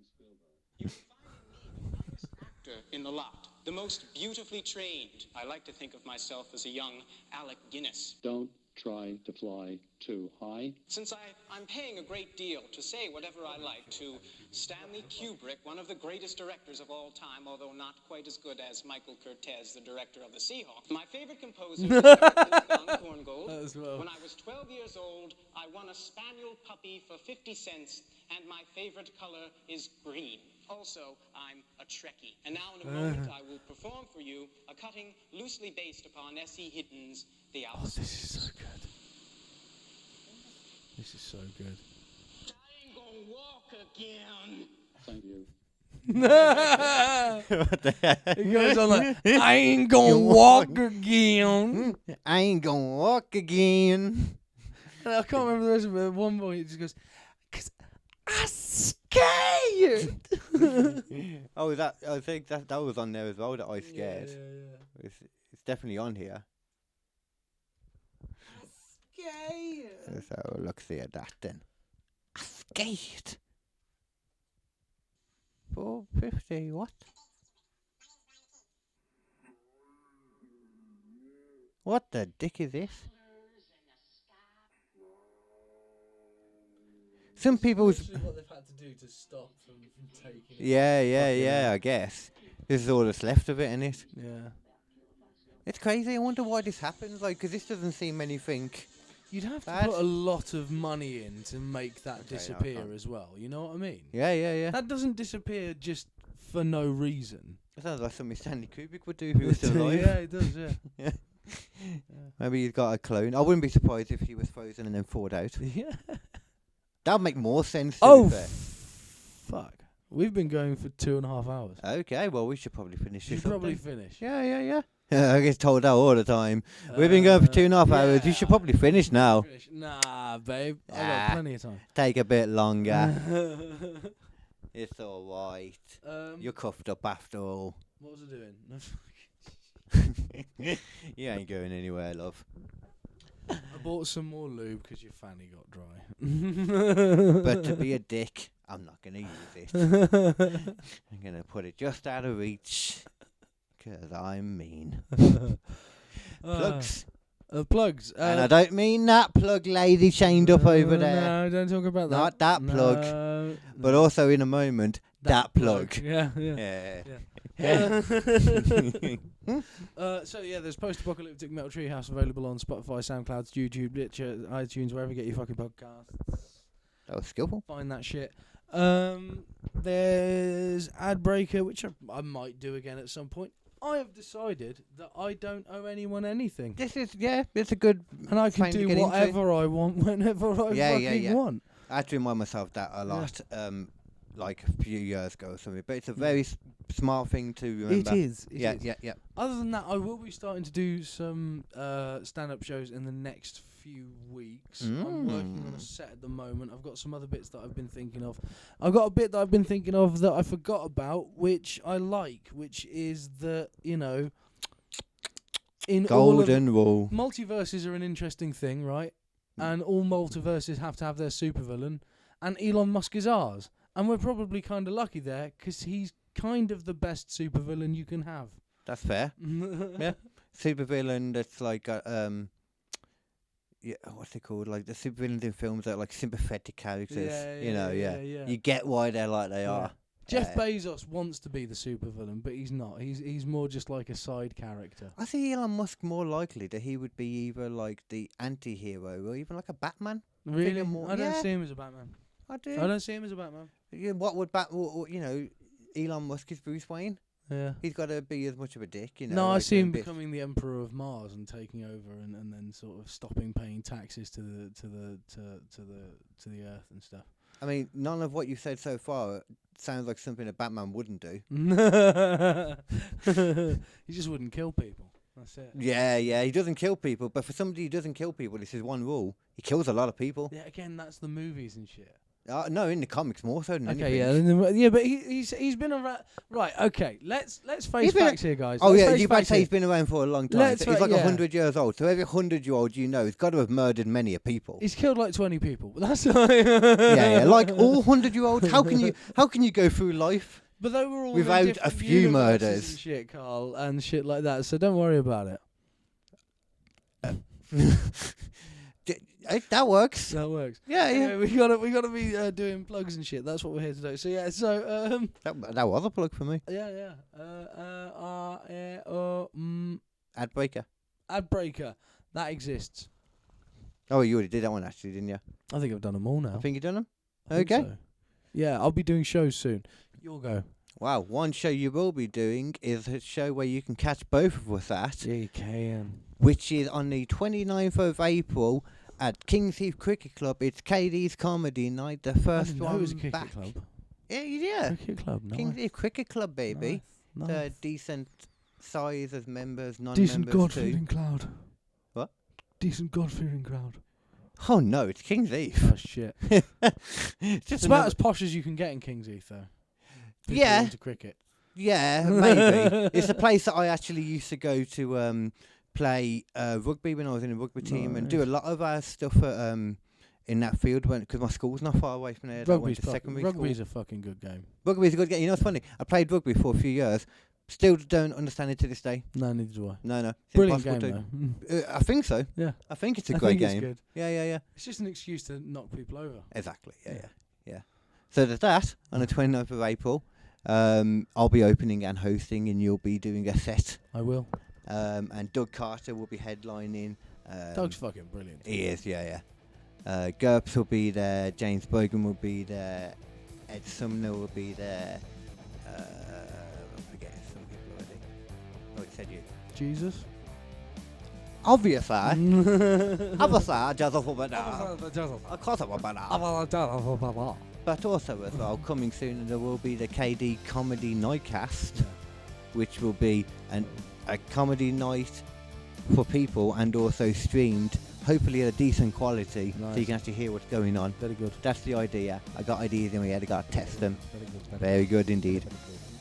Spielberg. You will find in me the finest actor in the lot, the most beautifully trained. I like to think of myself as a young Alec Guinness. Don't try to fly too high. Since I'm paying a great deal to say whatever I like to Stanley Kubrick, one of the greatest directors of all time, although not quite as good as Michael Curtiz, the director of the Seahawks. My favorite composer is Wolfgang Korngold. As well. When I was 12 years old, I won a spaniel puppy for 50 cents, and my favorite color is green. Also, I'm a Trekkie. And now in a moment, I will perform for you a cutting loosely based upon S.E. Hinton's The Oh, Alice. this is so good. This is so good. I ain't gonna walk again. Thank you. What the heck? He goes on like, "I ain't gonna walk again." I ain't gonna walk again. And I can't remember the rest of it. At one point, he just goes, "'Cause I'm scared." Oh, I think that was on there as well, that I scared. Yeah. It's definitely on here. Okay. So let's see at that then. A skate. 450. What? What the dick is this? Some people's. Literally what they've had to do to stop from taking it. Yeah. I guess this is all that's left of it, isn't it? Yeah. It's crazy. I wonder why this happens. Like, 'cause this doesn't seem anything. You'd have to Bad. put a lot of money in to make that Okay, no, I disappear can't. as well. You know what I mean? Yeah. That doesn't disappear just for no reason. That sounds like something Stanley Kubrick would do if he was still alive. Yeah, it does. Yeah. Maybe he's got a clone. I wouldn't be surprised if he was frozen and then thawed out. Yeah. That would make more sense. Oh, To be fair. fuck! We've been going for 2.5 hours. Okay, well we should probably finish We this. should up probably then. finish. Yeah. I get told that all the time. We've been going for 2.5 hours. You should probably finish now. Finish. Nah, babe. I Ah. got plenty of time. Take a bit longer. It's all right. Um, You're cuffed up after all. what was I doing? You ain't going anywhere, love. I bought some more lube because your fanny got dry. But to be a dick, I'm not going to use it. I'm going to put it just out of reach. 'Cause I'm mean. Plugs. Plugs. And I don't mean that plug lady chained up over there. No, don't talk about that. Not that plug. No, But no. also in a moment, that plug. Yeah. Yeah. So there's Post-Apocalyptic Metal Treehouse available on Spotify, SoundCloud, YouTube, Stitcher, iTunes, wherever you get your fucking podcasts. That was skillful. Find that shit. There's Adbreaker, which I might do again at some point. I have decided that I don't owe anyone anything, This is, it's a good. and I can thing to do get into. whatever I want whenever I fucking want. I have to remind myself that a lot, like a few years ago or something. But it's a very smart thing to remember. It is. Yeah. Other than that, I will be starting to do some stand-up shows in the next few weeks. I'm working on a set at the moment. I've got some other bits that I've been thinking of. I've got a bit that I've been thinking of that I forgot about, which I like, which is that, in Golden rule. multiverses are an interesting thing, right? And all multiverses have to have their supervillain, and Elon Musk is ours. And we're probably kind of lucky there, because he's kind of the best supervillain you can have. That's fair. Yeah. Supervillain that's like what's it called? Like the supervillains in films that are like sympathetic characters. Yeah. You get why they're like they are. Jeff Bezos wants to be the supervillain, but he's not. He's more just like a side character. I see Elon Musk more likely that he would be either like the anti-hero or even like a Batman. Really? more- I don't yeah. see him as a Batman. I do. I don't see him as a Batman. Yeah, what would Elon Musk is Bruce Wayne. Yeah. He's got to be as much of a dick, No, I like see a him bit- becoming the Emperor of Mars and taking over, and then sort of stopping paying taxes to the Earth and stuff. I mean, none of what you said so far sounds like something a Batman wouldn't do. He just wouldn't kill people. That's it. Yeah, he doesn't kill people, but for somebody who doesn't kill people, this is one rule: he kills a lot of people. Yeah, again, that's the movies and shit. No, in the comics more so than Okay, anything. yeah, but he's been around. Right, okay, let's face He's been facts here, guys. Oh Let's yeah, face you might facts say here. he's been around for a long time. Let's So he's like yeah. 100 years old. So every 100-year-old has got to have murdered many a people. He's killed like 20 people. But that's yeah, like all 100-year-olds. How can you go through life? But they were all Without in a different few universes murders. and shit, Carl, and shit like that. So don't worry about it. That works. That works. Yeah. Anyway, we gotta be doing plugs and shit. That's what we're here to do. So yeah. So That was a plug for me. yeah. Adbreaker. Adbreaker, that exists. Oh, you already did that one actually, didn't you? I think I've done them all now. I think you done them. I think Okay. so. Yeah, I'll be doing shows soon. You'll go. Wow, one show you will be doing is a show where you can catch both of us at, Yeah, you can. which is on the 29th of April at King's Heath Cricket Club. It's KD's comedy night, the I first didn't know one it was a cricket back. club. Yeah. Cricket club, nice. King's Heath Cricket Club, baby. Nice. Decent size as members, non-members Decent too. God-fearing crowd. What? Decent God-fearing crowd. Oh no, it's King's Heath. Oh shit. It's It's just about another- as posh as you can get in King's Heath, though. People Yeah. into cricket. Yeah, maybe. It's a place that I actually used to go to play rugby when I was in a rugby team, and do a lot of our stuff at, in that field because my school's not far away from there. I went to secondary school. Rugby's a fucking good game. Rugby's a good game. You know, it's funny. I played rugby for a few years. Still don't understand it to this day. No, neither do I. No. It's Brilliant impossible game, to. I think so. Yeah. I think it's a I great think game. it's good. Yeah. It's just an excuse to knock people over. Exactly. Yeah. So there's that on the 29th of April. I'll be opening and hosting, and you'll be doing a set. I will. And Doug Carter will be headlining. Doug's fucking brilliant. He is, yeah. GURPS will be there. James Bogan will be there. Ed Sumner will be there. I'm forgetting some people already. Oh, it said you. Jesus. Obviously. Obviously, Joseph will be there. Of course I will be there. But also as well, coming soon, there will be the KD Comedy Nightcast, which will be a comedy night for people and also streamed, hopefully at a decent quality, so you can actually hear what's going on. Very good. That's the idea. I got ideas in my head, I got to test them. Very good. Very good indeed.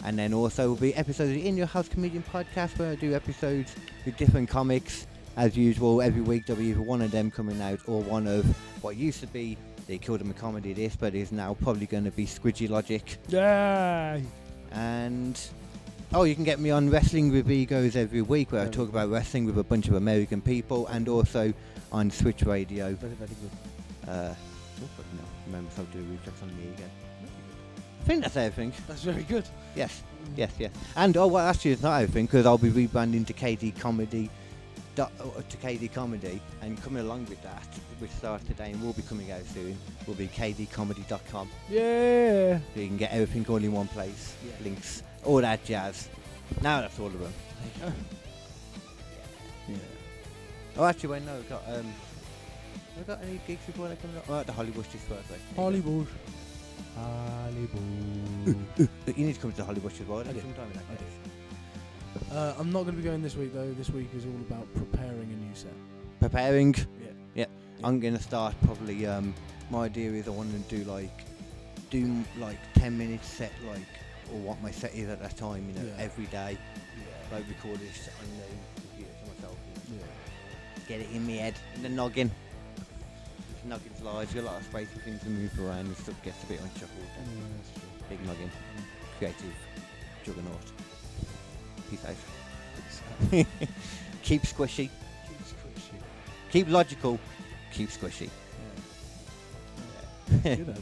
And then also will be episodes of the In Your House Comedian podcast, where I do episodes with different comics. As usual, every week there'll be either one of them coming out or one of what used to be They Killed Him a Comedy this, but is now probably going to be Squidgy Logic. Yay! And you can get me on Wrestling with Egos every week, where I talk about wrestling with a bunch of American people, and also on Switch Radio. Very, very good. Remember, so I'll do a reflex on me again. I think that's everything. That's very good. Yes. And actually, it's not everything, because I'll be rebranding to KD Comedy. And coming along with that, which starts today and will be coming out soon, will be kdcomedy.com. Yeah. So you can get everything all in one place, links, all that jazz. Now that's all of them. There you go. Oh, actually, wait, no, have I got any gigs before they're coming up? Oh, at the Hollywood this Thursday. Hollywood. You need to come to the Hollywood as well. I did. Sometime in that case. I'm not going to be going this week though. This week is all about preparing a new set. Preparing? Yeah. I'm going to start probably, my idea is I want to do like 10 minutes set, or what my set is at that time, every day. Yeah. Like record it on the computer to myself. Get it in my head, in the noggin. The noggin's large, got a lot of space for things to move around and stuff gets a bit unshuffled. Big noggin. Creative juggernaut. Peace out. Keep squishy. Keep logical. Keep squishy. Good actually.